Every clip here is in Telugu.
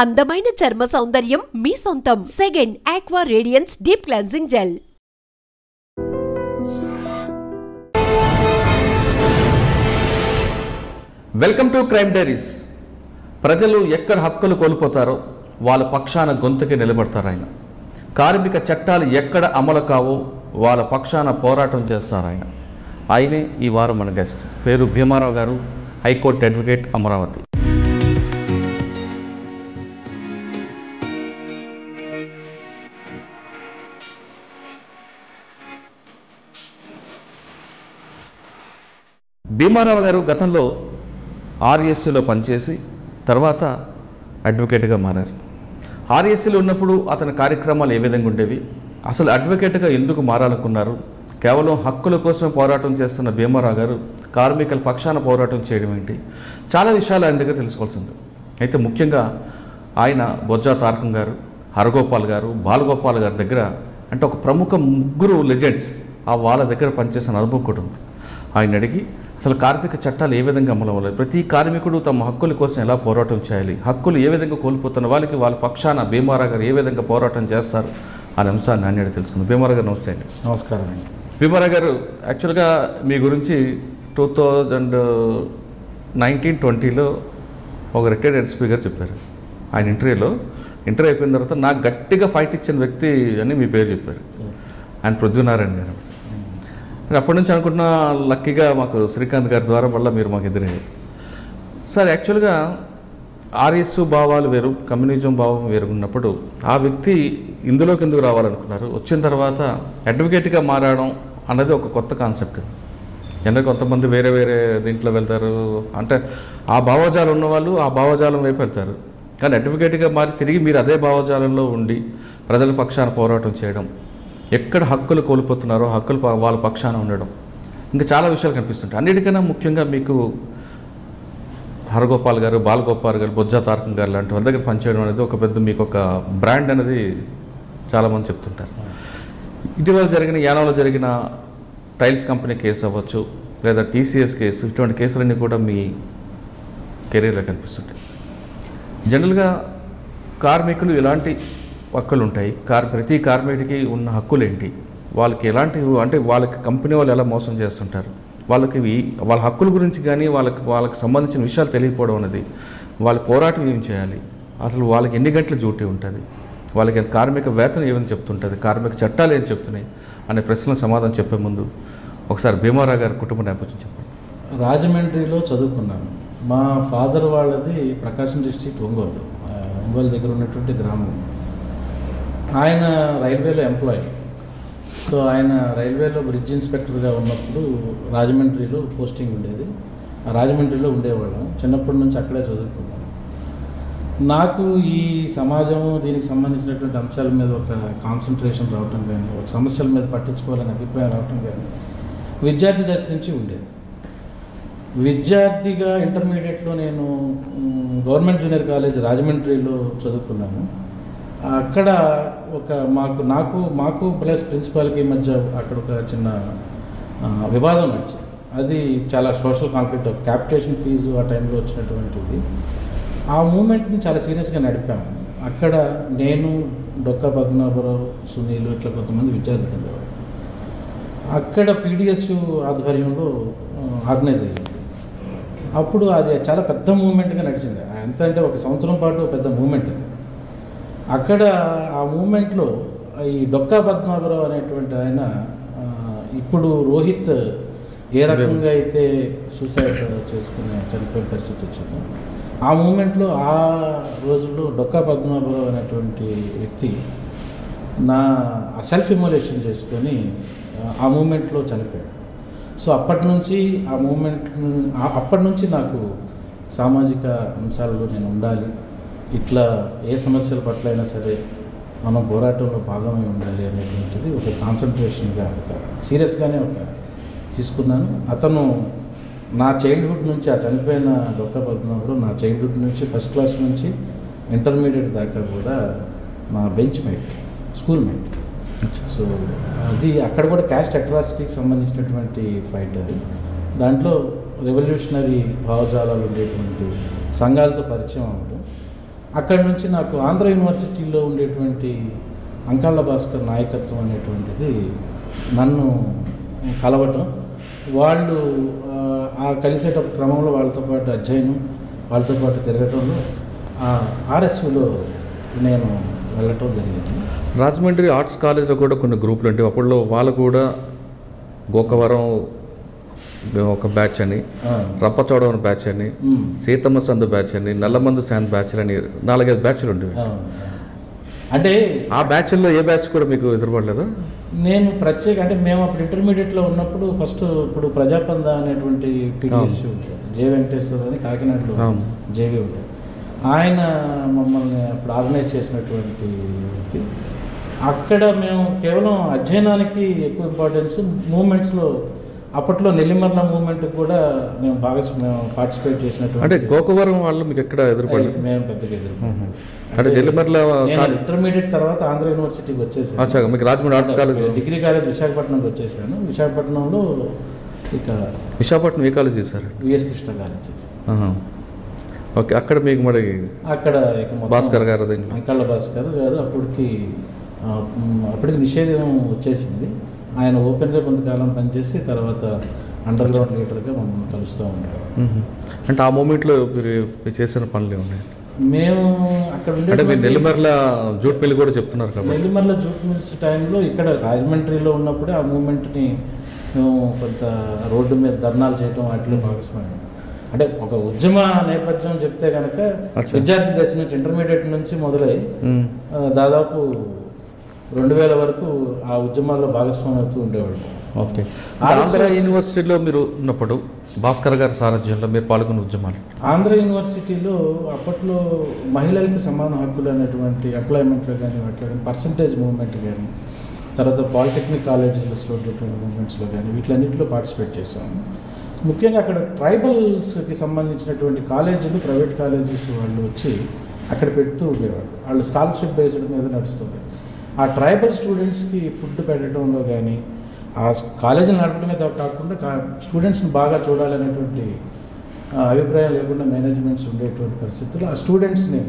అందమైన చర్మ సౌందర్యం మీ సొంతం. Second aqua radiance deep cleansing gel. Welcome to crime diaries. ప్రజలు ఎక్కడ హక్కులు కోల్పోతారో వాళ్ళ పక్షాన గొంతుకి నిలబడతారు ఆయన. కార్మిక చట్టాలు ఎక్కడ అమలు కావో వాళ్ళ పక్షాన పోరాటం చేస్తారు ఆయన. ఆయనే ఈ వారం మన గెస్ట్. పేరు భీమారావు గారు, హైకోర్టు అడ్వకేట్, అమరావతి. భీమారావు గారు గతంలో ఆర్ఎస్సీలో పనిచేసి తర్వాత అడ్వకేట్గా మారారు. ఆర్ఎస్సీలో ఉన్నప్పుడు అతని కార్యక్రమాలు ఏ విధంగా ఉండేవి, అసలు అడ్వకేట్గా ఎందుకు మారాలనుకున్నారు, కేవలం హక్కుల కోసం పోరాటం చేస్తున్న భీమారావు గారు కార్మికుల పక్షాన పోరాటం చేయడం ఏంటి, చాలా విషయాలు ఆయన దగ్గర తెలుసుకోవాల్సింది. అయితే ముఖ్యంగా ఆయన బొజ్జా తారకం గారు, హరగోపాల్ గారు, బాలగోపాల్ గారి దగ్గర, అంటే ఒక ప్రముఖ ముగ్గురు లెజెండ్స్, వాళ్ళ దగ్గర పనిచేసిన అనుభవం కూడా ఉంది. ఆయన అడిగి అసలు కార్మిక చట్టాలు ఏ విధంగా అమలు అవ్వాలి, ప్రతి కార్మికుడు తమ హక్కుల కోసం ఎలా పోరాటం చేయాలి, హక్కులు ఏ విధంగా కోల్పోతున్న వాళ్ళకి వాళ్ళ పక్షాన భీమారావు గారు ఏ విధంగా పోరాటం చేస్తారు అనే అంశాన్ని నాణ్యత తెలుసుకుంది. భీమారావు గారు నమస్తే అండి. నమస్కారం అండి. భీమారావు గారు, యాక్చువల్గా మీ గురించి 2019-20లో ఒక రిటైర్డ్ ఎస్పీ గారు చెప్పారు. ఆయన ఇంటర్వ్యూ అయిపోయిన తర్వాత నాకు గట్టిగా ఫైట్ ఇచ్చిన వ్యక్తి అని మీ పేరు చెప్పారు. ఆయన పృథ్వీనారాయణ గారు. అప్పటి నుంచి అనుకుంటున్న లక్కీగా మాకు శ్రీకాంత్ గారి ద్వారా వల్ల మీరు మాకు ఎదురయ్యారు. సార్, యాక్చువల్గా ఆర్ఎస్ భావాలు వేరు, కమ్యూనిజం భావం వేరుగున్నప్పుడు ఆ వ్యక్తి ఇందులోకి ఎందుకు రావాలనుకున్నారు, వచ్చిన తర్వాత అడ్వకేట్గా మారడం అన్నది ఒక కొత్త కాన్సెప్ట్. ఎందుకంటే కొంతమంది వేరే వేరే దీంట్లో వెళ్తారు, అంటే ఆ భావజాలం ఉన్నవాళ్ళు ఆ భావజాలం వైపు వెళ్తారు. కానీ అడ్వకేట్గా మారి తిరిగి మీరు అదే భావజాలంలో ఉండి ప్రజల పక్షాన పోరాటం చేయడం, ఎక్కడ హక్కులు కోల్పోతున్నారో హక్కులు వాళ్ళ పక్షాన ఉండడం, ఇంకా చాలా విషయాలు కనిపిస్తుంటాయి. అన్నిటికన్నా ముఖ్యంగా మీకు హరగోపాల్ గారు, బాలగోపాల్ గారు, బొజ్జా తారకం గారు లాంటి వాళ్ళ దగ్గర పనిచేయడం అనేది ఒక పెద్ద మీకు ఒక బ్రాండ్ అనేది చాలామంది చెప్తుంటారు. ఇటీవల జరిగిన యానంలో జరిగిన టైల్స్ కంపెనీ కేసు అవ్వచ్చు, లేదా టీసీఎస్ కేసు, ఇటువంటి కేసులన్నీ కూడా మీ కెరీర్లో కనిపిస్తుంటాయి. జనరల్గా కార్మికులు ఎలాంటి హక్కులు ఉంటాయి, ప్రతి కార్మికుడికి ఉన్న హక్కులు ఏంటి, వాళ్ళకి ఎలాంటి, అంటే వాళ్ళకి కంపెనీ వాళ్ళు ఎలా మోసం చేస్తుంటారు, వాళ్ళకి వాళ్ళ హక్కుల గురించి కానీ వాళ్ళకి సంబంధించిన విషయాలు తెలియకపోవడం అనేది, వాళ్ళ పోరాటం ఏం చేయాలి, అసలు వాళ్ళకి ఎన్ని గంటల డ్యూటీ ఉంటుంది, వాళ్ళకి కార్మిక వేతనం ఏమని చెప్తుంటుంది, కార్మిక చట్టాలు ఏం చెప్తున్నాయి అనే ప్రశ్నలకు సమాధానం చెప్పే ముందు ఒకసారి భీమారావు గారి కుటుంబ నేపథ్యం చెప్పండి. రాజమండ్రిలో చదువుకున్నాను. మా ఫాదర్ వాళ్ళది ప్రకాశం డిస్ట్రిక్ట్ ఒంగోలు దగ్గర ఉన్నటువంటి గ్రామం. ఆయన రైల్వేలో ఎంప్లాయీ. సో ఆయన రైల్వేలో బ్రిడ్జ్ ఇన్స్పెక్టర్గా ఉన్నప్పుడు రాజమండ్రిలో పోస్టింగ్ ఉండేది. రాజమండ్రిలో ఉండేవాళ్ళం. చిన్నప్పటి నుంచి అక్కడే చదువుకున్నాను. నాకు ఈ సమాజం, దీనికి సంబంధించినటువంటి అంశాల మీద ఒక కాన్సన్ట్రేషన్ రావటం కానీ, ఒక సమస్యల మీద పట్టించుకోవాలని అభిప్రాయం రావటం కానీ విద్యార్థి దశ నుంచి ఉండేది. విద్యార్థిగా ఇంటర్మీడియట్లో నేను గవర్నమెంట్ జూనియర్ కాలేజ్ రాజమండ్రిలో చదువుకున్నాను. అక్కడ ఒక మాకు ప్లస్ ప్రిన్సిపాల్కి మధ్య అక్కడ ఒక చిన్న వివాదం నడిచింది. అది చాలా సోషల్ కాన్ఫ్లిక్ట్, క్యాపిటేషన్ ఫీజు ఆ టైంలో వచ్చినటువంటిది. ఆ మూమెంట్ని చాలా సీరియస్గా నడిపాము. అక్కడ నేను, డొక్కా పద్మనాభరావు, సునీల్, ఇట్లా కొంతమంది విద్యార్థులు ఉండేవారు. అక్కడ పీడిఎస్యు ఆధ్వర్యంలో ఆర్గనైజ్ అయ్యింది. అప్పుడు అది చాలా పెద్ద మూమెంట్గా నడిచింది. ఎంత అంటే ఒక సంవత్సరం పాటు పెద్ద మూమెంట్ అది. అక్కడ ఆ మూమెంట్లో ఈ డొక్కా పద్మనాభరావు అనేటువంటి ఆయన, ఇప్పుడు రోహిత్ ఏ రకంగా అయితే సూసైడ్ చనిపోయే పరిస్థితి వచ్చిందో, ఆ మూమెంట్లో ఆ రోజుల్లో డొక్కా పద్మనాభరావు అనేటువంటి వ్యక్తి సెల్ఫ్ ఇమోలేషన్ చేసుకొని ఆ మూమెంట్లో చనిపోయాడు. సో అప్పటి నుంచి నాకు సామాజిక అంశాలలో నేను ఉండాలి, ఇట్లా ఏ సమస్యల పట్ల అయినా సరే మనం పోరాటంలో భాగమై ఉండాలి అనేటువంటిది ఒక కాన్సన్ట్రేషన్గా, ఒక సీరియస్గానే తీసుకున్నాను. అతను నా చైల్డ్హుడ్ నుంచి, ఆ చనిపోయిన డొక్కా పద్మనాభరావు నా చైల్డ్హుడ్ నుంచి ఫస్ట్ క్లాస్ నుంచి ఇంటర్మీడియట్ దాకా కూడా నా benchmate, schoolmate. So అది అక్కడ కూడా క్యాస్ట్ అట్రాసిటీకి సంబంధించినటువంటి ఫైట్ అది. దాంట్లో రెవల్యూషనరీ భావజాలాలు ఉండేటువంటి సంఘాలతో పరిచయం అవ్వడం, అక్కడి నుంచి నాకు ఆంధ్ర యూనివర్సిటీలో ఉండేటువంటి అంకాళ్ళ భాస్కర్ నాయకత్వం అనేటువంటిది నన్ను కలవటం, వాళ్ళు ఆ కలిసేటప్పుడు క్రమంలో వాళ్ళతో పాటు అధ్యయనం, వాళ్ళతో పాటు తిరగటంలో ఆర్ఎస్యూలో నేను వెళ్ళటం జరిగింది. రాజమండ్రి ఆర్ట్స్ కాలేజ్లో కూడా కొన్ని గ్రూపులు ఉంటాయి. అప్పట్లో వాళ్ళు కూడా గోకవరం ఒక బ్యాచ్ అని, రంపచోడవరం బ్యాచ్ అని, సీతమ్మ సందు బ్యాచ్ అని, నల్లమందు శాంత్ బ్యాచ్ అని 4-5 బ్యాచ్లు ఉండేవి. అంటే ఆ బ్యాచ్ల్లో ఏ బ్యాచ్ కూడా మీకు ఎదురుపడలేదు? నేను ప్రత్యేక అంటే మేము అప్పుడు ఇంటర్మీడియట్లో ఉన్నప్పుడు ఫస్ట్ ఇప్పుడు ప్రజాపంద అనేటువంటి పీడిఎస్యూ ఉంటుంది, జే వెంకటేశ్వర అని కాకినాడలో జేవీ ఉంటుంది. ఆయన మమ్మల్ని అప్పుడు ఆర్గనైజ్ చేసినటువంటి వ్యక్తి. అక్కడ మేము కేవలం అధ్యయనానికి ఎక్కువ ఇంపార్టెన్స్, మూమెంట్స్లో అప్పట్లో నెల్లిమర్ల మూమెంట్కి కూడా మేము పార్టిసిపేట్ చేసినట్టు. అంటే గోకవరం వాళ్ళు మీకు ఎక్కడ ఎదురుపడలేదు? మేము పెద్దగా ఎదురుపడలేదు. అంటే నెల్లిమర్ల ఇంటర్మీడియట్ తర్వాత ఆంధ్ర యూనివర్సిటీకి వచ్చేసాను. మీకు Rajahmundry arts college, degree college విశాఖపట్నంకి వచ్చేసాను. విశాఖపట్నంలో ఇక విశాఖపట్నం ఏ కాలేజ్ చేశారు? విఎస్ కృష్ణ కాలేజ్ చేశాను. ఓకే, అక్కడ మీకు మరి అక్కడ ఇక భాస్కర్ గారు, అంకాళ్ళ భాస్కర్ గారు అప్పటికి నిషేధం వచ్చేసింది. ఆయన ఓపెన్గా కొంతకాలం పనిచేసి తర్వాత అండర్ గ్రౌండ్ లీడర్గా మమ్మల్ని కలుస్తూ ఉండేవారు. అంటే ఆ మూమెంట్లో మీరు చేసిన పనులు ఉన్నాయి? మేము అక్కడ ఉండే నెల్లిమర్ల జూట్ మిల్ కూడా చెప్తున్నారు కదా. నెల్లిమర్ల జూట్ మిల్స్ టైంలో ఇక్కడ రాజమండ్రిలో ఉన్నప్పుడే ఆ మూమెంట్ని మేము కొంత రోడ్డు మీద ధర్నాలు చేయడం వాటిలో భాగస్వామ్యం. అంటే ఒక ఉద్యమ నేపథ్యం చెప్తే కనుక విద్యార్థి దశ నుంచి ఇంటర్మీడియట్ నుంచి మొదలై దాదాపు 2000 వరకు ఆ ఉద్యమాల్లో భాగస్వామ్యం అవుతూ ఉండేవాళ్ళు. ఓకే, ఆంధ్ర యూనివర్సిటీలో మీరు ఉన్నప్పుడు భాస్కర్ గారి సారథ్యంలో మీరు పాల్గొన్న ఉద్యమాలు? ఆంధ్ర యూనివర్సిటీలో అప్పట్లో మహిళలకు సమాన హక్కులు అనేటువంటి ఎంప్లాయ్మెంట్లో కానీ వాటిలో కానీ పర్సంటేజ్ మూవ్మెంట్ కానీ, తర్వాత పాలిటెక్నిక్ కాలేజెస్లో ఉండేటువంటి మూవ్మెంట్స్లో కానీ వీటిలన్నింటిలో పార్టిసిపేట్ చేసాము. ముఖ్యంగా అక్కడ ట్రైబల్స్కి సంబంధించినటువంటి కాలేజీలు, ప్రైవేట్ కాలేజెస్ వాళ్ళు వచ్చి అక్కడ పెడుతూ ఉండేవాళ్ళు. వాళ్ళు స్కాలర్షిప్ బేస్డ్ మీద నడుస్తుండే. ఆ ట్రైబల్ స్టూడెంట్స్కి ఫుడ్ పెట్టడంలో కానీ, ఆ కాలేజీని నడపడమే కాకుండా స్టూడెంట్స్ని బాగా చూడాలనేటువంటి అభిప్రాయం లేకుండా మేనేజ్మెంట్స్ ఉండేటువంటి పరిస్థితుల్లో ఆ స్టూడెంట్స్ని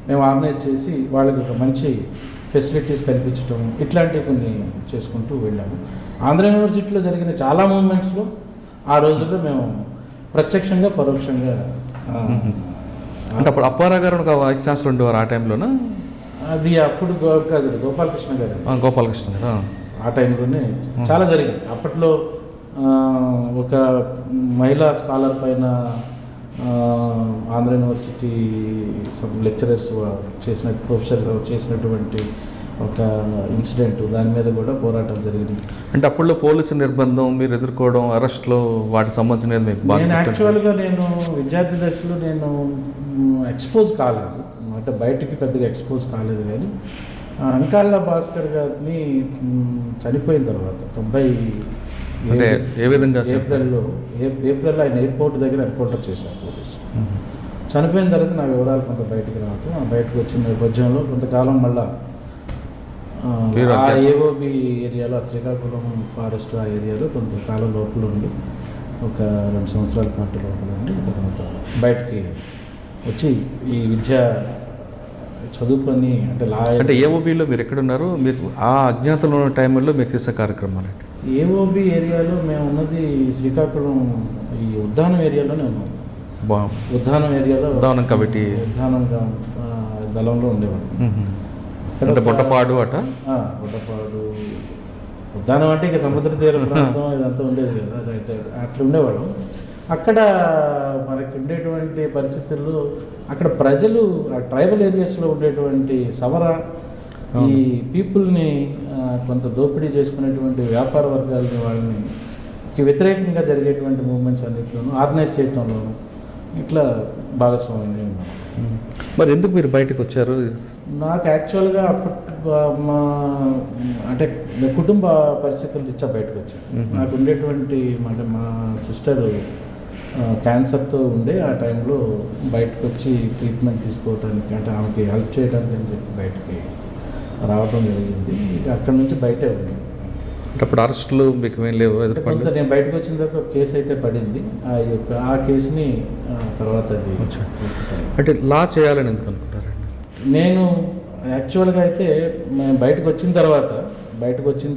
మేము ఆర్గనైజ్ చేసి వాళ్ళకి ఒక మంచి ఫెసిలిటీస్ కల్పించడం ఇట్లాంటివి కొన్ని చేసుకుంటూ వెళ్ళాము. ఆంధ్ర యూనివర్సిటీలో జరిగిన చాలా మూమెంట్స్లో ఆ రోజుల్లో మేము ప్రత్యక్షంగా పరోక్షంగా. అంటే అప్పుడు అప్పారావు గారు ఒక వైస్ ఛాన్సలర్ ఉండేవారు ఆ టైంలోనా? అది అప్పుడు గోపాలకృష్ణ గారు. గోపాలకృష్ణ గారు ఆ టైంలోనే చాలా జరిగింది. అప్పట్లో ఒక మహిళా స్కాలర్ పైన ఆంధ్ర యూనివర్సిటీ లెక్చరర్స్ ప్రొఫెసర్ చేసినటువంటి ఒక ఇన్సిడెంట్, దాని మీద కూడా పోరాటం జరిగింది. అంటే అప్పట్లో పోలీసు నిర్బంధం మీరు ఎదుర్కోవడం, అరెస్ట్లో వాటికి సంబంధించిన నేను యాక్చువల్గా విద్యార్థి దశలో ఎక్స్పోజ్ కాలేదు, అంటే బయటికి పెద్దగా ఎక్స్పోజ్ కాలేదు. కానీ అంకాళ్ళ భాస్కర్ గారిని చనిపోయిన తర్వాత 90 ఏ విధంగా ఏప్రిల్లో ఆయన ఎయిర్పోర్ట్ దగ్గర ఎన్కౌంటర్ చేశారు పోలీసు. చనిపోయిన తర్వాత నా వివరాలు కొంత బయటకు రావటం, ఆ బయటకు వచ్చిన నేపథ్యంలో కొంతకాలం మళ్ళా ఆ ఏఓబి ఏరియాలో, శ్రీకాకుళం ఫారెస్ట్ ఆ ఏరియాలో కొంతకాలం లోపల ఉండి ఒక 2 సంవత్సరాల పాటు లోపల ఉండి తర్వాత బయటికి వచ్చి ఈ విద్య చదువుకొని అంటే ఏఓబిలో మీరు ఎక్కడున్నారు? మీరు ఆ అజ్ఞాతంలో ఉన్న టైంలో మీరు చేసే కార్యక్రమాలు? ఏఓబి ఏరియాలో మేము ఉన్నది శ్రీకాకుళం ఈ ఉద్దానం ఏరియాలోనే ఉన్నాం. ఉద్దానం ఏరియాలో ఉద్దానం కాబట్టి ఉద్దానం దళంలో ఉండేవాడు. అంటే బొట్టపాడు బొట్టపాడు ఉద్దానం అంటే ఇక సముద్ర తీర ప్రాంతం ఇదంతా ఉండేది కదా, అట్లా ఉండేవాడు. అక్కడ మనకి ఉండేటువంటి పరిస్థితుల్లో అక్కడ ప్రజలు ఆ ట్రైబల్ ఏరియాస్లో ఉండేటువంటి సవర ఈ పీపుల్ని కొంత దోపిడీ చేసుకునేటువంటి వ్యాపార వర్గాలని వాళ్ళని వ్యతిరేకంగా జరిగేటువంటి మూవ్మెంట్స్ అన్నింటిలోనూ ఆర్గనైజ్ చేయడంలోనూ ఇట్లా భాగస్వామ్యం ఉన్నాం. మరి ఎందుకు మీరు బయటకు వచ్చారు? నాకు యాక్చువల్గా అంటే కుటుంబ పరిస్థితులు ఇచ్చా బయటకు వచ్చాను. నాకు ఉండేటువంటి మా సిస్టర్ క్యాన్సర్తో ఉండే ఆ టైంలో బయటకు వచ్చి ట్రీట్మెంట్ తీసుకోవడానికి, అంటే ఆమెకి హెల్ప్ చేయడానికి అని చెప్పి బయటకి రావడం జరిగింది. అక్కడి నుంచి బయటే ఉంది. అప్పుడు అరెస్టులు మీకు ఏం లేవు? కొంత నేను బయటకు వచ్చిన తర్వాత కేసు అయితే పడింది. ఆ కేసుని తర్వాత అది అంటే లా చేయాలని ఎందుకు అనుకుంటారండి? నేను యాక్చువల్గా అయితే మేము బయటకు వచ్చిన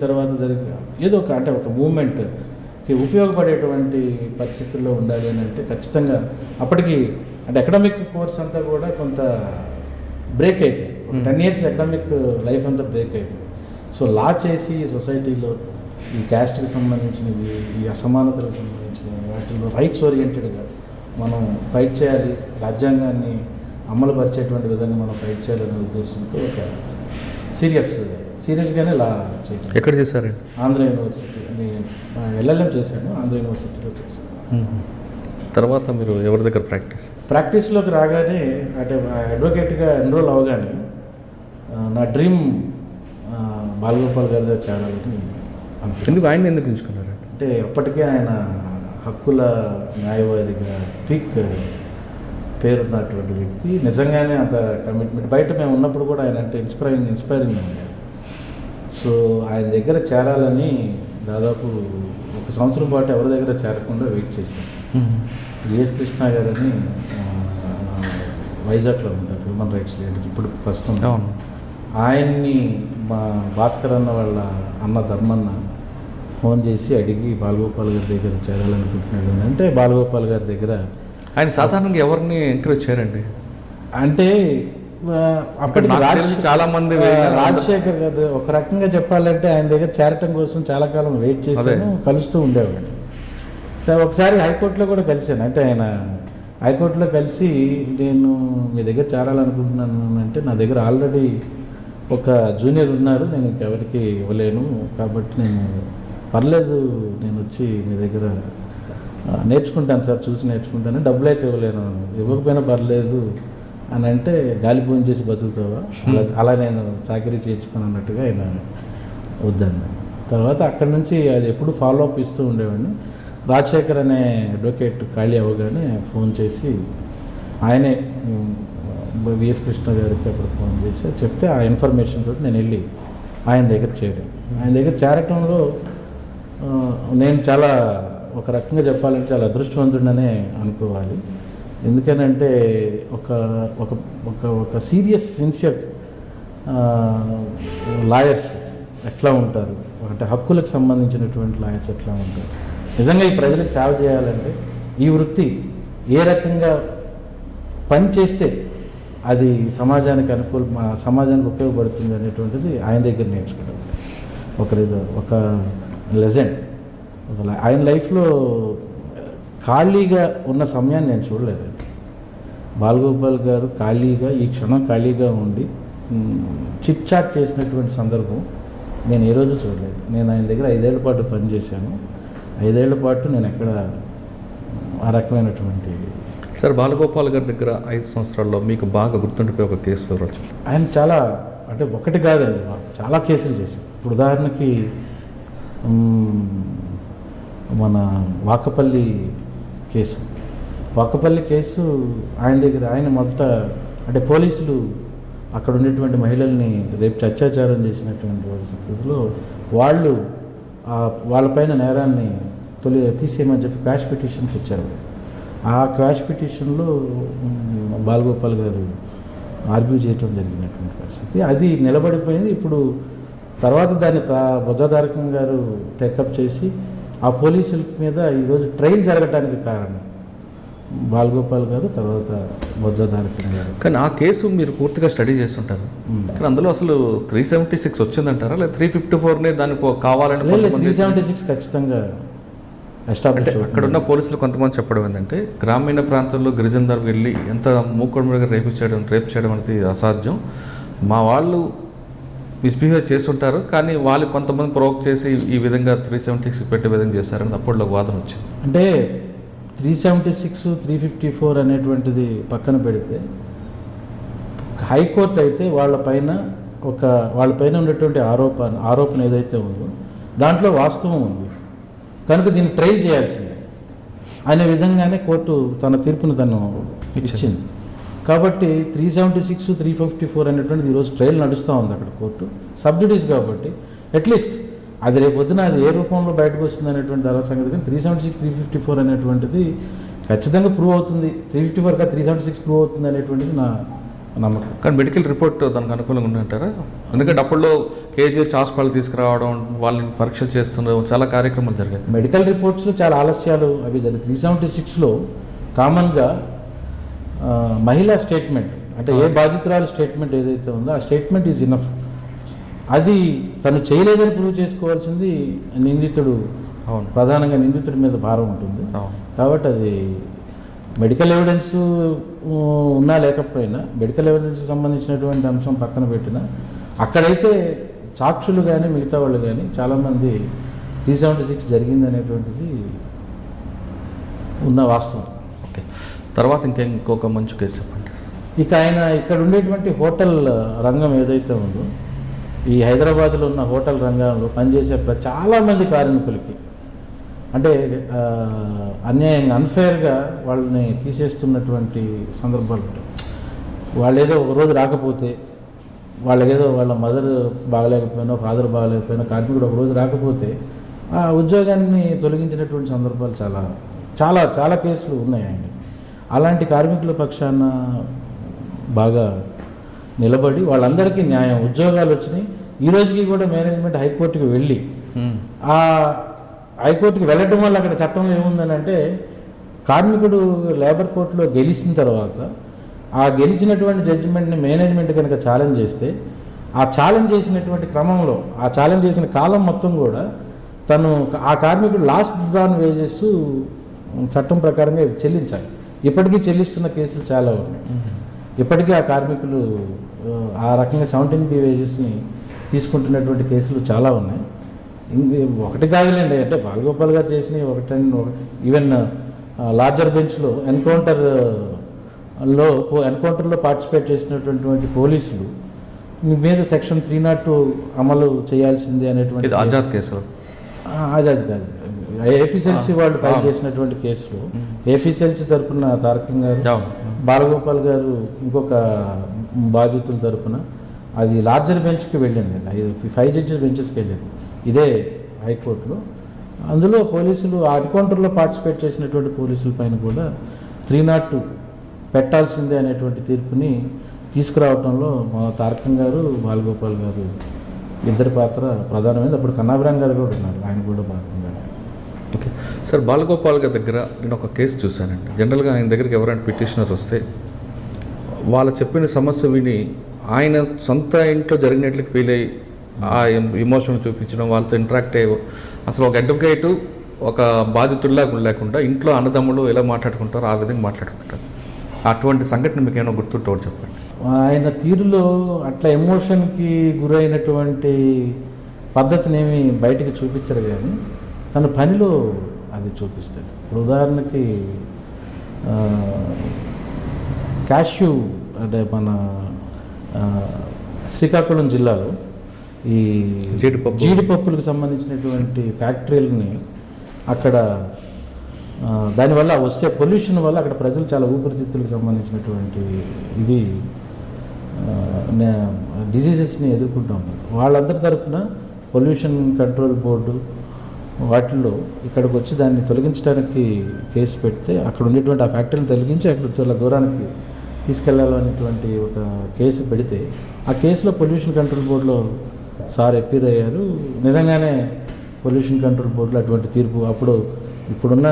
తర్వాత జరిగిన ఏదో ఒక అంటే ఒక మూమెంట్కి ఉపయోగపడేటువంటి పరిస్థితుల్లో ఉండాలి అని అంటే ఖచ్చితంగా అప్పటికి అంటే అకాడమిక్ కోర్స్ అంతా కూడా కొంత బ్రేక్ అయిపోయింది. 10 years అకాడమిక్ లైఫ్ అంతా బ్రేక్ అయిపోయింది. సో లా చేసి సొసైటీలో ఈ క్యాస్ట్కి సంబంధించినవి, ఈ అసమానతలకు సంబంధించినవి వాటిలో రైట్స్ ఓరియంటెడ్గా మనం ఫైట్ చేయాలి, రాజ్యాంగాన్ని అమలు పరిచేటువంటి విధంగా మనం ఫైట్ చేయాలనే ఉద్దేశంతో ఒక సీరియస్గానే లా చేయడం. ఎక్కడ చేశారండి? ఆంధ్ర యూనివర్సిటీ LLM చేశాను, ఆంధ్ర యూనివర్సిటీలో చేశాను. తర్వాత మీరు ఎవరి దగ్గర ప్రాక్టీస్లోకి రాగానే అంటే అడ్వకేట్గా ఎన్రోల్ అవగానే నా డ్రీమ్ బాలగోపాల్ గారి దగ్గర చేరాలని అనుకుంటున్నాను. ఎందుకు ఆయన ఎందుకు ఎంచుకున్నారు? అంటే అప్పటికే ఆయన హక్కుల న్యాయవాదిగా పీక్ పేరున్నటువంటి వ్యక్తి. నిజంగానే అంత కమిట్మెంట్ బయట మేము ఉన్నప్పుడు కూడా ఆయన అంటే ఇన్స్పైరింగ్గా ఉండేది. సో ఆయన దగ్గర చేరాలని దాదాపు 1 సంవత్సరం పాటు ఎవరి దగ్గర చేరకుండా వెయిట్ చేశాను. విఎస్ కృష్ణ గారని వైజాగ్లో ఉంటారు, హ్యూమన్ రైట్స్ లీడర్, ఇప్పుడు ప్రస్తుతం. ఆయన్ని మా భాస్కర్ అన్న వాళ్ళ అన్న ధర్మన్న ఫోన్ చేసి అడిగి బాలగోపాల్ గారి దగ్గర చేరాలనుకుంటున్నాడు అంటే బాలగోపాల్ గారి దగ్గర ఆయన సాధారణంగా ఎవరిని ఎంకరేజ్ చేయరండి. అంటే అప్పటికి చాలా మంది రాజశేఖర్ గారు ఒక రకంగా చెప్పాలంటే ఆయన దగ్గర చేరటం కోసం చాలా కాలం వెయిట్ చేశాను, కలుస్తూ ఉండేవాడు. ఒకసారి హైకోర్టులో కూడా కలిశాను. అంటే ఆయన హైకోర్టులో కలిసి నేను మీ దగ్గర చేరాలనుకుంటున్నాను అంటే నా దగ్గర ఆల్రెడీ ఒక జూనియర్ ఉన్నారు, నేను ఇంకెవరికి ఇవ్వలేను, కాబట్టి నేను పర్లేదు నేను వచ్చి మీ దగ్గర నేర్చుకుంటాను సార్, చూసి నేర్చుకుంటాను, డబ్బులు అయితే ఇవ్వలేను, ఇవ్వకపోయినా పర్లేదు అని అంటే గాలి భోజనం చేసి బతుకుతావా, అలా నేను చాకరీ చేయించుకుని అన్నట్టుగా ఆయన వద్దాను. తర్వాత అక్కడి నుంచి అది ఎప్పుడు ఫాలో అప్ ఇస్తూ ఉండేవాడిని. రాజశేఖర్ అనే అడ్వకేట్ ఖాళీ అవ్వగానే ఫోన్ చేసి ఆయనే విఎస్ కృష్ణ గారికి అప్పుడు ఫోన్ చేసి చెప్తే ఆ ఇన్ఫర్మేషన్ తోటి నేను వెళ్ళి ఆయన దగ్గర చేరాను. ఆయన దగ్గర చేరటంలో నేను చాలా ఒక రకంగా చెప్పాలంటే చాలా అదృష్టవంతుడనే అనుకోవాలి. ఎందుకనంటే ఒక ఒక ఒక ఒక సీరియస్ సిన్సియర్ లాయర్స్ ఎట్లా ఉంటారు, అంటే హక్కులకు సంబంధించినటువంటి లాయర్స్ ఎట్లా ఉంటారు, నిజంగా ఈ ప్రజలకు సేవ చేయాలంటే ఈ వృత్తి ఏ రకంగా పని చేస్తే అది సమాజానికి సమాజానికి ఉపయోగపడుతుంది అనేటువంటిది ఆయన దగ్గర నేర్చుకోవడం. ఒక లెజెండ్ ఆయన లైఫ్లో ఖాళీగా ఉన్న సమయాన్ని నేను చూడలేదండి. బాలగోపాల్ గారు ఖాళీగా ఈ క్షణం ఖాళీగా ఉండి చిట్ చాట్ చేసినటువంటి సందర్భం నేను ఏ రోజు చూడలేదు. నేను ఆయన దగ్గర 5 ఏళ్ల పాటు పనిచేశాను. 5 ఏళ్ల పాటు నేను ఎక్కడ ఆ రకమైనటువంటి. సార్, బాలగోపాల్ గారి దగ్గర 5 సంవత్సరాల్లో మీకు బాగా గుర్తుండిపోయే ఒక కేసు వివరించు. ఆయన చాలా అంటే ఒకటి కాదండి, చాలా కేసులు చేశారు. ఇప్పుడు ఉదాహరణకి మన వాకపల్లి కేసు ఆయన దగ్గర ఆయన మొదట అంటే పోలీసులు అక్కడ ఉండేటువంటి మహిళల్ని రేపు అత్యాచారం చేసినటువంటి పరిస్థితుల్లో వాళ్ళపైన నేరాన్ని తీసేయమని చెప్పి క్వాష్ పిటిషన్కి ఇచ్చారు. ఆ క్వాష్ పిటిషన్లో బాలగోపాల్ గారు ఆర్గ్యూ చేయడం జరిగినటువంటి పరిస్థితి అది నిలబడిపోయింది. ఇప్పుడు తర్వాత దాన్ని బొజ్జాధారకం గారు టేకప్ చేసి ఆ పోలీసుల మీద ఈరోజు ట్రయల్ జరగడానికి కారణం బాలగోపాల్ గారు, తర్వాత బొజ్జాధారకం గారు. కానీ ఆ కేసు మీరు పూర్తిగా స్టడీ చేస్తుంటారు, కానీ అందులో అసలు 376 వచ్చిందంటారా లేదా 354నే దానికి కావాలని? 376 ఖచ్చితంగా ఎస్టాబ్లిష్. అక్కడ ఉన్న పోలీసులు కొంతమంది చెప్పడం ఏంటంటే గ్రామీణ ప్రాంతంలో గిరిజన దగ్గర వెళ్ళి ఎంత మూకుడు మీద రేప్ చేయడం అనేది అసాధ్యం, మా వాళ్ళు మిస్బిహేవ్ చేస్తుంటారు, కానీ వాళ్ళు కొంతమంది ప్రొవోక్ చేసి ఈ విధంగా 376 పెట్టే విధంగా చేశారని అప్పట్లో వాదన వచ్చింది. అంటే 376, 354 అనేటువంటిది పక్కన పెడితే హైకోర్టు అయితే వాళ్ళపైన ఉన్నటువంటి ఆరోపణ ఏదైతే ఉందో దాంట్లో వాస్తవం ఉంది కనుక దీన్ని ట్రయల్ చేయాల్సిందే అనే విధంగానే కోర్టు తన తీర్పును ఇచ్చింది. కాబట్టి 376, 354 అనేటువంటిది ఈరోజు ట్రయల్ నడుస్తూ ఉంది అక్కడ కోర్టు సబ్జుడిస్. కాబట్టి అట్లీస్ట్ అది రేపొద్దున అది ఏ రూపంలో బయటకు వస్తుంది అనేటువంటి తర్వాత సంగతి. కానీ 376, 354 అనేటువంటిది ఖచ్చితంగా ప్రూవ్ అవుతుంది. 354 376 ప్రూవ్ అవుతుంది అనేటువంటిది నా నమ్మకం. కానీ మెడికల్ రిపోర్ట్ దానికి అనుకూలంగా ఉందంటారా? ఎందుకంటే అప్పట్లో కేజీహెచ్ హాస్పిటల్ తీసుకురావడం, వాళ్ళని పరీక్షలు చేస్తున్నారు, చాలా కార్యక్రమాలు జరిగాయి. మెడికల్ రిపోర్ట్స్లో చాలా ఆలస్యాలు అవి జరిగాయి. 376లో కామన్గా మహిళా స్టేట్మెంట్, అంటే ఏ బాధితురాలు స్టేట్మెంట్ ఏదైతే ఉందో ఆ స్టేట్మెంట్ ఈజ్ ఇనఫ్. అది తను చేయలేదని ప్రూవ్ చేసుకోవాల్సింది నిందితుడు, ప్రధానంగా నిందితుడి మీద భారం ఉంటుంది. కాబట్టి అది మెడికల్ ఎవిడెన్స్ ఉన్నా లేకపోయినా, మెడికల్ ఎవిడెన్స్కి సంబంధించినటువంటి అంశం పక్కన పెట్టినా, అక్కడైతే సాక్షులు కానీ మిగతా వాళ్ళు కానీ చాలామంది 376 జరిగింది అనేటువంటిది ఉన్న వాస్తవం. ఓకే, తర్వాత ఇంకొక మంచి కేసు చెప్పండి. ఇక ఆయన ఇక్కడ ఉండేటువంటి హోటల్ రంగం ఏదైతే ఉందో, ఈ హైదరాబాద్లో ఉన్న హోటల్ రంగంలో పనిచేసే చాలామంది కార్మికులకి అంటే అన్యాయంగా, అన్ఫేర్గా వాళ్ళని తీసేస్తున్నటువంటి సందర్భాలు ఉంటాయి. వాళ్ళు ఏదో ఒకరోజు రాకపోతే, వాళ్ళకేదో వాళ్ళ మదర్ బాగలేకపోయినా, ఫాదర్ బాగలేకపోయినా, కార్మికుడు ఒకరోజు రాకపోతే ఆ ఉద్యోగాన్ని తొలగించినటువంటి సందర్భాలు చాలా చాలా చాలా కేసులు ఉన్నాయండి. అలాంటి కార్మికుల పక్షాన బాగా నిలబడి వాళ్ళందరికీ న్యాయం, ఉద్యోగాలు వచ్చినాయి. ఈ రోజుకి కూడా మేనేజ్మెంట్ హైకోర్టుకి వెళ్ళి, ఆ హైకోర్టుకి వెళ్ళడం వల్ల అక్కడ చట్టంలో ఏముందని అంటే, కార్మికుడు లేబర్ కోర్టులో గెలిచిన తర్వాత ఆ గెలిచినటువంటి జడ్జిమెంట్ని మేనేజ్మెంట్ కనుక ఛాలెంజ్ చేస్తే, ఆ ఛాలెంజ్ చేసినటువంటి క్రమంలో, ఆ ఛాలెంజ్ చేసిన కాలం మొత్తం కూడా తను ఆ కార్మికుడు లాస్ట్ డ్రాన్ వేజెస్ చట్టం ప్రకారంగా చెల్లించాలి. ఇప్పటికీ చెల్లిస్తున్న కేసులు చాలా ఉన్నాయి. ఇప్పటికీ ఆ కార్మికులు ఆ రకంగా 17B వేజెస్ని తీసుకుంటున్నటువంటి కేసులు చాలా ఉన్నాయి. ఒకటి కాదులేండి, అంటే బాలగోపాల్ గారు చేసిన ఈవెన్ లార్జర్ బెంచ్లో ఎన్కౌంటర్లో పార్టిసిపేట్ చేసినటువంటి పోలీసులు మీద సెక్షన్ 302 అమలు చేయాల్సిందే అనేటువంటి ఆజాద్ కేసు, ఆజాద్ కాదు, ఏపీసీఎల్సీ వాళ్ళు ఫైల్ చేసినటువంటి కేసులో ఏపీసీఎల్సీ తరఫున తారకం గారు, బాలగోపాల్ గారు ఇంకొక బాధితుల తరఫున అది లార్జర్ బెంచ్కి వెళ్ళింది. 5 జడ్జెస్ బెంచెస్కి వెళ్ళింది ఇదే హైకోర్టులో. అందులో పోలీసులు ఆ ఎన్కౌంటర్లో పార్టిసిపేట్ చేసినటువంటి పోలీసుల పైన కూడా 302 పెట్టాల్సిందే అనేటువంటి తీర్పుని తీసుకురావడంలో మా తారకం గారు, బాలగోపాల్ గారు ఇద్దరి పాత్ర ప్రధానమైనది. అప్పుడు కన్నాభిరామ్ గారు కూడా ఉన్నారు, ఆయన కూడా భాగంగా. ఓకే సార్, బాలగోపాల్ గారి దగ్గర నేను ఒక కేసు చూశానండి. జనరల్గా ఆయన దగ్గరికి ఎవరైనా పిటిషనర్ వస్తే వాళ్ళు చెప్పిన సమస్య విని ఆయన సొంత ఇంట్లో జరిగినట్లు ఫీల్ అయ్యి ఆ ఎమోషన్ చూపించడం, వాళ్ళతో ఇంటరాక్ట్ అయ్యి, అసలు ఒక అడ్వకేటు ఒక బాధితుల్లా లేకుండా ఇంట్లో అన్నదమ్ములు ఎలా మాట్లాడుకుంటారో ఆ విధంగా మాట్లాడుకుంటారు. అటువంటి సంఘటన మీకు ఏమైనా గుర్తుంటే చెప్పండి. ఆయన తీరులో అట్లా ఎమోషన్కి గురైనటువంటి పద్ధతిని ఏమి బయటికి చూపించరు, కానీ తన పనిలో అది చూపిస్తాడు. ఇప్పుడు ఉదాహరణకి క్యాష్యూ అంటే మన శ్రీకాకుళం జిల్లాలో ఈ జీడిపప్పులకు సంబంధించినటువంటి ఫ్యాక్టరీలని అక్కడ దానివల్ల వచ్చే పొల్యూషన్ వల్ల అక్కడ ప్రజలు చాలా ఊపిరితిత్తులకు సంబంధించినటువంటి ఇది డిసీజెస్ని ఎదుర్కొంటూ ఉన్నారు. వాళ్ళందరి తరఫున పొల్యూషన్ కంట్రోల్ బోర్డు వాటిల్లో ఇక్కడికి వచ్చి దాన్ని తొలగించడానికి కేసు పెడితే, అక్కడ ఉండేటువంటి ఆ ఫ్యాక్టరీని తొలగించి అక్కడ చాలా దూరానికి తీసుకెళ్లాలనేటువంటి ఒక కేసు పెడితే, ఆ కేసులో పొల్యూషన్ కంట్రోల్ బోర్డులో సార్ అపీర్ అయ్యారు. నిజంగానే పొల్యూషన్ కంట్రోల్ బోర్డులో అటువంటి తీర్పు అప్పుడు ఇప్పుడున్న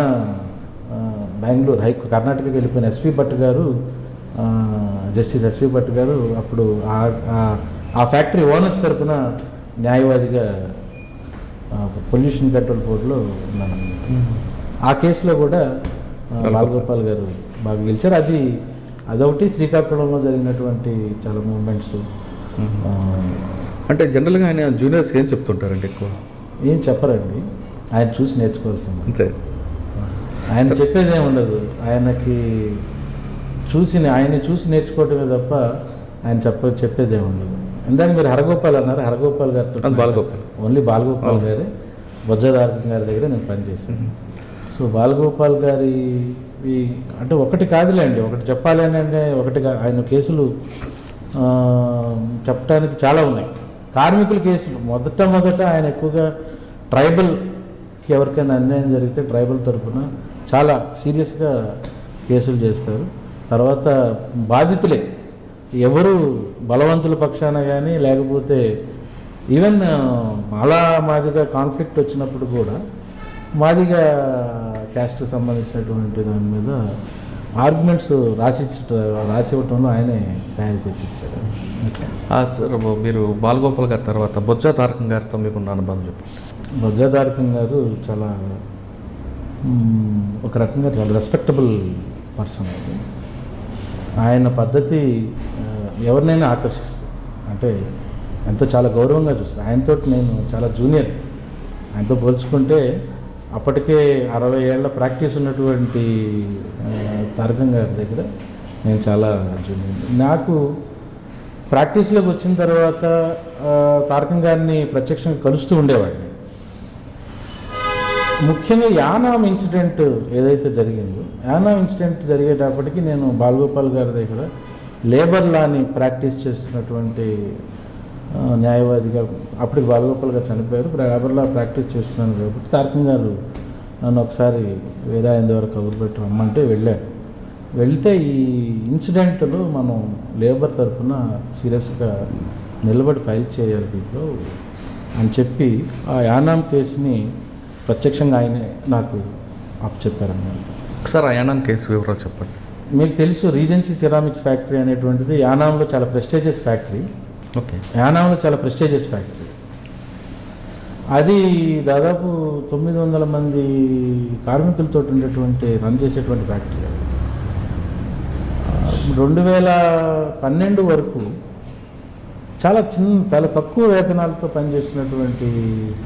బెంగళూరు కర్ణాటకకి వెళ్ళిపోయిన ఎస్వి భట్ గారు, జస్టిస్ ఎస్వి భట్ గారు అప్పుడు ఆ ఫ్యాక్టరీ ఓనర్స్ తరఫున న్యాయవాదిగా పొల్యూషన్ కంట్రోల్ బోర్డులో ఉన్నాను. ఆ కేసులో కూడా బాలగోపాల్ గారు బాగా గెలిచారు. అదొకటి శ్రీకాకుళంలో జరిగినటువంటి చాలా మూమెంట్స్. అంటే జనరల్గా ఆయన జూనియర్స్ ఏం చెప్తుంటారండి? ఎక్కువ ఏం చెప్పరండి, ఆయన చూసి నేర్చుకోవాల్సింది అంతే. ఆయన చెప్పేది ఏమి ఉండదు, ఆయన్ని చూసి నేర్చుకోవటమే తప్ప ఆయన చెప్పేది ఏమి ఉండదు. ఇందాక మీరు హరగోపాల్ అన్నారు, హరగోపాల్ గారితో బాలగోపాల్ ఓన్లీ బాలగోపాల్ గారే బొజ్జదారకం గారి దగ్గర నేను పనిచేశాను. సో బాలగోపాల్ గారి అంటే ఒకటి కాదులేండి, ఒకటి చెప్పాలి అని అంటే ఆయన కేసులు చెప్పడానికి చాలా ఉన్నాయి. కార్మికుల కేసులు మొదట ఆయన ఎక్కువగా ట్రైబల్కి ఎవరికైనా అన్యాయం జరిగితే ట్రైబల్ తరఫున చాలా సీరియస్గా కేసులు చేస్తారు. తర్వాత బాధితులే ఎవరు బలవంతుల పక్షాన కానీ లేకపోతే ఈవెన్ మాలా మాదిగా కాన్ఫ్లిక్ట్ వచ్చినప్పుడు కూడా మాదిగా క్యాస్ట్కి సంబంధించినటువంటి దాని మీద ఆర్గ్యుమెంట్స్ రాసివ్వటంలో ఆయనే తయారు చేసి ఇచ్చారు. సార్ మీరు బాలగోపాల్ గారి తర్వాత బొజ్జా తారకం గారితో మీకున్న అనుబంధం చెప్పండి. బొజ్జా తారకం గారు చాలా ఒక రకంగా చాలా రెస్పెక్టబుల్ పర్సన్. అది ఆయన పద్ధతి ఎవరినైనా ఆకర్షిస్తుంది. అంటే ఎంతో చాలా గౌరవంగా చూస్తారు. ఆయనతో నేను చాలా జూనియర్. ఆయనతో పోల్చుకుంటే అప్పటికే 60 ఏళ్ల ప్రాక్టీస్ ఉన్నటువంటి తారకం గారి దగ్గర నేను చాలా జూనియర్. నాకు ప్రాక్టీస్లోకి వచ్చిన తర్వాత తారకం గారిని ప్రత్యక్షంగా కలుస్తూ ఉండేవాడిని. ముఖ్యంగా యానాం ఇన్సిడెంట్ ఏదైతే జరిగిందో, యానాం ఇన్సిడెంట్ జరిగేటప్పటికి నేను బాలగోపాల్ గారి దగ్గర లేబర్ లాని ప్రాక్టీస్ చేస్తున్నటువంటి న్యాయవాదిగా, అప్పటికి బాలగోపాల్ గారు చనిపోయారు, లేబర్ లా ప్రాక్టీస్ చేస్తున్నాను కాబట్టి తారకం గారు నన్ను ఒకసారి వేరే ఆయన ద్వారా కబురు పెట్టి రమ్మంటే వెళ్ళాను. వెళ్తే ఈ ఇన్సిడెంట్లో మనం లేబర్ తరఫున సీరియస్గా నిలబడి ఫైల్ చేయాలి దీంట్లో అని చెప్పి ఆ యానాం కేసుని ప్రత్యక్షంగా ఆయనే నాకు అప్పచెప్పారన్నమాట. ఒకసారి ఆ యానాం కేసు వివరాలు చెప్పండి. మీకు తెలుసు, రీజెన్సీ సిరామిక్స్ ఫ్యాక్టరీ అనేటువంటిది యానాంలో చాలా ప్రెస్టీజియస్ ఫ్యాక్టరీ. ఓకే, యానాంలో చాలా ప్రెస్టీజియస్ ఫ్యాక్టరీ. అది దాదాపు 900 మంది కార్మికులతో ఉండేటువంటి రన్ చేసేటువంటి ఫ్యాక్టరీ. 2012 వరకు చాలా తక్కువ వేతనాలతో పనిచేస్తున్నటువంటి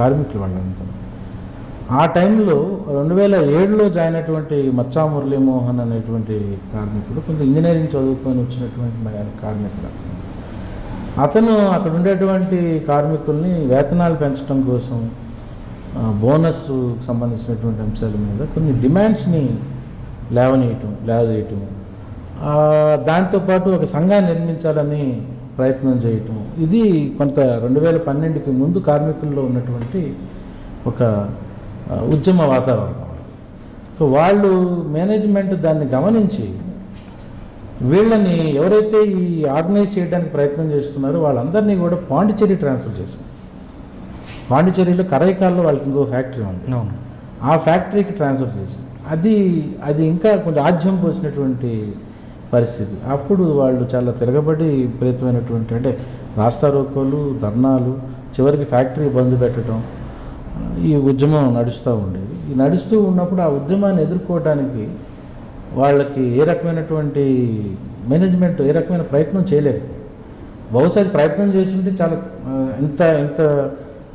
కార్మికులు వాళ్ళంతా. ఆ టైంలో 2007లో జాయిన్ అయినటువంటి మచ్చా మురళీమోహన్ అనేటువంటి కార్మికుడు, కొంచెం ఇంజనీరింగ్ చదువుకొని వచ్చినటువంటి కార్మికుడు. అతను అక్కడ ఉండేటువంటి కార్మికుల్ని వేతనాలు పెంచడం కోసం బోనస్ సంబంధించినటువంటి అంశాల మీద కొన్ని డిమాండ్స్ని లేవదీయటం, దాంతోపాటు ఒక సంఘాన్ని నిర్మించాలని ప్రయత్నం చేయటం, ఇది కొంత 2012కి ముందు కార్మికుల్లో ఉన్నటువంటి ఒక ఉద్యమ వాతావరణం. సో వాళ్ళు మేనేజ్మెంట్ దాన్ని గమనించి వీళ్ళని ఎవరైతే ఈ ఆర్గనైజ్ చేయడానికి ప్రయత్నం చేస్తున్నారో వాళ్ళందరినీ కూడా పాండిచ్చేరి ట్రాన్స్ఫర్ చేశారు. పాండిచ్చేరిలో కరైకాల్లో వాళ్ళకి ఇంకో ఫ్యాక్టరీ ఉంది, ఆ ఫ్యాక్టరీకి ట్రాన్స్ఫర్ చేశారు. అది ఇంకా కొంచెం ఆజ్యం పోసినటువంటి పరిస్థితి. అప్పుడు వాళ్ళు చాలా తిరగబడి విపరీతమైనటువంటి, అంటే రాస్తారోకోలు, ధర్నాలు, చివరికి ఫ్యాక్టరీ బంద్ పెట్టడం, ఈ ఉద్యమం నడుస్తూ ఉండేది. ఈ నడుస్తూ ఉన్నప్పుడు ఆ ఉద్యమాన్ని ఎదుర్కోవడానికి వాళ్ళకి ఏ రకమైనటువంటి మేనేజ్మెంట్ ఏ రకమైన ప్రయత్నం చేయలేదు. బహుశా ప్రయత్నం చేస్తుంటే చాలా ఇంత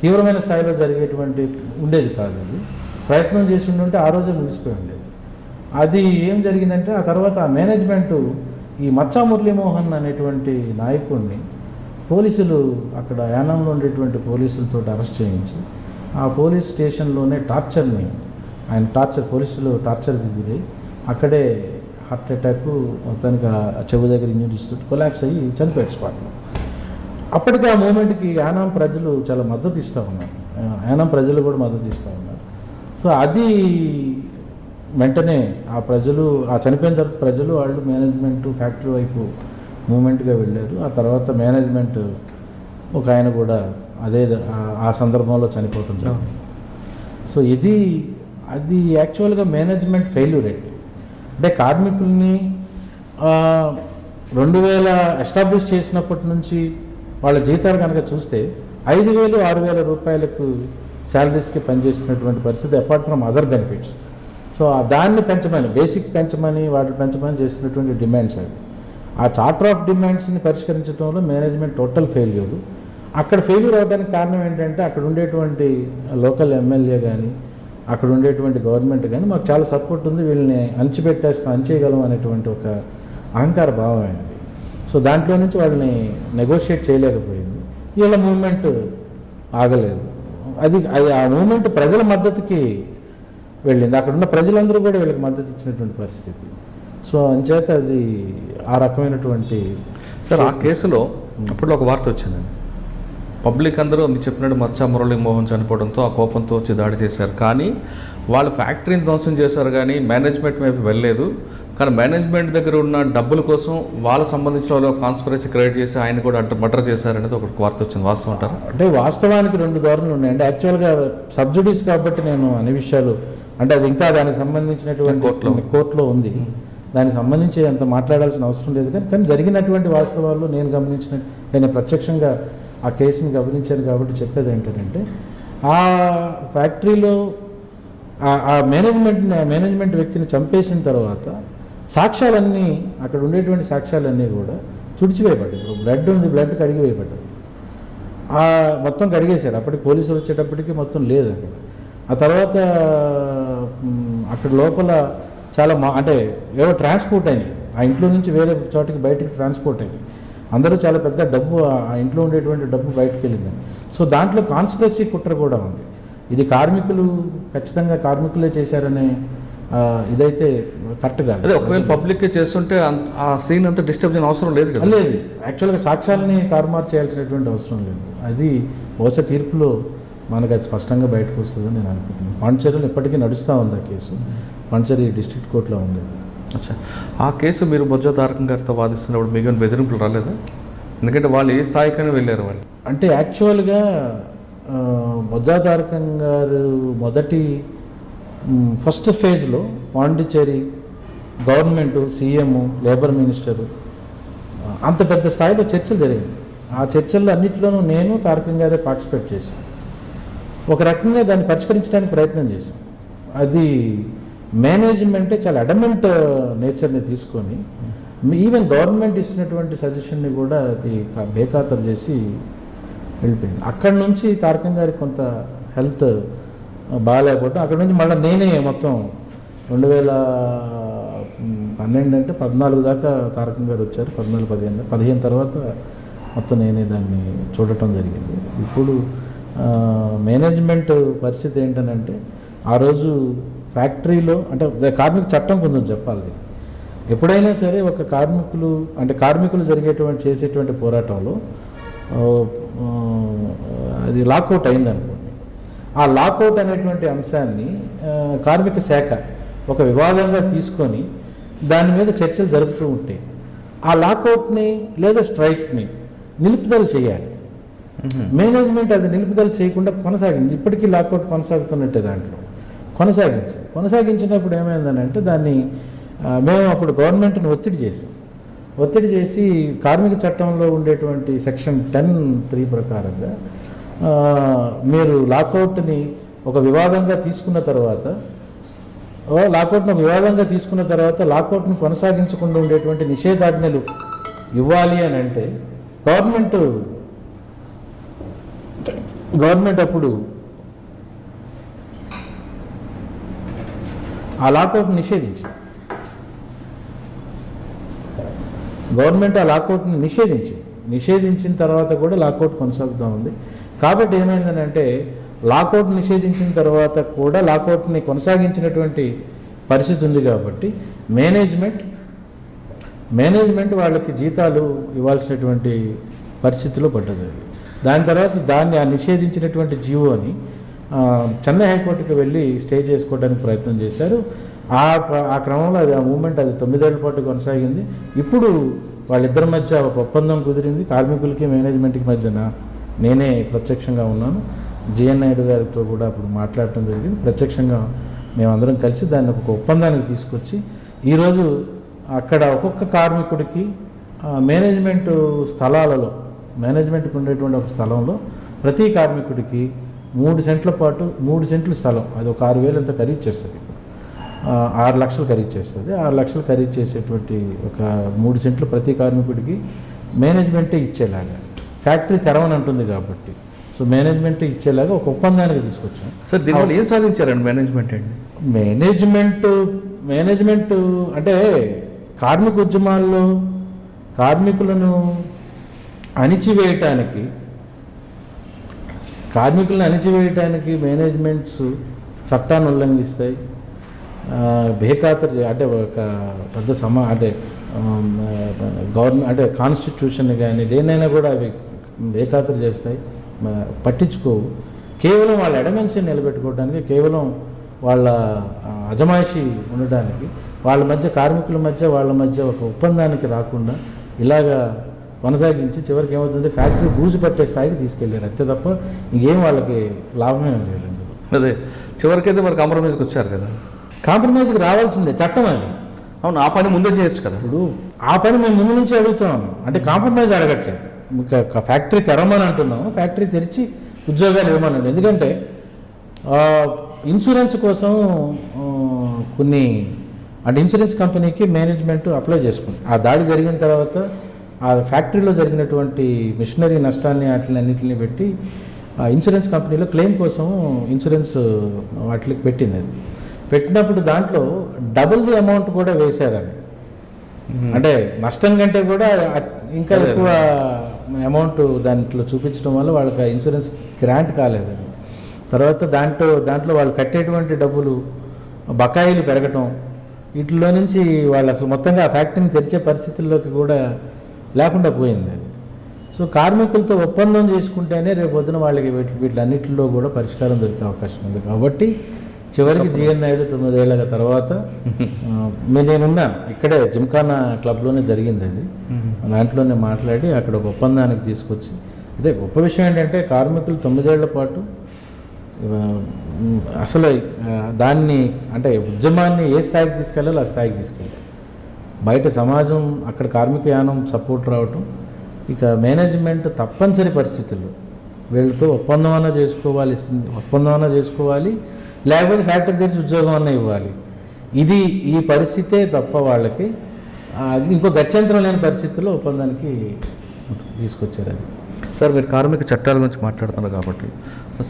తీవ్రమైన స్థాయిలో జరిగేటువంటి ఉండేది కాదు. అది ప్రయత్నం చేసి ఉంటే ఆ రోజే ముగిసిపోయి ఉండేది. అది ఏం జరిగిందంటే ఆ తర్వాత ఆ మేనేజ్మెంటు ఈ మచ్చా మురళీమోహన్ అనేటువంటి నాయకుడిని పోలీసులు అక్కడ యానంలో ఉండేటువంటి పోలీసులతో అరెస్ట్ చేయించి ఆ పోలీస్ స్టేషన్లోనే పోలీసులు టార్చర్కి గురై అక్కడే హార్ట్ అటాక్, మొత్తానికి చెవు దగ్గర ఇంజరీస్ తోటి కొలాప్స్ అయ్యి చనిపోయాడు స్పాట్లో. అప్పటికి ఆ మూమెంట్కి యానాం ప్రజలు చాలా మద్దతు ఇస్తూ ఉన్నారు, యానాం ప్రజలు కూడా మద్దతు ఇస్తూ ఉన్నారు. సో అది వెంటనే ఆ చనిపోయిన తర్వాత ప్రజలు వాళ్ళు మేనేజ్మెంట్ ఫ్యాక్టరీ వైపు మూమెంట్గా వెళ్ళారు. ఆ తర్వాత మేనేజ్మెంట్ ఒక ఆయన కూడా ఆ సందర్భంలో చనిపోవటం జరిగింది. సో అది యాక్చువల్గా మేనేజ్మెంట్ ఫెయిల్యూర్ అండి. అంటే కార్మికుల్ని 2000 ఎస్టాబ్లిష్ చేసినప్పటి నుంచి వాళ్ళ జీతాలు కనుక చూస్తే 5,000-6,000 రూపాయలకు శాలరీస్కి పనిచేస్తున్నటువంటి పరిస్థితి, apart from other benefits. So దాన్ని బేసిక్ పెంచమని చేస్తున్నటువంటి డిమాండ్స్ అవి. ఆ చార్టర్ ఆఫ్ డిమాండ్స్ని పరిష్కరించడంలో మేనేజ్మెంట్ టోటల్ ఫెయిల్యూర్. అక్కడ ఫెయిల్యూర్ అవడానికి కారణం ఏంటంటే అక్కడ ఉండేటువంటి లోకల్ ఎమ్మెల్యే కానీ అక్కడ ఉండేటువంటి గవర్నమెంట్ కానీ మాకు చాలా సపోర్ట్ ఉంది, వీళ్ళని అణచివేయగలం అనేటువంటి ఒక అహంకార భావం అయింది. సో దాంట్లో నుంచి వాళ్ళని నెగోషియేట్ చేయలేకపోయింది. వీళ్ళ మూవ్మెంట్ ఆగలేదు. ఆ మూవ్మెంట్ ప్రజల మద్దతుకి వెళ్ళింది. అక్కడ ఉన్న ప్రజలందరూ కూడా వీళ్ళకి మద్దతు ఇచ్చినటువంటి పరిస్థితి. సో అంచేత అది ఆ రకమైనటువంటి సార్ ఆ కేసులో అప్పుడు ఒక వార్త వచ్చిందండి. పబ్లిక్ అందరూ మీరు చెప్పినట్టు మచ్చా మురళీమోహన్ చనిపోవడంతో ఆ కోపంతో వచ్చి దాడి చేశారు, కానీ వాళ్ళు ఫ్యాక్టరీని ధ్వంసం చేశారు కానీ మేనేజ్మెంట్ వైపు వెళ్ళలేదు. కానీ మేనేజ్మెంట్ దగ్గర ఉన్న డబ్బుల కోసం వాళ్ళ సంబంధించిన వాళ్ళు కాన్స్పిరసీ క్రియేట్ చేసి ఆయన కూడా మర్డర్ చేశారనేది ఒక వార్త వచ్చింది, వాస్తవం అంటారు? అంటే వాస్తవానికి 2 ధోరణులు ఉన్నాయి. అంటే యాక్చువల్గా సబ్సిడీస్ కాబట్టి నేను అన్ని విషయాలు అంటే అది ఇంకా దానికి సంబంధించినటువంటి కోర్టులో ఉంది, దానికి సంబంధించి అంత మాట్లాడాల్సిన అవసరం లేదు. కానీ జరిగినటువంటి వాస్తవాలు నేను ప్రత్యక్షంగా ఆ కేసుని గమనించాను కాబట్టి చెప్పేది ఏంటంటే ఆ ఫ్యాక్టరీలో ఆ మేనేజ్మెంట్ వ్యక్తిని చంపేసిన తర్వాత సాక్ష్యాలన్నీ అక్కడ ఉండేటువంటి సాక్ష్యాలన్నీ కూడా తుడిచివేయబడ్డాయి. ఇప్పుడు బ్లడ్ ఉంది, బ్లడ్ కడిగివేయబడ్డది, మొత్తం కడిగేశారు. అప్పటికి పోలీసులు వచ్చేటప్పటికి మొత్తం లేదు అక్కడ. ఆ తర్వాత అక్కడ లోపల చాలా అంటే ఏవో ట్రాన్స్పోర్ట్ అయినాయి, ఆ ఇంట్లో నుంచి వేరే చోటికి బయటికి ట్రాన్స్పోర్ట్ అయ్యి అందరూ చాలా పెద్ద డబ్బు ఆ ఇంట్లో ఉండేటువంటి డబ్బు బయటకు వెళ్ళింది. సో దాంట్లో కాన్స్పిరసీ కుట్ర కూడా ఉంది. ఇది ఖచ్చితంగా కార్మికులే చేశారనే ఇదైతే కరెక్ట్ కాదు. అదే ఒకవేళ పబ్లిక్గా చేస్తుంటే ఆ సీన్ అంతా డిస్టర్బ్ చేయని అవసరం లేదు కదా? లేదు, యాక్చువల్గా సాక్ష్యాలని తారుమారు చేయాల్సినటువంటి అవసరం లేదు. అది బహుశా తీర్పులో మనకు అది స్పష్టంగా బయటకు వస్తుందని నేను అనుకుంటున్నాను. పాండిచేరిలో ఇప్పటికీ నడుస్తూ ఉంది ఆ కేసు, పాండిచేరి డిస్ట్రిక్ట్ కోర్టులో ఉంది. అచ్చా, ఆ కేసు మీరు బొజ్జా తారకం గారితో వాదిస్తున్నప్పుడు మీకు బెదిరింపులు రాలేదా? ఎందుకంటే వాళ్ళు ఏ స్థాయికైనా వెళ్ళారు వాళ్ళు. అంటే యాక్చువల్గా బొజ్జా తారకం గారు ఫస్ట్ ఫేజ్లో Pondicherry government, CM, labour minister అంత పెద్ద స్థాయిలో చర్చలు జరిగాయి. ఆ చర్చల్లో అన్నింటిలోనూ నేను తారకం గారే పార్టిసిపేట్ చేశాను. ఒక రకంగా దాన్ని పరిష్కరించడానికి ప్రయత్నం చేశాం. అది మేనేజ్మెంటే చాలా అడమెంట్ నేచర్ని తీసుకొని ఈవెన్ గవర్నమెంట్ ఇచ్చినటువంటి సజెషన్ని కూడా అది బేఖాతరు చేసి వెళ్ళిపోయింది. అక్కడి నుంచి తారకం గారికి కొంత హెల్త్ బాగాలేకపోతే అక్కడ నుంచి మళ్ళీ నేనే మొత్తం 2012 అంటే 14 దాకా తారకం గారు వచ్చారు. 15 తర్వాత మొత్తం నేనే దాన్ని చూడటం జరిగింది. ఇప్పుడు మేనేజ్మెంట్ పరిస్థితి ఏంటనంటే ఆ రోజు ఫ్యాక్టరీలో అంటే కార్మిక చట్టం కొంచెం చెప్పాలి. ఎప్పుడైనా సరే ఒక కార్మికులు చేసేటువంటి పోరాటంలో అది లాకౌట్ అయిందనుకోండి, ఆ లాకౌట్ అనేటువంటి అంశాన్ని కార్మిక శాఖ ఒక వివాదంగా తీసుకొని దాని మీద చర్చలు జరుపుతూ ఉంటే ఆ లాకౌట్ని లేదా స్ట్రైక్ని నిలుపుదల చేయాలి. మేనేజ్మెంట్ అది నిలుపుదల చేయకుండా కొనసాగింది. ఇప్పటికీ లాకౌట్ కొనసాగుతున్నట్టే దాంట్లో కొనసాగించినప్పుడు ఏమైందనంటే దాన్ని మేము అప్పుడు గవర్నమెంట్ని ఒత్తిడి చేసి కార్మిక చట్టంలో ఉండేటువంటి సెక్షన్ 10(3) ప్రకారంగా మీరు లాకౌట్ని ఒక వివాదంగా తీసుకున్న తర్వాత లాకౌట్ని కొనసాగించకుండా ఉండేటువంటి నిషేధాజ్ఞలు ఇవ్వాలి అని అంటే గవర్నమెంట్ అప్పుడు ఆ లాకౌట్ని నిషేధించిన తర్వాత కూడా లాకౌట్ కొనసాగుతూ ఉంది. కాబట్టి ఏమైందనంటే లాకౌట్ నిషేధించిన తర్వాత కూడా లాకౌట్ని కొనసాగించినటువంటి పరిస్థితి ఉంది. కాబట్టి మేనేజ్మెంట్ వాళ్ళకి జీతాలు ఇవ్వాల్సినటువంటి పరిస్థితిలో పడ్డది. దాని తర్వాత ఆ నిషేధించినటువంటి జీవోని చెన్నై హైకోర్టుకి వెళ్ళి స్టే చేసుకోవడానికి ప్రయత్నం చేశారు. ఆ క్రమంలో ఆ మూమెంట్ 9 ఏళ్ల పాటు కొనసాగింది. ఇప్పుడు వాళ్ళిద్దరి మధ్య ఒక ఒప్పందం కుదిరింది. కార్మికులకి మేనేజ్మెంట్కి మధ్యన నేనే ప్రత్యక్షంగా ఉన్నాను. జిఎన్ నాయుడు గారితో కూడా అప్పుడు మాట్లాడటం జరిగింది. ప్రత్యక్షంగా మేమందరం కలిసి దాన్ని ఒక ఒప్పందానికి తీసుకొచ్చి ఈరోజు అక్కడ ఒక్కొక్క కార్మికుడికి మేనేజ్మెంట్కి ఉండేటువంటి ఒక స్థలంలో ప్రతి కార్మికుడికి 3 సెంట్ల స్థలం, అది ఒక 6,000 ఎంత ఖరీదు చేస్తుంది. ఇప్పుడు 6 లక్షలు ఖరీదు చేస్తుంది. 6 లక్షలు ఖరీదు చేసేటువంటి ఒక 3 సెంట్లు ప్రతి కార్మికుడికి మేనేజ్మెంటే ఇచ్చేలాగా, ఫ్యాక్టరీ తెరవని అంటుంది కాబట్టి సో మేనేజ్మెంట్ ఇచ్చేలాగా ఒక ఒప్పందానికి తీసుకొచ్చాం. సార్ దీనివల్ల ఏం సాధించారండి మేనేజ్మెంట్ అంటే కార్మిక ఉద్యమాల్లో కార్మికులను అణిచివేయటానికి మేనేజ్మెంట్స్ చట్టాన్ని ఉల్లంఘిస్తాయి, బేఖాతరు అంటే ఒక పెద్ద గవర్నమెంట్ అంటే కాన్స్టిట్యూషన్ కానీ దేన్నైనా కూడా అవి బేఖాతరు చేస్తాయి, పట్టించుకోవు. కేవలం వాళ్ళ ఎడమెన్సీని నిలబెట్టుకోవడానికి, కేవలం వాళ్ళ అజమాయిషీ ఉండడానికి వాళ్ళ మధ్య కార్మికుల మధ్య వాళ్ళ మధ్య ఒక ఒప్పందానికి రాకుండా ఇలాగా కొనసాగించి చివరికి ఏమవుతుంది ఫ్యాక్టరీ బూజు పట్టే స్థాయికి తీసుకెళ్ళారు అంతే తప్ప ఇంకేం వాళ్ళకి లాభమే లేదు అందులో. అదే చివరికైతే మరి కాంప్రమైజ్కి వచ్చారు కదా. కాంప్రమైజ్కి రావాల్సిందే, చట్టం అది. అవును, ఆ పని ముందే చేయొచ్చు కదా. ఇప్పుడు ఆ పని మేము ముందు నుంచి అడుగుతున్నాము, అంటే కాంప్రమైజ్ అడగట్లేదు. ఇంకా ఫ్యాక్టరీ తెరమని అంటున్నాము, ఫ్యాక్టరీ తెరిచి ఉద్యోగాలు ఇవ్వమన్నాడు. ఎందుకంటే ఇన్సూరెన్స్ కోసం కొన్ని అంటే ఇన్సూరెన్స్ కంపెనీకి మేనేజ్మెంట్ అప్లై చేసుకుంది. ఆ దాడి జరిగిన తర్వాత ఆ ఫ్యాక్టరీలో జరిగినటువంటి మిషనరీ నష్టాన్ని అన్నింటిని పెట్టి ఆ ఇన్సూరెన్స్ కంపెనీలో క్లెయిమ్ కోసం ఇన్సూరెన్స్ వాటికి పెట్టింది. అది పెట్టినప్పుడు దాంట్లో డబుల్ ది అమౌంట్ కూడా వేశారని, అంటే నష్టం కంటే కూడా ఇంకా ఎక్కువ అమౌంట్ దాంట్లో చూపించడం వల్ల వాళ్ళకి ఇన్సూరెన్స్ గ్రాంట్ కాలేదని. తర్వాత దాంట్లో వాళ్ళు కట్టేటువంటి డబ్బులు బకాయిలు పెరగటం, వీటిలో నుంచి వాళ్ళు అసలు మొత్తంగా ఆ ఫ్యాక్టరీని తెరిచే పరిస్థితుల్లోకి కూడా లేకుండా పోయింది అది. సో కార్మికులతో ఒప్పందం చేసుకుంటేనే రేపు పొద్దున వాళ్ళకి వీటిలన్నింటిలో కూడా పరిష్కారం దొరికే అవకాశం ఉంది. కాబట్టి చివరికి జీఎన్ నాయుడు 9 ఏళ్ళ తర్వాత నేనున్నాను ఇక్కడే జిమ్ఖానా క్లబ్లోనే జరిగింది అది. దాంట్లోనే మాట్లాడి అక్కడ ఒక ఒప్పందానికి తీసుకొచ్చి, అదే గొప్ప విషయం ఏంటంటే కార్మికులు 9 ఏళ్ల పాటు అసలు దాన్ని అంటే ఉద్యమాన్ని ఏ స్థాయికి తీసుకెళ్ళాలో ఆ స్థాయికి తీసుకెళ్ళాలి. బయట సమాజం అక్కడ కార్మిక యానం సపోర్ట్ రావటం, ఇక మేనేజ్మెంట్ తప్పనిసరి పరిస్థితుల్లో వీళ్ళతో ఒప్పందం అన్నా చేసుకోవాలి, లేకపోతే ఫ్యాక్టరీ తెరిచి ఉద్యోగం అన్నా ఇవ్వాలి. ఈ పరిస్థితే తప్ప వాళ్ళకి ఇంకో గత్యంతరం లేని పరిస్థితుల్లో ఒప్పందానికి తీసుకొచ్చారు. అది సార్, మీరు కార్మిక చట్టాల గురించి మాట్లాడుతున్నారు కాబట్టి